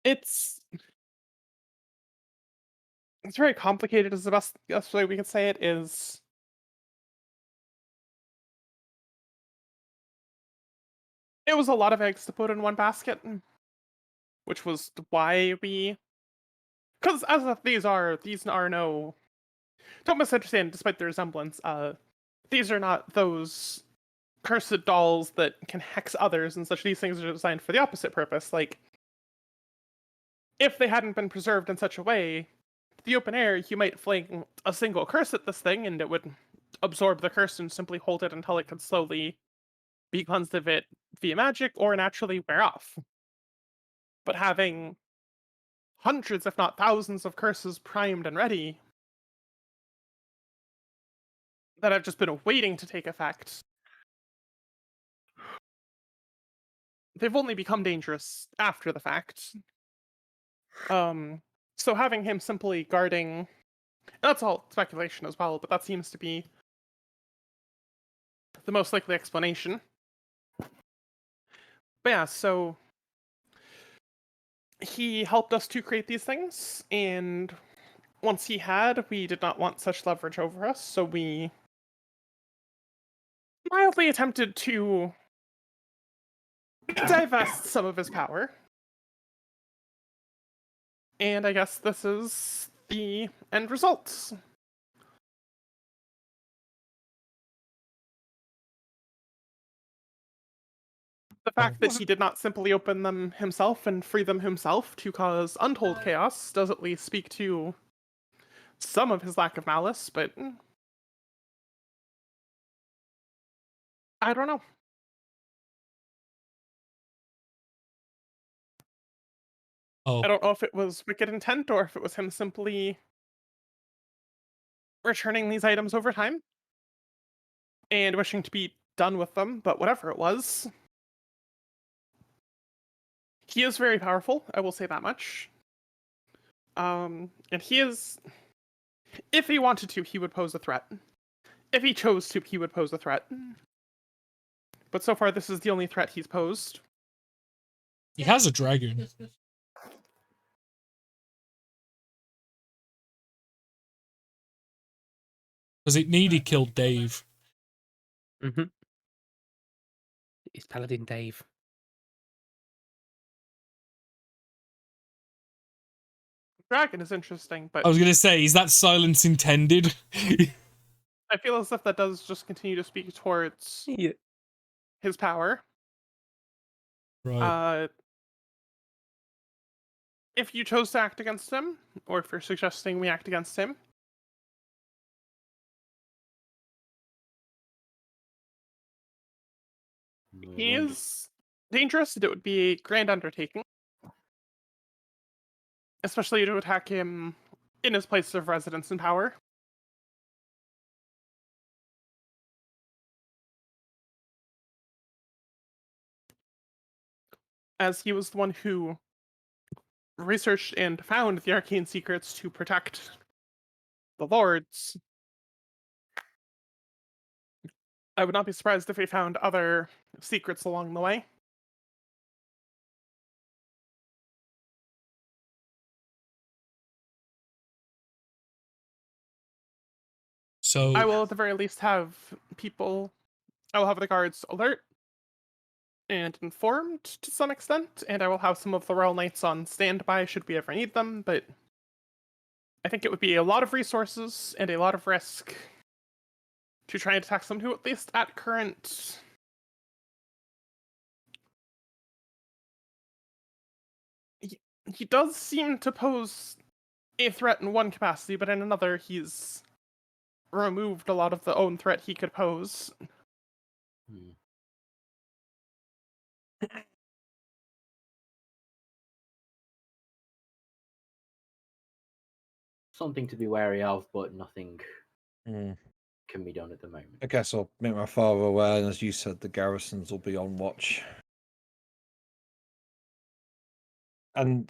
it's very complicated. Is the best way we can say it is. It was a lot of eggs to put in one basket, which was why because these are no, don't misunderstand. Despite the resemblance, these are not those cursed dolls that can hex others and such. These things are designed for the opposite purpose. Like, if they hadn't been preserved in such a way, the open air, you might fling a single curse at this thing, and it would absorb the curse and simply hold it until it could slowly be cleansed of it via magic or naturally wear off. But having hundreds, if not thousands, of curses primed and ready that have just been waiting to take effect, they've only become dangerous after the fact. So having him simply guarding, that's all speculation as well, but that seems to be the most likely explanation. But yeah, so he helped us to create these things, and once he had, we did not want such leverage over us, so we mildly attempted to divest some of his power. And I guess this is the end result. The fact that he did not simply open them himself and free them himself to cause untold chaos does at least speak to some of his lack of malice, but I don't know. Oh, I don't know if it was wicked intent or if it was him simply returning these items over time and wishing to be done with them, but whatever it was. He is very powerful, I will say that much. And he is, if he wanted to, he would pose a threat. If he chose to, he would pose a threat. But so far, this is the only threat he's posed. he has a dragon. Because it nearly killed Dave. Mm-hmm. It's Paladin Dave. Dragon is interesting, but I was going to say, is that silence intended? I feel as if that does just continue to speak towards his power. Right. If you chose to act against him, or if you're suggesting we act against him, he is dangerous, and it would be a grand undertaking. Especially to attack him in his place of residence and power. As he was the one who researched and found the arcane secrets to protect the lords. I would not be surprised if he found other secrets along the way. So I will at the very least have people, I will have the guards alert and informed to some extent, and I will have some of the Royal Knights on standby should we ever need them, but I think it would be a lot of resources and a lot of risk to try and attack someone who, at least at current... He does seem to pose a threat in one capacity, but in another he's removed a lot of the own threat he could pose. Something to be wary of, but nothing Hmm. can be done at the moment. I guess I'll make my father aware, and as you said, the garrisons will be on watch. And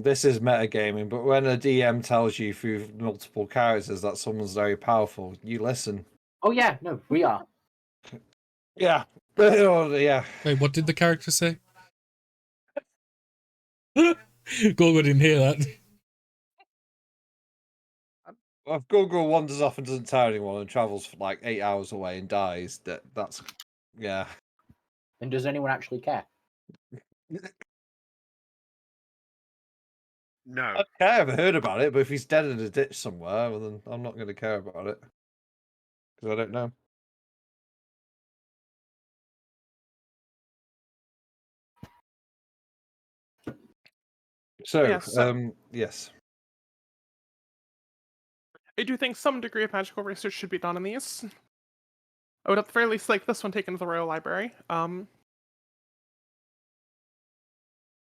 this is metagaming, but when a DM tells you through multiple characters that someone's very powerful, you listen. Oh yeah, no, we are. Yeah. Oh, yeah. wait, what did the character say? Gorgo didn't hear that. If Google wanders off and doesn't tell anyone and travels for like 8 hours away and dies, that's yeah. And does anyone actually care? No. Okay, I've heard about it, but if he's dead in a ditch somewhere, well, then I'm not going to care about it because I don't know. So, yes. I do think some degree of magical research should be done on these. I would at the very least like this one taken to the Royal Library. I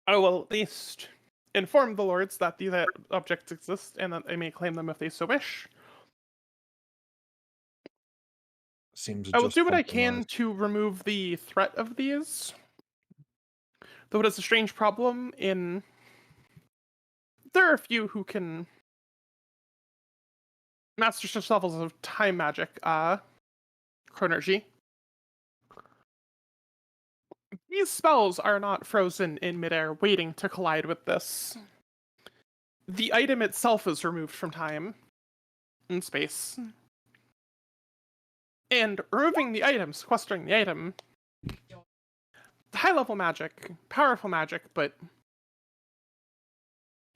will at least inform the lords that these objects exist and that they may claim them if they so wish. Seems I will just do what I can compromise. to remove the threat of these. Though it is a strange problem in... There are a few who can master such levels of time magic, chronergy. These spells are not frozen in midair waiting to collide with this. The item itself is removed from time and space. And removing the item, sequestering the item, high-level magic, powerful magic, but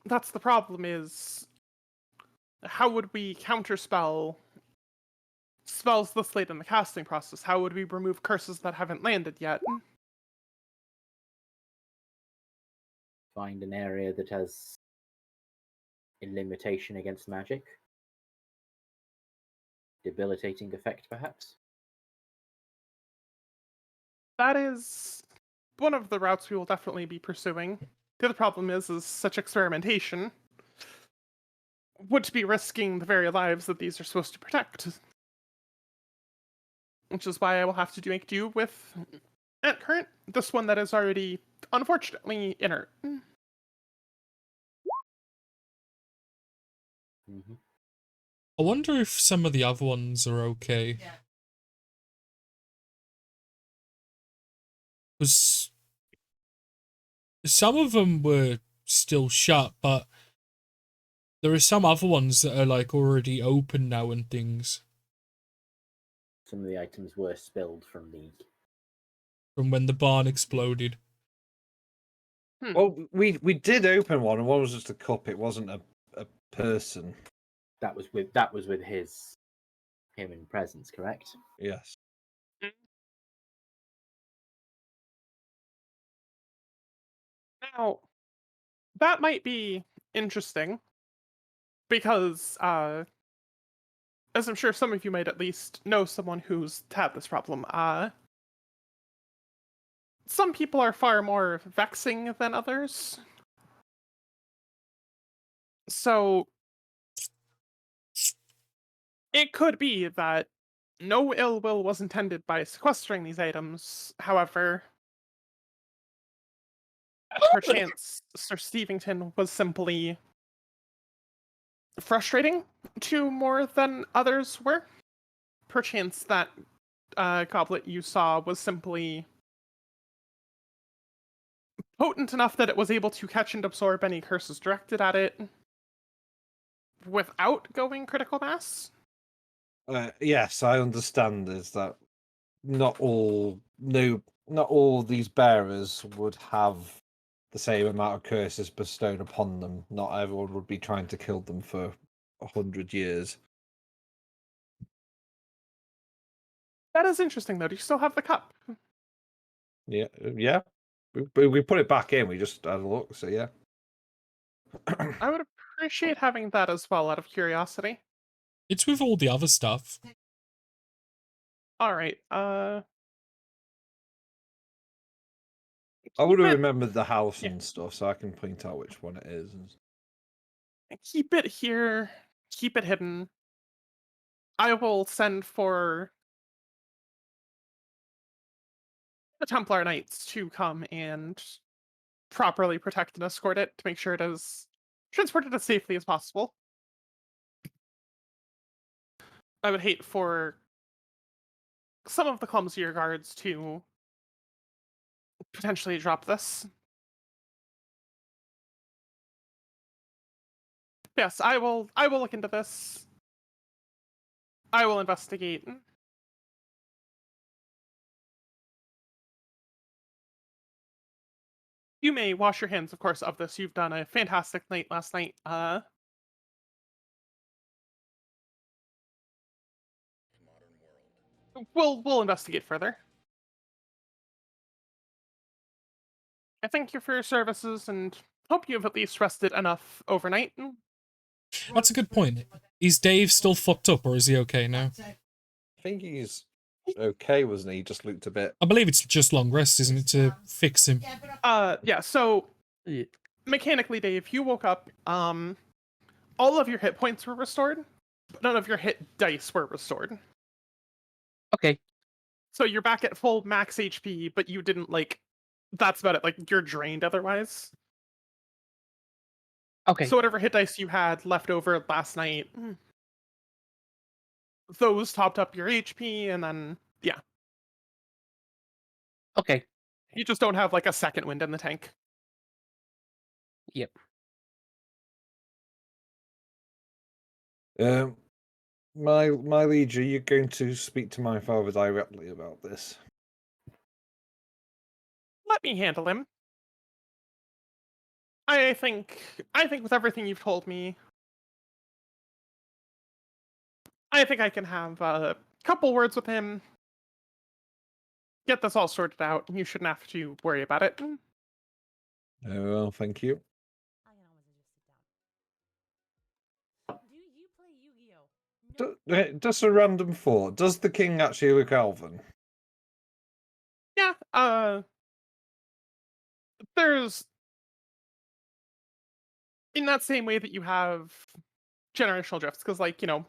that's the problem is, how would we counterspell spells this late in the casting process? How would we remove curses that haven't landed yet? Find an area that has a limitation against magic. Debilitating effect, perhaps? That is one of the routes we will definitely be pursuing. The other problem is such experimentation would be risking the very lives that these are supposed to protect. Which is why I will have to make do with, at current, this one that is already, unfortunately, inert. Mm-hmm. I wonder if some of the other ones are okay. Because some of them were still shut, but there are some other ones that are like already open now and things. Some of the items were spilled from when the barn exploded. Well, we did open one, and one was just a cup. It wasn't a person. That was with him in presence, correct? Yes. Now, that might be interesting, because, as I'm sure some of you might at least know someone who's had this problem, some people are far more vexing than others. So it could be that no ill will was intended by sequestering these items. However, perchance Sir Stevington was simply frustrating to more than others were. Perchance that goblet you saw was simply potent enough that it was able to catch and absorb any curses directed at it without going critical mass. Yes, I understand. Is that not all these bearers would have the same amount of curses bestowed upon them. Not everyone would be trying to kill them for 100 years. That is interesting, though. Do you still have the cup? Yeah, yeah. We put it back in. We just had a look. So yeah. I would appreciate having that as well, out of curiosity. It's with all the other stuff. All right. I would have keep it- remembered the house yeah. and stuff, so I can point out which one it is. Keep it here. Keep it hidden. I will send for the Templar Knights to come and properly protect and escort it to make sure it is transported as safely as possible. I would hate for some of the clumsier guards to potentially drop this. Yes, I will look into this. I will investigate. You may wash your hands, of course, of this. You've done a fantastic night last night. We'll investigate further. I thank you for your services and hope you have at least rested enough overnight. That's a good point. Is Dave still fucked up, or is he okay now? I think he's okay, wasn't he? He just looked a bit. I believe it's just long rest, isn't it, to fix him? Yeah, so mechanically, Dave, you woke up, all of your hit points were restored, but none of your hit dice were restored. Okay. So you're back at full max HP, but you didn't, like, that's about it. Like, you're drained otherwise. Okay. So whatever hit dice you had left over last night, those topped up your HP, and then, yeah. Okay. You just don't have, like, a second wind in the tank. Yep. My liege, are you going to speak to my father directly about this? Let me handle him. I think with everything you've told me, I think I can have a couple words with him. Get this all sorted out. You shouldn't have to worry about it. Well, thank you. Just a random thought. Does the king actually look elven? Yeah, there's, in that same way that you have generational drifts, because, like, you know,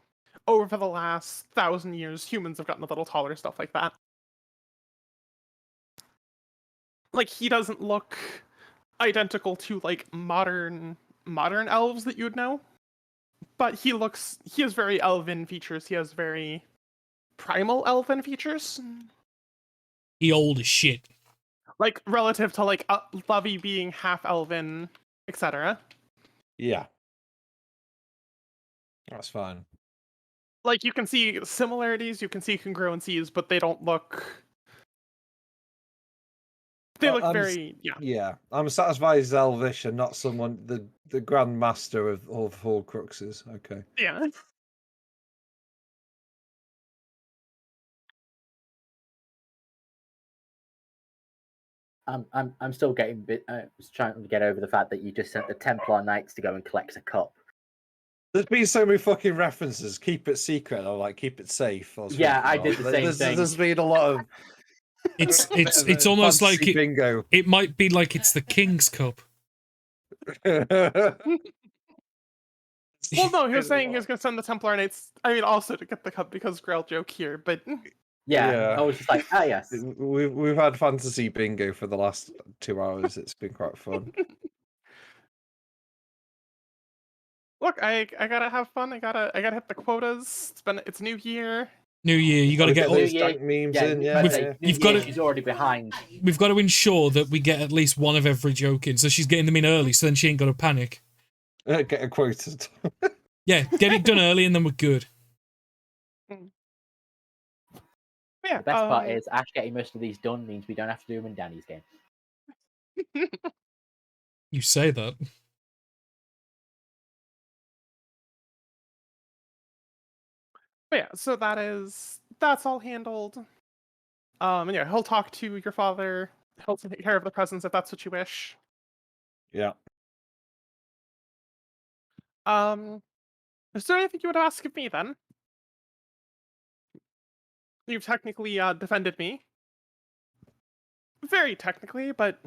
over the last 1,000 years, humans have gotten a little taller, stuff like that. Like, he doesn't look identical to, like, modern elves that you would know, but he has very elven features. He has very primal elven features. He old as shit. Like, relative to, like, Lovey being half elven, etc. Yeah. That's fine. Like, you can see similarities, you can see congruencies, but they don't look... They look very... Yeah. Yeah. I'm satisfied he's elvish and not someone... The Grand Master of all Horcruxes. Okay. Yeah. I'm still getting trying to get over the fact that you just sent the Templar Knights to go and collect a cup. There's been so many fucking references. Keep it secret or like keep it safe. Or Yeah, I something. did the same thing. There's been a lot of. It's almost like Fantasy bingo. it might be like it's the King's Cup. Well, no, he was saying he was going to send the Templar Knights. I mean, also to get the cup because Grail joke here, but Yeah, I was just like, ah, yes. We've had fantasy bingo for the last 2 hours. It's been quite fun. look, I gotta have fun. I gotta hit the quotas. It's New Year. New Year, you got to Gotta get get all. those dank memes in. Yeah, yeah. You've got to. She's already behind. We've got to ensure that we get at least one of every joke in, so she's getting them in early, so then she ain't got to panic. Get a quoted. Yeah, get it done early, and then we're good. Yeah, The best part is Ash getting most of these done means we don't have to do them in Danny's game. You say that. But yeah, so that's all handled. And yeah, he'll talk to your father. He'll take care of the presents if that's what you wish. Yeah. Is there anything you would ask of me then? You've technically defended me. Very technically, but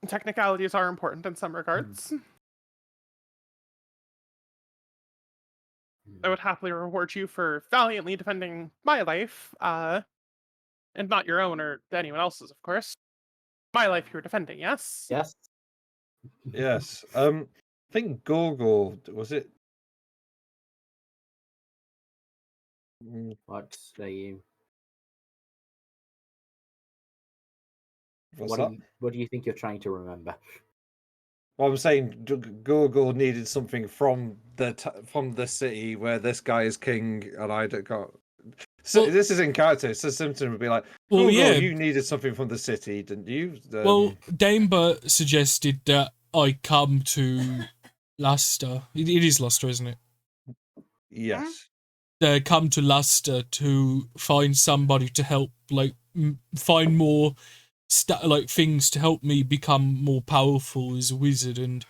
technicalities are important in some regards. I would happily reward you for valiantly defending my life, and not your own or anyone else's, of course. My life you're defending, yes? Yes. Yes. I think Gorgor was it. What say you? What's that? What do you think you're trying to remember? Well, I'm saying Gorgor needed something from the city where this guy is king, and I don't got. So Well- this is in character. So Simpson would be like, Well, Gorgor, yeah. you needed something from the city, didn't you? Well, Damber suggested that I come to Leicester. It is Leicester, isn't it? yes. Come to Leicester to find somebody to help, like find more like things to help me become more powerful as a wizard and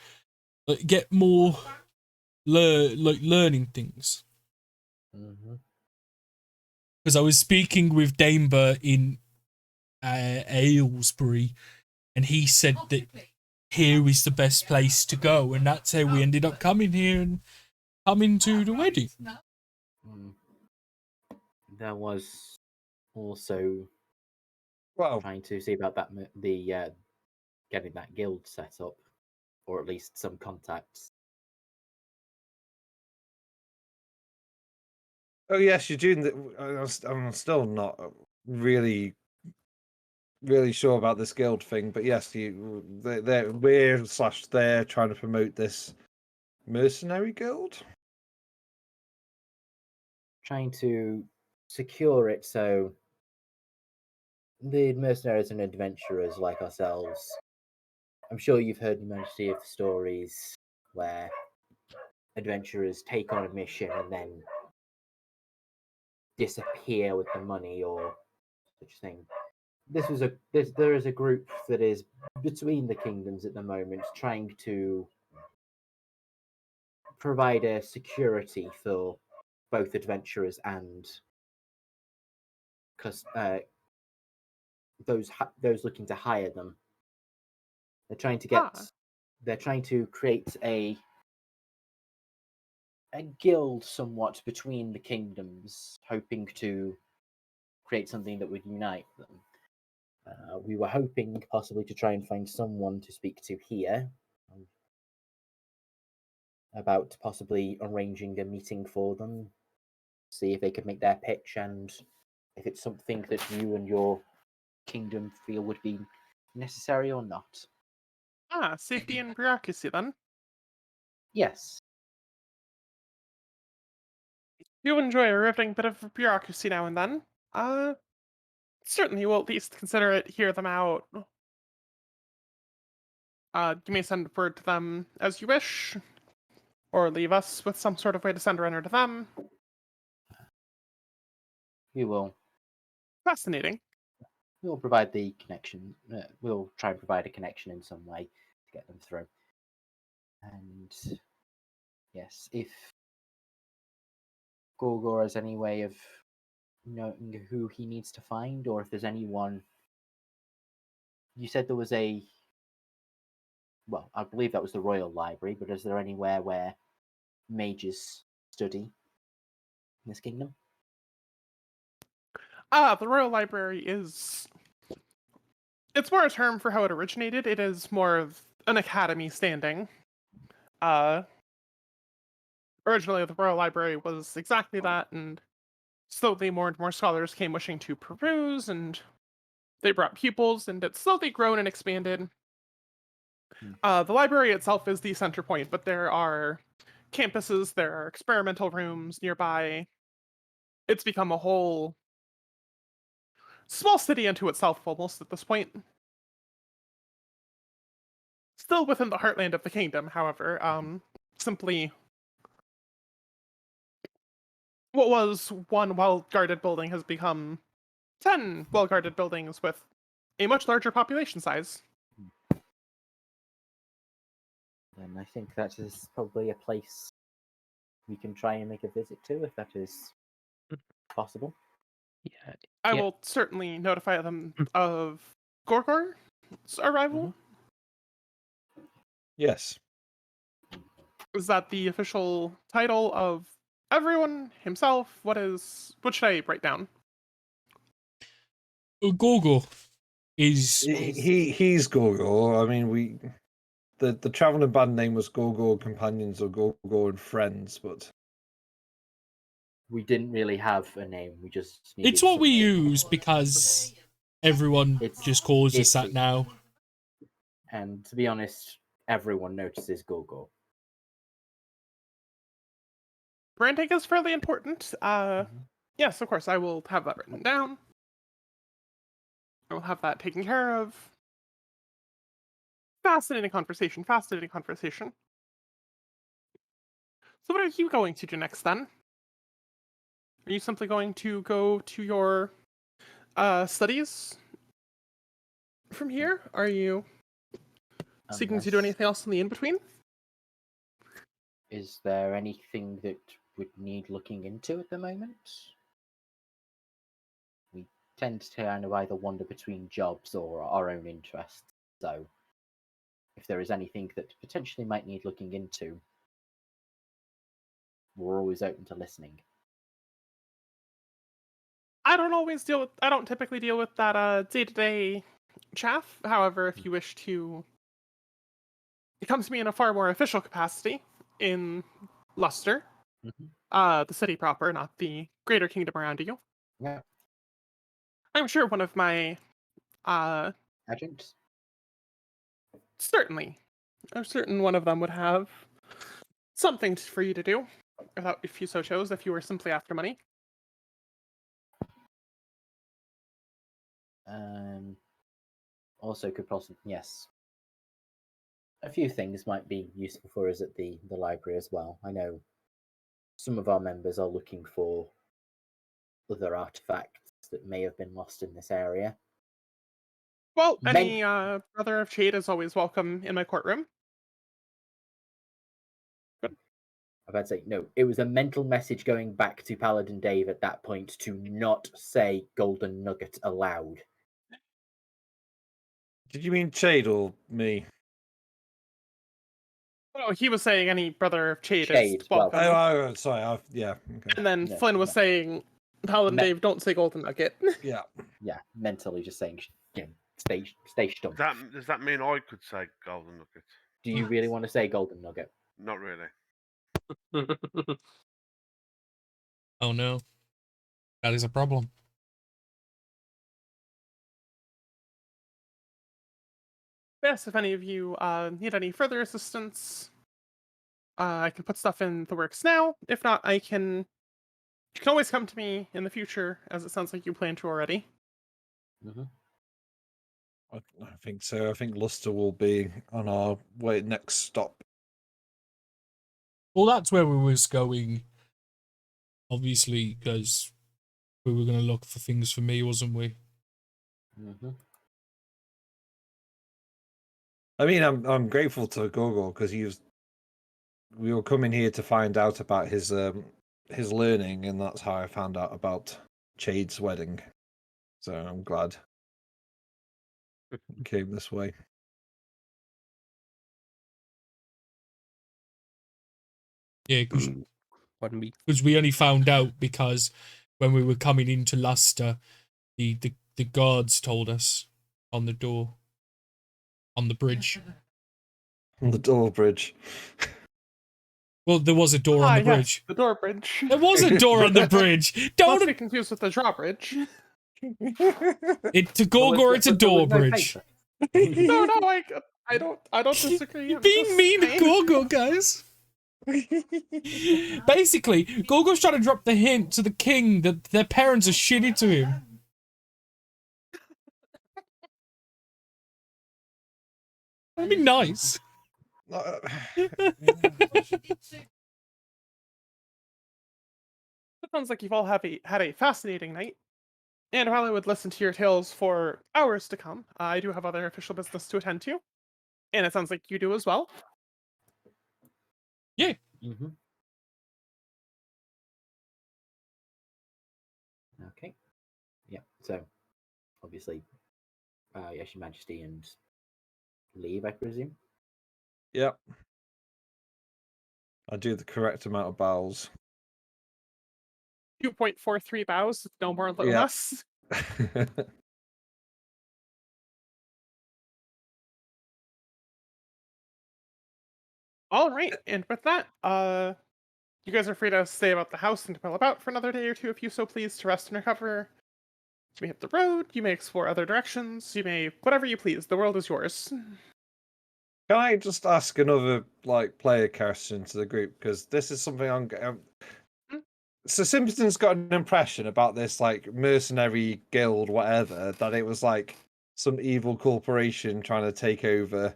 like get more learning things. Because I was speaking with Damber in Aylesbury, and he said that here is the best place to go, and that's how we ended up coming here and coming to the wedding. There was also Well, trying to see about that getting that guild set up, or at least some contacts. oh yes, you're doing that. I'm still not really sure about this guild thing, but yes, they're trying to promote this mercenary guild. Trying to secure it so the mercenaries and adventurers like ourselves. I'm sure you've heard many of stories where adventurers take on a mission and then disappear with the money or such thing. There is a group that is between the kingdoms at the moment, trying to provide a security for both adventurers and those looking to hire them. They're trying to they're trying to create a guild somewhat between the kingdoms, hoping to create something that would unite them. We were hoping possibly to try and find someone to speak to here about possibly arranging a meeting for them, see if they could make their pitch, and if it's something that you and your kingdom feel would be necessary or not. Safety and bureaucracy then. Yes. You enjoy a riveting bit of bureaucracy now and then. Certainly we'll at least consider it, hear them out. You may send word to them as you wish, or leave us with some sort of way to send a runner to them. We will. Fascinating. We'll provide the connection. We'll try and provide a connection in some way to get them through. And yes, if Gorgor has any way of knowing who he needs to find, or if there's anyone. You said there was a. Well, I believe that was the Royal Library, but is there anywhere where mages study in this kingdom? The Royal Library is. It's more a term for how it originated. It is more of an academy standing. Originally, the Royal Library was exactly that, and slowly more and more scholars came wishing to peruse, and they brought pupils, and it's slowly grown and expanded. The library itself is the center point, but there are campuses, there are experimental rooms nearby. It's become a whole small city unto itself almost at this point. Still within the heartland of the kingdom, however, simply what was one well-guarded building has become 10 well-guarded buildings with a much larger population size. Then I think that is probably a place we can try and make a visit to, if that is possible. Yeah. I Yeah. will certainly notify them of Gorgor's arrival. Yes. Is that the official title of everyone? Himself? What should I write down? Gorgo is He's Gorgo. I mean, the traveling band name was Gorgo Companions or Gorgo and Friends, but We didn't really have a name. We just. it's what we use because everyone just calls us that now. And to be honest, everyone notices Gogo. Branding is fairly important. Yes, of course, I will have that written down. I will have that taken care of. Fascinating conversation. So what are you going to do next, then? Are you simply going to go to your studies from here? Are you seeking to do anything else in the in-between? Is there anything that would need looking into at the moment? We tend to kind of either wander between jobs or our own interests, so if there is anything that potentially might need looking into, we're always open to listening. I don't typically deal with that day-to-day chaff. However, if you wish to come to me in a far more official capacity in Luster, the city proper, not the greater kingdom around you. Yeah. I'm sure one of my Agents? certainly. I'm certain one of them would have something for you to do, if you so chose, if you were simply after money. Also could possibly, yes. A few things might be useful for us at the library as well. I know some of our members are looking for other artifacts that may have been lost in this area. Well, any brother of Jade is always welcome in my courtroom. I'm about to say, no, it was a mental message going back to Paladin Dave at that point to not say Golden Nugget aloud. Did you mean Jade or me? Oh, he was saying any brother of Jade Jade, is welcome. Oh, sorry. Yeah. Okay. And then No, Flynn was saying, Paladin Dave, don't say Golden Nugget. Yeah. Yeah, mentally just saying, stay stumped. Does that mean I could say Golden Nugget? Do you really want to say Golden Nugget? Not really. Oh no, that is a problem. Yes, if any of you need any further assistance, I can put stuff in the works now. If not, you can always come to me in the future, as it sounds like you plan to already. I think so. I think Luster will be on our next stop. Well, that's where we was going, obviously, because we were going to look for things for me, wasn't we? I mean, I'm grateful to Gogo because we were coming here to find out about his learning, and that's how I found out about Chade's wedding. So I'm glad it came this way. Yeah, because Pardon me. we only found out because when we were coming into Luster, the guards told us on the door, on the bridge. On the door bridge. Well, there was a door on the yes, bridge. the door bridge. There was a door on the bridge. Not to Don't be confused with the drawbridge. it to Gorgor. It's a door bridge. No, I don't disagree. You're I'm being just mean at saying. Gorgor, guys. Basically, Gorgor's trying to drop the hint to the king that their parents are shitty to him. That'd be nice. It sounds like you've all had a fascinating night. And while I would listen to your tales for hours to come, I do have other official business to attend to. And it sounds like you do as well. Yeah. Mm-hmm. Okay. Yeah. So, obviously, yes, Your Majesty, and leave, I presume. Yep. I do the correct amount of bows. 2.43 bows, no more, no Yeah. less. All right, and with that, you guys are free to stay about the house and to mill about for another day or two if you so please to rest and recover. You may hit the road, you may explore other directions, you may whatever you please. The world is yours. Can I just ask another player question to the group, because this is something So Simpson's got an impression about this mercenary guild, whatever, that it was some evil corporation trying to take over,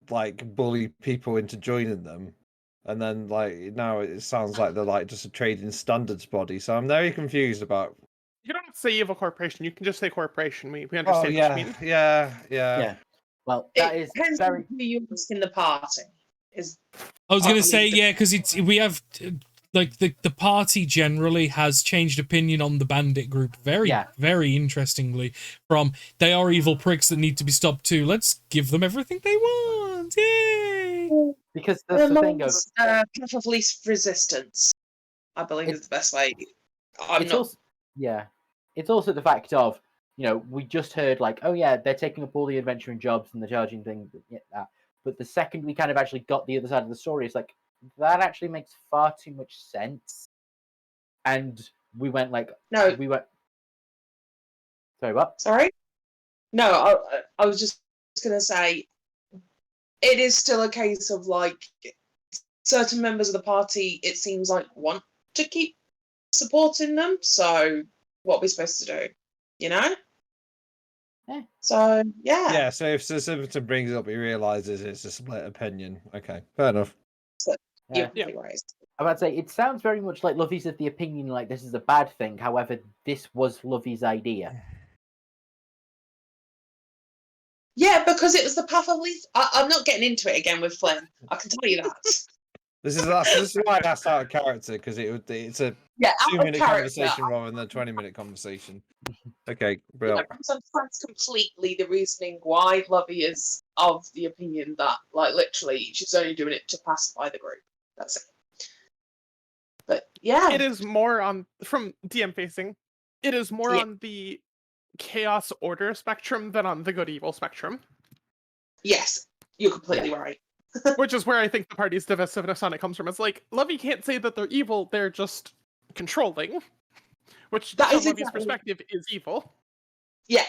bully people into joining them, and then now it sounds like they're just a trading standards body. So I'm very confused about. You don't have to say evil corporation. You can just say corporation. We understand Oh what you yeah, mean. yeah. Well, that It is depends very. on who you ask in the party. I was gonna I say believe yeah, because we have the party generally has changed opinion on the bandit group very interestingly, from they are evil pricks that need to be stopped to let's give them everything they want. Yay! Because that's the thing of path of least resistance, I believe, is the best way. It's also the fact of, we just heard oh yeah, they're taking up all the adventuring jobs and they're charging things, that. But the second we kind of actually got the other side of the story, it's that actually makes far too much sense. And we went no. We went. Sorry, what? Sorry? No, I was just going to say, it is still a case of certain members of the party, it seems want to keep supporting them. So what are we supposed to do? Yeah. So, yeah. Yeah, so if Sir Simpson brings it up, he realizes it's a split opinion. Okay, fair enough. So, Yeah. Right. I'm about to say, it sounds very much like Lovey's of the opinion this is a bad thing. However, this was Lovey's idea. Yeah, because it was the path of least. I'm not getting into it again with Flynn. I can tell you that. This is why that's out of character, because it's a Yeah, 2-minute conversation rather than a 20-minute conversation. Okay, brilliant. Yeah, because I understand completely the reasoning why Lovey is of the opinion that, literally, she's only doing it to pacify the group. That's it. But yeah, It is more on from DM facing. It is more on the chaos order spectrum than on the good evil spectrum. Yes, you're completely right. Which is where I think the party's divisiveness on it comes from. It's Lovey can't say that they're evil, they're just controlling. Which, That from is Lovey's exactly. perspective, is evil. Yeah.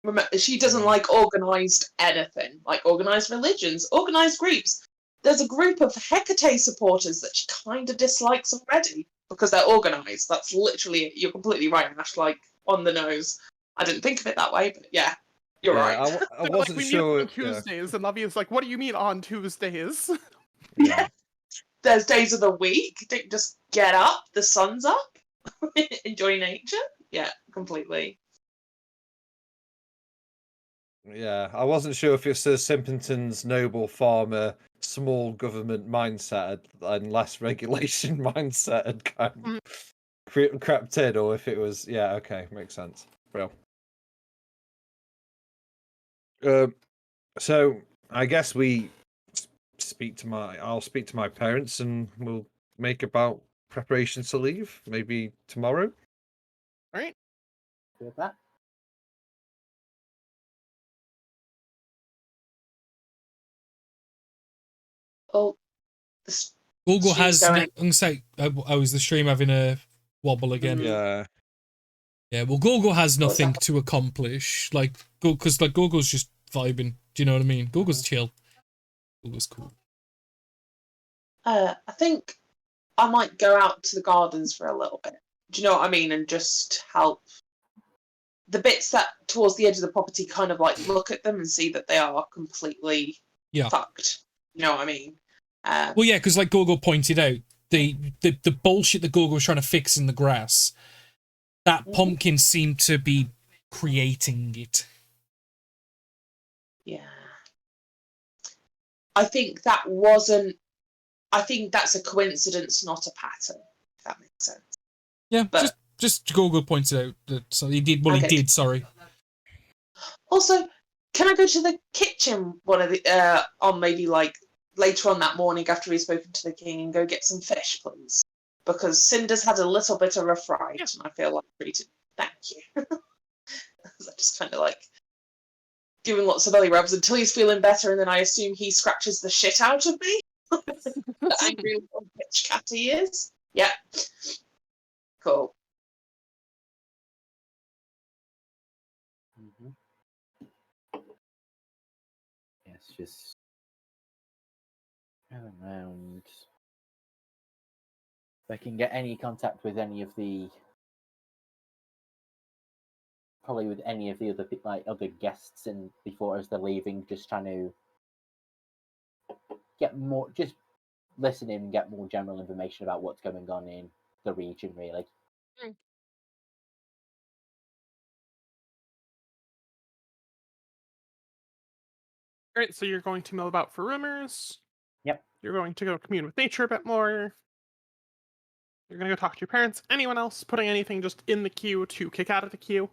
Remember, she doesn't like organised anything, organised religions, organised groups. There's a group of Hecate supporters that she kind of dislikes already because they're organised. That's literally it. You're completely right, Ash. On the nose. I didn't think of it that way, but yeah, you're right. I wasn't we sure. meet on Tuesdays, and Lovey is what do you mean on Tuesdays? Yeah. There's days of the week. Don't just get up. The sun's up. Enjoy nature. Yeah, completely. Yeah, I wasn't sure if it's Sir Simpleton's noble farmer, small government mindset and less regulation mindset had kind of crept in, or if it was. Yeah, okay, makes sense. Real. So I guess I'll speak to my parents, and we'll make about preparations to leave. Maybe tomorrow. All right. With that. Oh, this Google stream's has. going. I'm gonna say, is the stream having a wobble again? Yeah. Yeah. Well, Google has nothing to accomplish. Like, because Google's just vibing. Do you know what I mean? Google's chill. Google's cool. I think I might go out to the gardens for a little bit. Do you know what I mean? And just help the bits that towards the edge of the property, kind of like look at them and see that they are completely fucked. You know what I mean? Well, yeah, because like Google pointed out, the bullshit that Google was trying to fix in the grass, that pumpkin seemed to be creating it. Yeah. I think that wasn't. I think that's a coincidence, not a pattern. If that makes sense. Yeah, but just Google pointed out that so he did. Well, he did. Sorry. Also, can I go to the kitchen one of the on maybe like later on that morning after we've spoken to the king and go get some fish, please? Because Cinder's had a little bit of a fright, and I feel like I need to thank you. I just kind of like doing lots of belly rubs until he's feeling better, and then I assume he scratches the shit out of me. The angry little bitch cat he is. Yeah. Cool. Yes, just around. If I can get any contact with any of the, probably with any of the other like other guests, and before as they're leaving, just trying to get more, just listen in and get more general information about what's going on in the region, really. All right, so you're going to mill about for rumors. Yep. You're going to go commune with nature a bit more. You're going to go talk to your parents. Anyone else putting anything just in the queue to kick out of the queue?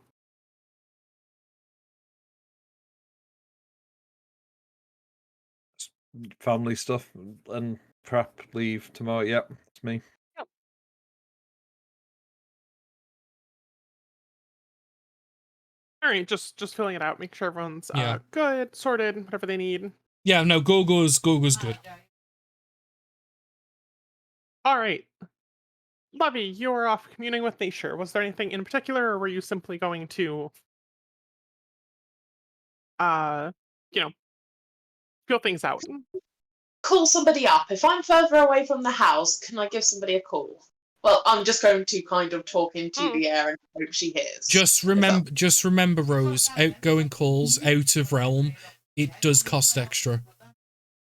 Family stuff and prep leave tomorrow. Yep, it's me. Yep. All right, just filling it out. Make sure everyone's good, sorted, whatever they need. Yeah, no, Gogo's good. All right. Levy, you were off communing with nature. Was there anything in particular, or were you simply going to, feel things out? Call somebody up. If I'm further away from the house, can I give somebody a call? Well, I'm just going to kind of talk into the air and hope she hears. Just remember, Rose. Outgoing calls out of realm, it does cost extra.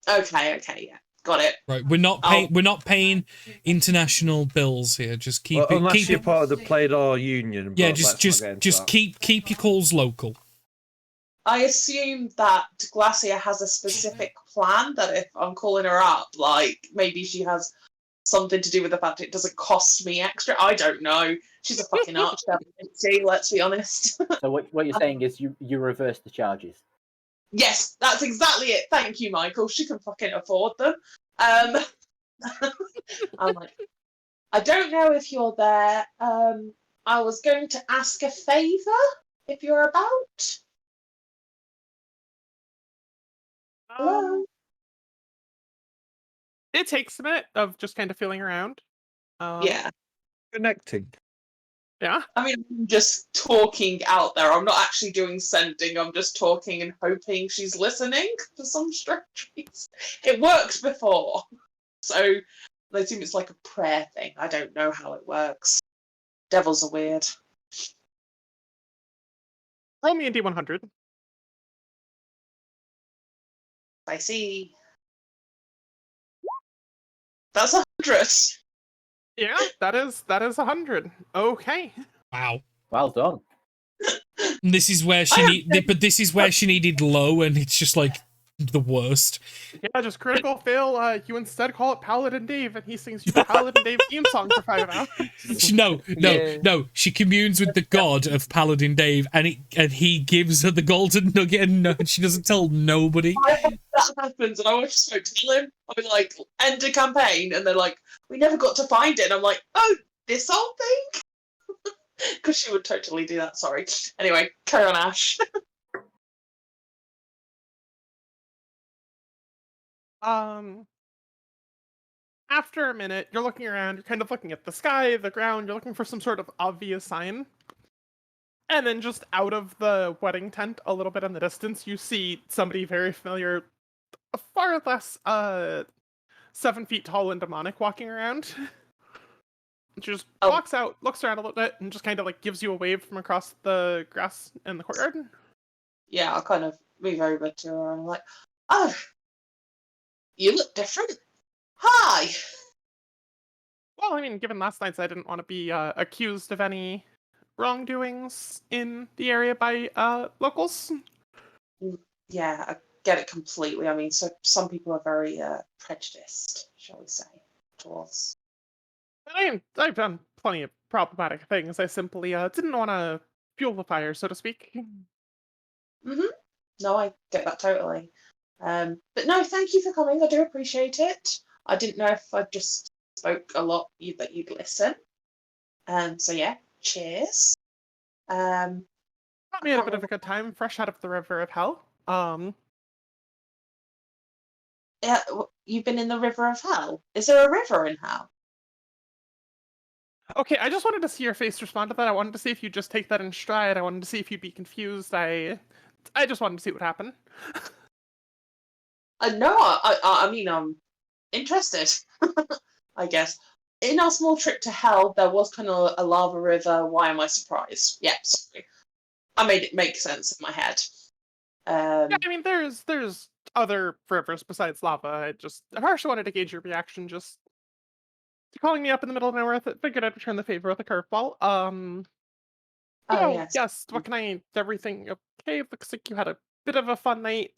Okay, yeah, got it. Right, we're not paying international bills here. Just keep it. Unless you're part of the Playdor Union. Yeah, just keep your calls local. I assume that Glacia has a specific plan that if I'm calling her up, like maybe she has something to do with the fact it doesn't cost me extra. I don't know. She's a fucking archdevil, let's be honest. So what you're saying is you reverse the charges. Yes, that's exactly it. Thank you, Michael. She can fucking afford them. I'm like, I don't know if you're there. I was going to ask a favour if you're about. Hello? It takes a minute of just kind of feeling around. Yeah. Connecting. Yeah. I mean, I'm just talking out there. I'm not actually doing sending. I'm just talking and hoping she's listening for some strange reason. It worked before. So I assume it's like a prayer thing. I don't know how it works. Devils are weird. Roll me a D100. I see. That's 100. Yeah, that is 100. Okay. Wow. Well done. And this is where she this is where she needed low, and it's just like the worst. Yeah, just critical fail. You instead call it Paladin Dave, and he sings you the Paladin Dave theme song for 5 hours. No. She communes with the god of Paladin Dave, and he gives her the golden nugget, and she doesn't tell nobody. I hope that happens, and I will just tell him. I'll be like, end a campaign, and they're like, we never got to find it. And I'm like, oh, this old thing? Because she would totally do that. Sorry. Anyway, carry on, Ash. After a minute, you're looking around, you're kind of looking at the sky, the ground, you're looking for some sort of obvious sign. And then just out of the wedding tent, a little bit in the distance, you see somebody very familiar, far less 7 feet tall and demonic walking around. She just walks out, looks around a little bit, and just kind of like gives you a wave from across the grass in the courtyard. Yeah, I'll kind of move over to her and I'm like, oh, you look different. Hi. Well, I mean, given last night's, I didn't want to be accused of any wrongdoings in the area by locals. Yeah, I get it completely. I mean, so some people are very prejudiced, shall we say, towards. And I've done plenty of problematic things. I simply didn't want to fuel the fire, so to speak. No, I get that totally. But no, thank you for coming. I do appreciate it. I didn't know if I just spoke a lot that you'd listen. So yeah, cheers. We had a bit of a good time, fresh out of the river of hell. Yeah, you've been in the river of hell. Is there a river in hell? Okay, I just wanted to see your face respond to that. I wanted to see if you'd just take that in stride. I wanted to see if you'd be confused. I just wanted to see what happened. No, I mean, I'm interested, I guess. In our small trip to hell, there was kind of a lava river. Why am I surprised? Yeah, sorry. I made it make sense in my head. Yeah, I mean, there's other rivers besides lava. I partially wanted to gauge your reaction. Just calling me up in the middle of nowhere, figured I'd return the favor with a curveball. Yes. What can I? Everything okay? Looks like you had a bit of a fun night.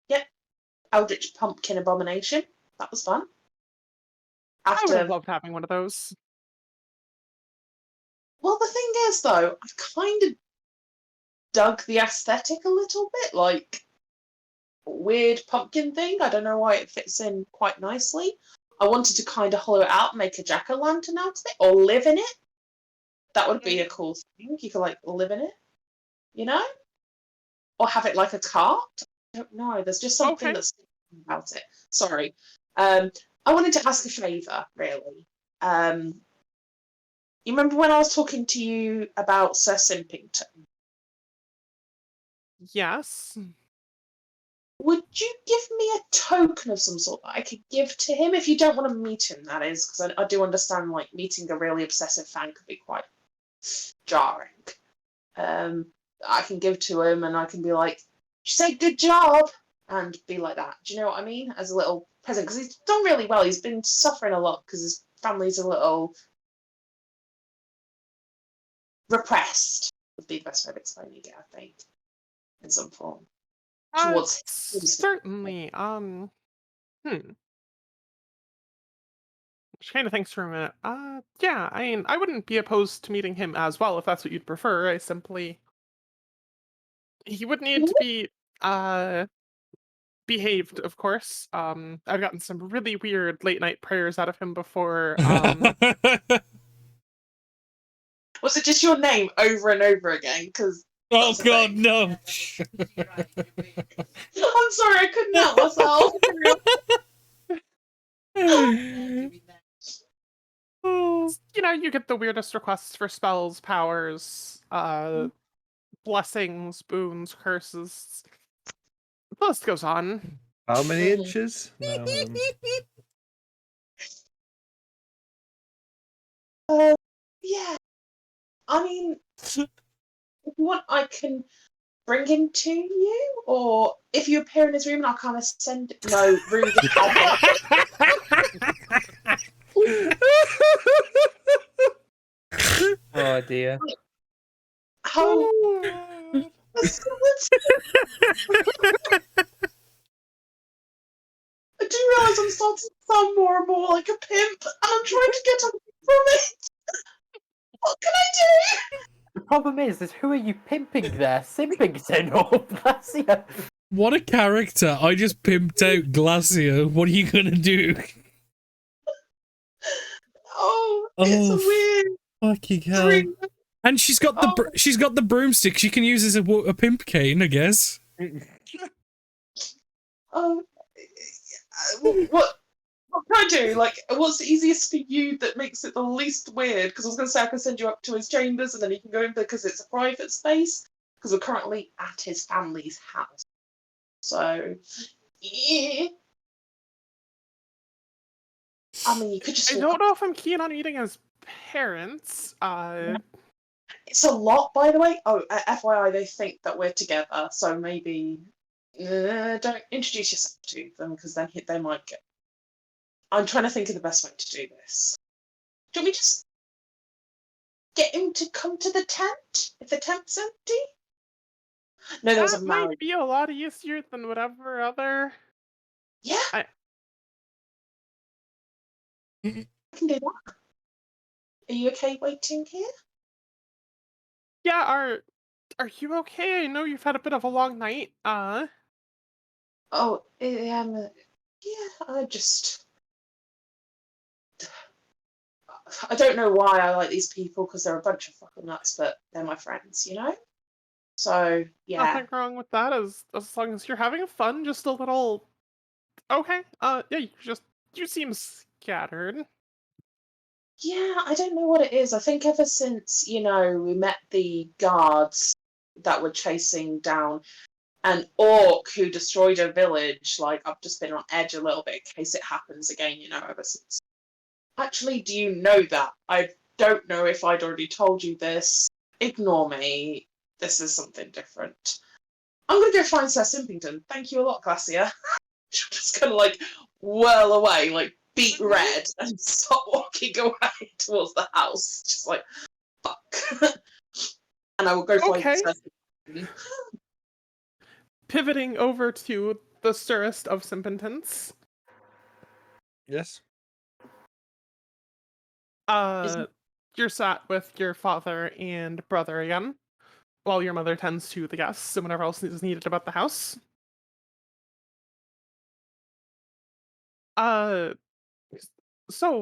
Yep. Eldritch Pumpkin Abomination. That was fun. I would have loved having one of those. Well, the thing is, though, I've kind of dug the aesthetic a little bit, like weird pumpkin thing. I don't know why it fits in quite nicely. I wanted to kind of hollow it out and make a jack-o'-lantern out of it, or live in it. That would be a cool thing. You could like live in it, you know, or have it like a cart. I don't know. There's just something that's about it. Sorry. I wanted to ask a favour, really. You remember when I was talking to you about Sir Simpington? Yes. Would you give me a token of some sort that I could give to him? If you don't want to meet him, that is, because I do understand, like, meeting a really obsessive fan could be quite jarring. I can give to him and I can be like, you say good job, and be like that. Do you know what I mean? As a little present, because he's done really well. He's been suffering a lot because his family's a little repressed, would be the best way of explaining it, I think, in some form. Towards certainly. She kind of thinks for a minute. Yeah, I mean, I wouldn't be opposed to meeting him as well if that's what you'd prefer. He would need to be behaved, of course. I've gotten some really weird late night prayers out of him before. Was it just your name over and over again? Because oh god, no! I'm sorry, I couldn't help myself. You know, you get the weirdest requests for spells, powers, blessings, boons, curses. The list goes on. How many inches? No, Yeah. I mean, if you want, I can bring him to you, or if you appear in his room, I'll kind of send. No, rude. Oh dear. How? I do realise I'm starting to sound more and more like a pimp, and I'm trying to get away from it. What can I do? The problem is who are you pimping there? Simpington or Glacier? What a character! I just pimped out Glacier. What are you gonna do? Oh, Oh, it's a weird fucking hell! dream. And she's got the broomstick. She can use as a pimp cane, I guess. Oh, what can I do? Like, what's the easiest for you that makes it the least weird? Because I was going to say I can send you up to his chambers and then you can go in because it's a private space. Because we're currently at his family's house. So, yeah. I mean, you could just. I don't know if I'm keen on meeting his parents. It's a lot, by the way. Oh, FYI, they think that we're together, so maybe don't introduce yourself to them because then they might get. I'm trying to think of the best way to do this. Do we just get him to come to the tent if the tent's empty? No, there was a that might marriage. be a lot easier than whatever other. Yeah, I can do that. Are you okay waiting here? Yeah, are you okay? I know you've had a bit of a long night. Oh, yeah, I just. I don't know why I like these people because they're a bunch of fucking nuts, but they're my friends, you know? So, yeah. Nothing wrong with that as long as you're having fun, just a little okay. Yeah, you seem scattered. Yeah, I don't know what it is. I think ever since, we met the guards that were chasing down an orc who destroyed a village, like, I've just been on edge a little bit in case it happens again, ever since. Actually, do you know that? I don't know if I'd already told you this. Ignore me. This is something different. I'm going to go find Sir Simpington. Thank you a lot, Glacier. She'll just kind of, whirl away, beat red, and start walking away towards the house. Just fuck. And I will go find Okay. Sir Simpington. Pivoting over to the stirrest of simpletons. Yes. You're sat with your father and brother again, while your mother tends to the guests and whatever else is needed about the house. So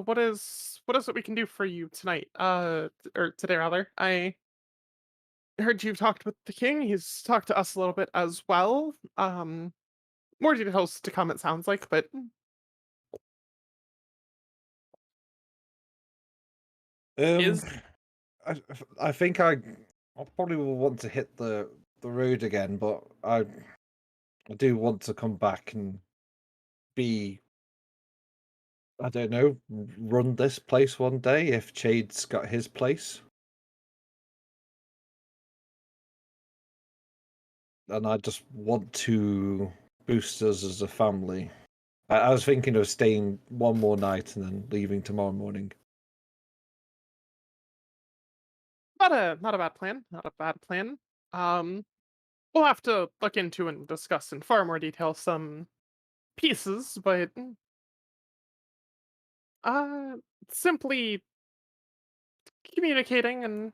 what is it we can do for you tonight? Or today rather. I heard you've talked with the king. He's talked to us a little bit as well. More details to come, it sounds like, but is I think I probably will want to hit the road again, but I do want to come back and be, I don't know, run this place one day if Chade's got his place. And I just want to boost us as a family. I was thinking of staying one more night and then leaving tomorrow morning. not a bad plan. Not a bad plan. We'll have to look into and discuss in far more detail some pieces, but uh simply communicating and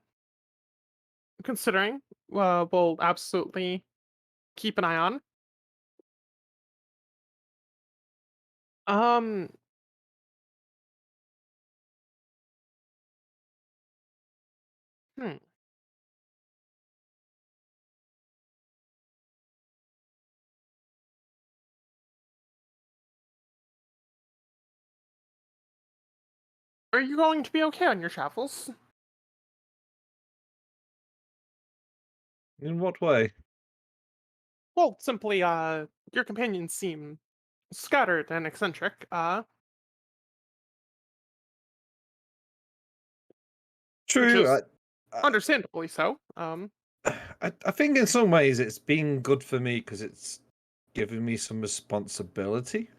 considering we'll absolutely keep an eye on. Um hmm. Are you going to be okay on your travels? In what way? Well, simply your companions seem scattered and eccentric. Which True. is understandably so. I think in some ways it's been good for me because it's given me some responsibility.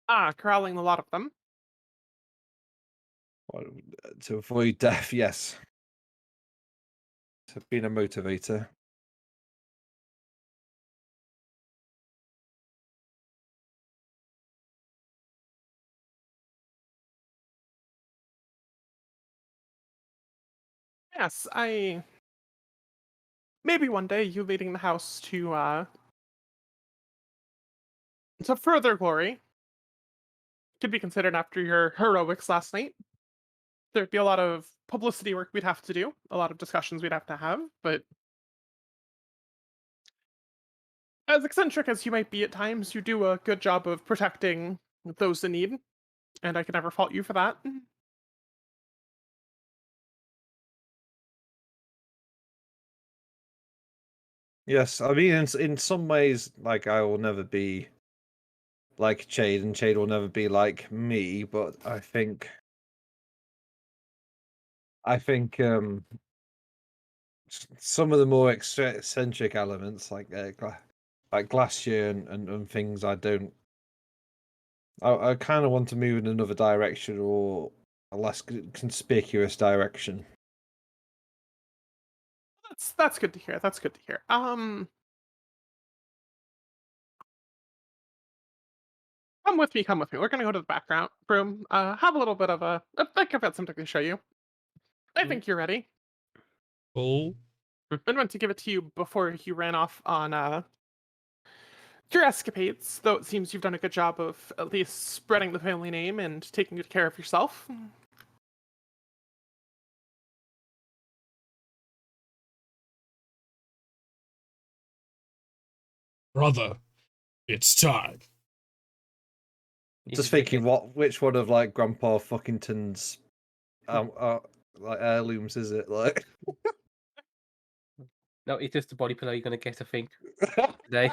Corralling a lot of them. Well, to avoid death, yes. It's been a motivator. Yes, maybe one day you leading the house to further glory could be considered after your heroics last night. There'd be a lot of publicity work we'd have to do, a lot of discussions we'd have to have, but as eccentric as you might be at times, you do a good job of protecting those in need, and I can never fault you for that. Yes, I mean, in some ways, like, I will never be like Chade, and Chade will never be like me, but I think some of the more eccentric elements, like Glacier and things, I kind of want to move in another direction, or a less conspicuous direction. That's good to hear. That's good to hear. Come with me. Come with me. We're gonna go to the background room. Have a little bit of a. I think I've got something to show you. I think you're ready. Cool. I meant to give it to you before you ran off on your escapades, though it seems you've done a good job of at least spreading the family name and taking good care of yourself. Brother, it's time. Just thinking, which one of like Grandpa Fuckington's like heirlooms is it? Like, No, it's just the body pillow you're gonna get, I think, today.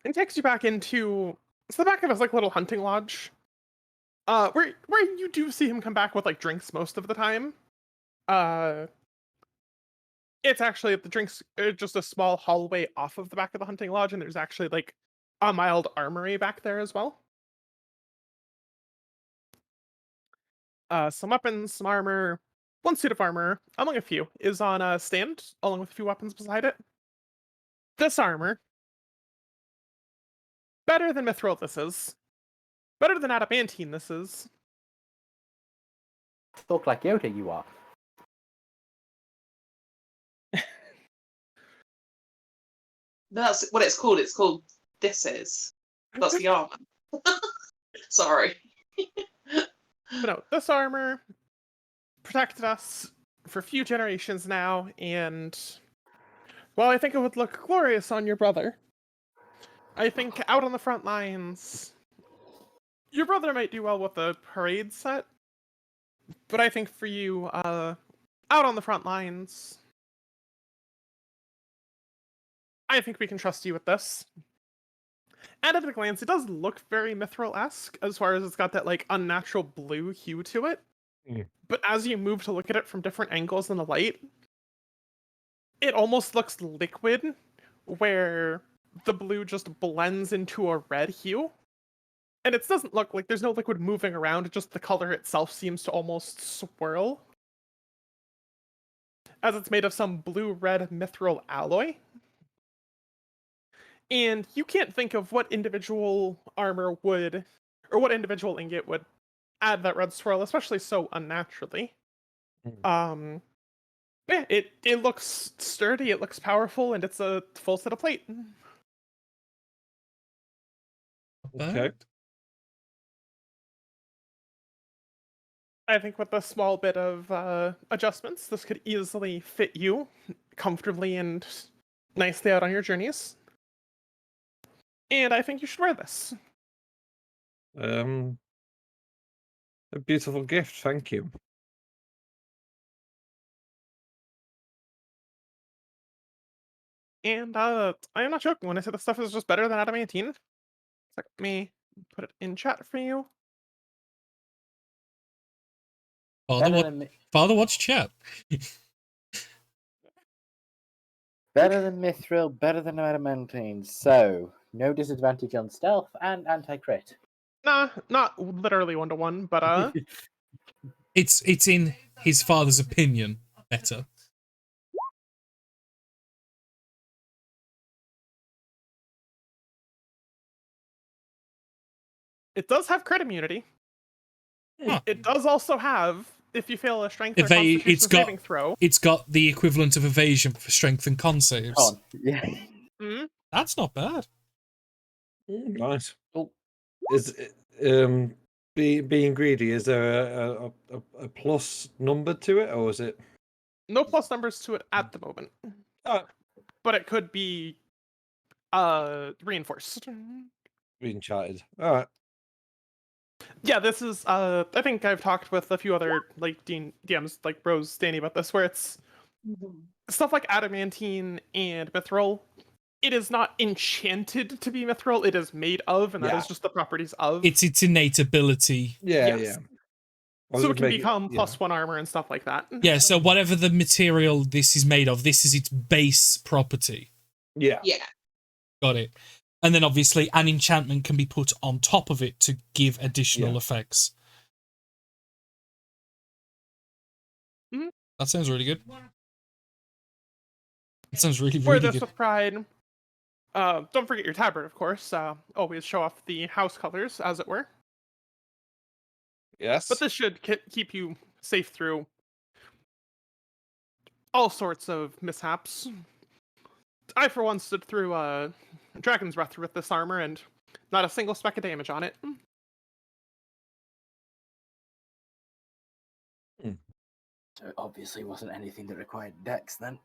It takes you back into it's the back of his like little hunting lodge. Where you do see him come back with like drinks most of the time. It's actually the drinks just a small hallway off of the back of the hunting lodge, and there's actually like a mild armory back there as well. Some weapons, some armor, one suit of armor, among a few, is on a stand, along with a few weapons beside it. This armor, better than mithril this is. Better than adamantine this is. Talk like Yoda, you are. That's what it's called. It's called This Is. That's the armor. Sorry. But no, this armor protected us for a few generations now, and while I think it would look glorious on your brother, I think out on the front lines, your brother might do well with a parade set, but I think for you, out on the front lines, I think we can trust you with this. And at a glance, it does look very mithril-esque, as far as it's got that like unnatural blue hue to it. Mm. But as you move to look at it from different angles in the light, it almost looks liquid, where the blue just blends into a red hue. And it doesn't look like there's no liquid moving around, just the color itself seems to almost swirl. As it's made of some blue-red mithril alloy. And you can't think of what individual armor would, or what individual ingot would add that red swirl, especially so unnaturally. Yeah, it looks sturdy, it looks powerful, and it's a full set of plate. Okay. I think with a small bit of adjustments, this could easily fit you comfortably and nicely out on your journeys. And I think you should wear this. A beautiful gift, thank you. And I am not joking when I say this stuff is just better than adamantine. Let me put it in chat for you. Father, watch chat. Better than mithril, better than adamantine. So, No disadvantage on stealth and anti-crit. Nah, not literally 1-to-1, but It's in his father's opinion better. it does have crit immunity. Huh. It does also have, if you fail a strength or Eva- constitution saving throw. It's got the equivalent of evasion for strength and con saves. Con. Yeah. Mhm. That's not bad. Nice. Well, is being greedy? Is there a plus number to it, or is it? No plus numbers to it at the moment. Oh. But it could be reinforced. Being charted. All right. Yeah, this is I think I've talked with a few other like DMs like Rose Danny about this, where it's stuff like adamantine and mithril. It is not enchanted to be mithril, it is made of, and that is just the properties of. It's its innate ability. Yeah, Yes. yeah. So it can become +1 armor and stuff like that. Yeah, so whatever the material this is made of, this is its base property. Yeah. Yeah. Got it. And then obviously an enchantment can be put on top of it to give additional effects. Mhm. That sounds really good. It sounds really, Wear really this good. with pride. Don't forget your tabard, of course. Always show off the house colors, as it were. Yes. But this should keep you safe through all sorts of mishaps. I, for one, stood through Dragon's Breath with this armor, and not a single speck of damage on it. So it obviously wasn't anything that required dex then.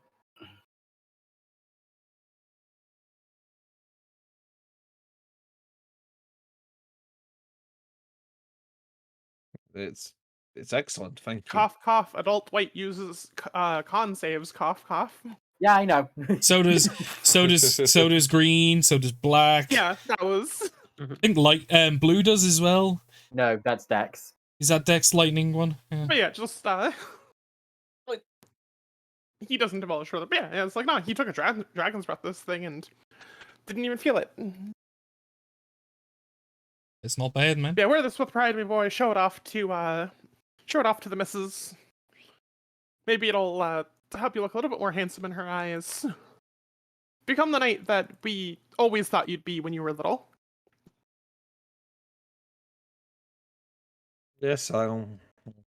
It's excellent. Thank you. Cough, cough. Adult white uses con saves. Cough, cough. Yeah, I know. So does green, so does black. Yeah, that was. I think blue does as well. No, that's dex. Is that Dex lightning one? Yeah. But yeah, just he doesn't demolish further. But yeah, it's like no, he took a Dragon's Breath this thing and didn't even feel it. It's not bad, man. Yeah, wear this with pride, my boy. Show it off to the missus. Maybe it'll help you look a little bit more handsome in her eyes. Become the knight that we always thought you'd be when you were little. Yes, I'll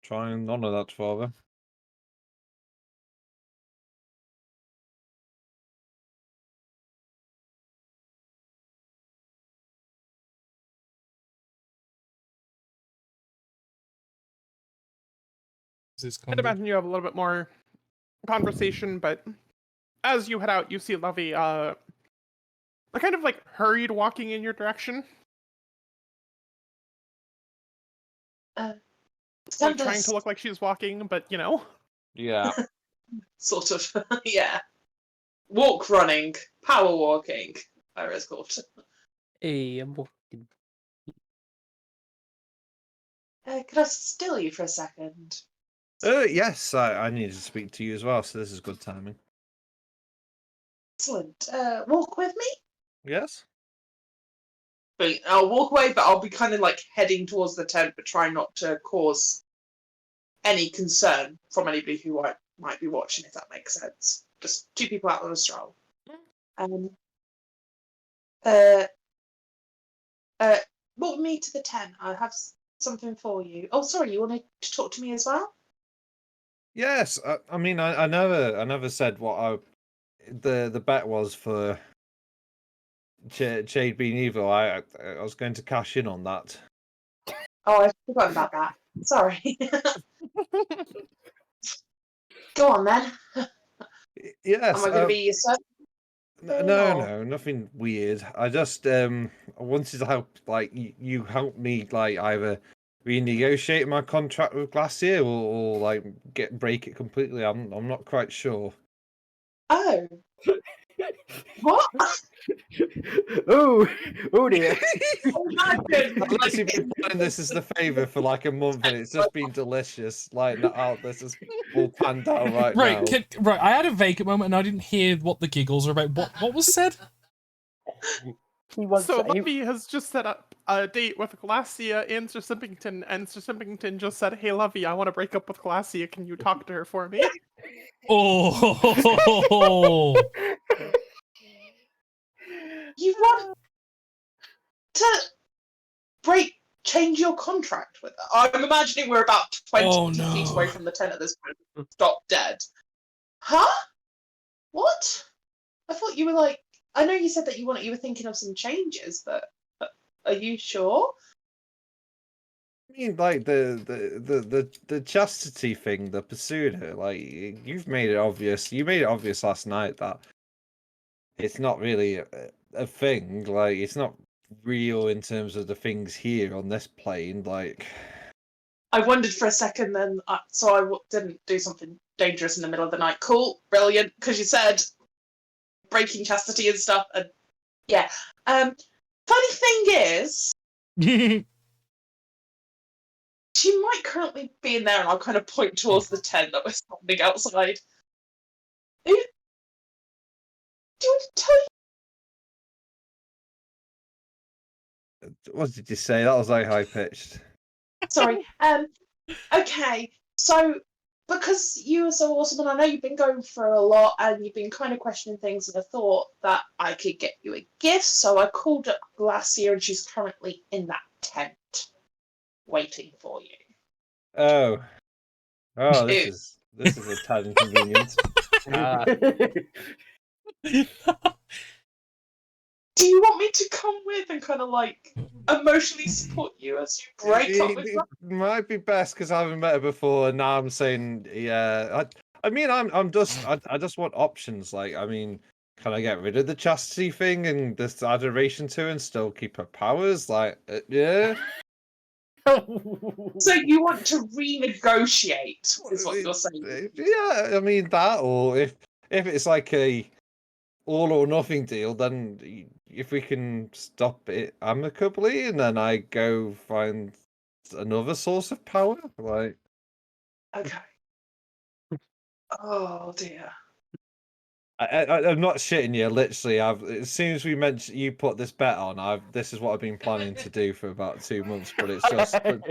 try and honour that, Father. I'd imagine you have a little bit more conversation, but as you head out, you see Lovey kind of like hurried walking in your direction. Like trying to look like she's walking, but you know. Yeah. Sort of, yeah. Walk running, power walking, whatever it's called. Hey, I'm walking. Could I steal you for a second? Yes, I needed to speak to you as well, so this is good timing. Excellent. Walk with me? Yes? But I'll walk away, but I'll be kind of like heading towards the tent, but try not to cause any concern from anybody who might be watching, if that makes sense. Just two people out on a stroll. Walk with me to the tent. I have something for you. Oh, sorry, you wanted to talk to me as well? Yes. I mean, I never said what the bet was for Jade being evil. I was going to cash in on that. Oh, I forgot about that. Sorry. Go on then. Yes. Am I going to be your son? No, nothing weird. I just I wanted to help, like you help me, like either renegotiate my contract with Glacier or like break it completely. I'm not quite sure. Oh. What? Oh dear. I've literally been planning this as the favour for like a month, and it's just been delicious. Like, this is all panned out right now. Right, I had a vacant moment and I didn't hear what the giggles were about. What was said? He was. So he- Luffy has just set up a date with Glacia and Sir Simpington, and Sir Simpington just said, "Hey, Luffy, I want to break up with Glacia. Can you talk to her for me?" Oh, You want to change your contract with her? I'm imagining we're about 20 feet away from the tent at this point. Stop dead. Huh? What? I thought you were like. I know you said that you were thinking of some changes, but are you sure? I mean, like the chastity thing, the pursuing her, like you've made it obvious. You made it obvious last night that it's not really a thing. Like it's not real in terms of the things here on this plane. Like I wondered for a second, then so I didn't do something dangerous in the middle of the night. Cool, brilliant, because you said breaking chastity and stuff. And yeah. Funny thing is, she might currently be in there, and I'll kind of point towards the tent that we're standing outside. Do you want to tell you? what did you say? That was like high pitched. Sorry. Okay. So, because you are so awesome, and I know you've been going through a lot, and you've been kind of questioning things, and I thought that I could get you a gift. So I called up Glacia, and she's currently in that tent, waiting for you. Oh, this is a tad inconvenient. Do you want me to come with and kind of like emotionally support you as you break up with her? It might be best because I haven't met her before, and now I'm saying, yeah. I mean, I just want options. Like, I mean, can I get rid of the chastity thing and this adoration to her and still keep her powers? Like, yeah. So you want to renegotiate, is what you're saying? Yeah, I mean that, or if it's like a all or nothing deal, then if we can stop it amicably, and then I go find another source of power, like. Okay. Oh dear. I'm not shitting you. Literally, as soon as we mentioned you put this bet on, this is what I've been planning to do for about 2 months. But it's just the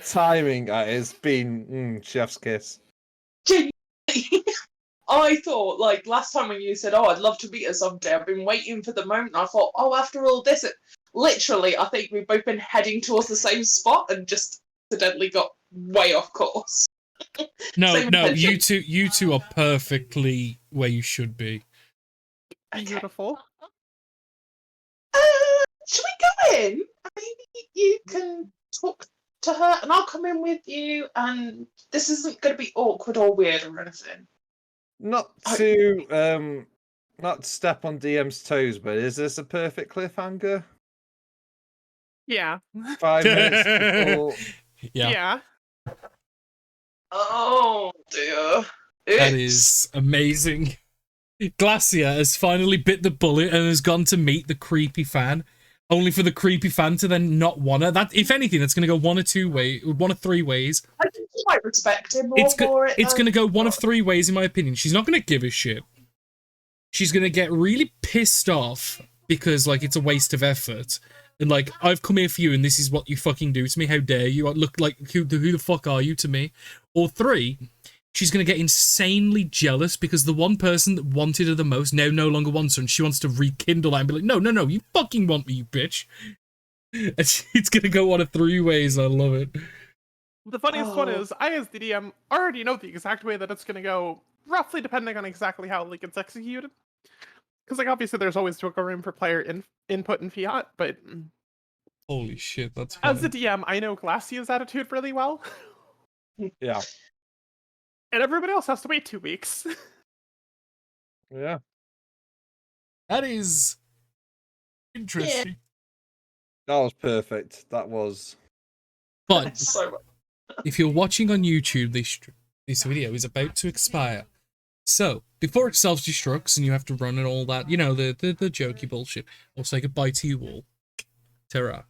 timing. It's been chef's kiss. Genuinely, I thought like last time when you said, "Oh, I'd love to meet her someday," I've been waiting for the moment. I thought, "Oh, after all this," literally, I think we've both been heading towards the same spot and just accidentally got way off course. No, Same you intention. you two are perfectly where you should be. Beautiful. Should we go in? Maybe you can talk to her, and I'll come in with you. And this isn't going to be awkward or weird or anything. Not to not step on DM's toes, but is this a perfect cliffhanger? Yeah. 5 minutes before. Yeah. Oh dear. That is amazing. Glacia has finally bit the bullet and has gone to meet the creepy fan, only for the creepy fan to then not want her. That, if anything, that's going to go one of 3 ways. I think you might respect him more for it. It's going to go one of 3 ways, in my opinion. She's not going to give a shit. She's going to get really pissed off because, like, it's a waste of effort. And, like, I've come here for you and this is what you fucking do to me. How dare you? I look like, who the fuck are you to me? Or 3, she's going to get insanely jealous because the one person that wanted her the most now no longer wants her, and she wants to rekindle that and be like, no, you fucking want me, you bitch. And it's going to go one of 3 ways. I love it. The funniest one is, I as the DM already know the exact way that it's going to go, roughly depending on exactly how like it's executed. Because like obviously there's always wiggle room for player input and fiat, but Holy shit, that's as the funny. DM, I know Glacia's attitude really well. Yeah. And everybody else has to wait 2 weeks. Yeah. That is interesting. That was perfect. That was. But So much. if you're watching on YouTube, this video is about to expire. So, before it self-destructs and you have to run and all that, you know, the jokey bullshit, I'll say goodbye to you all. Ta-ra.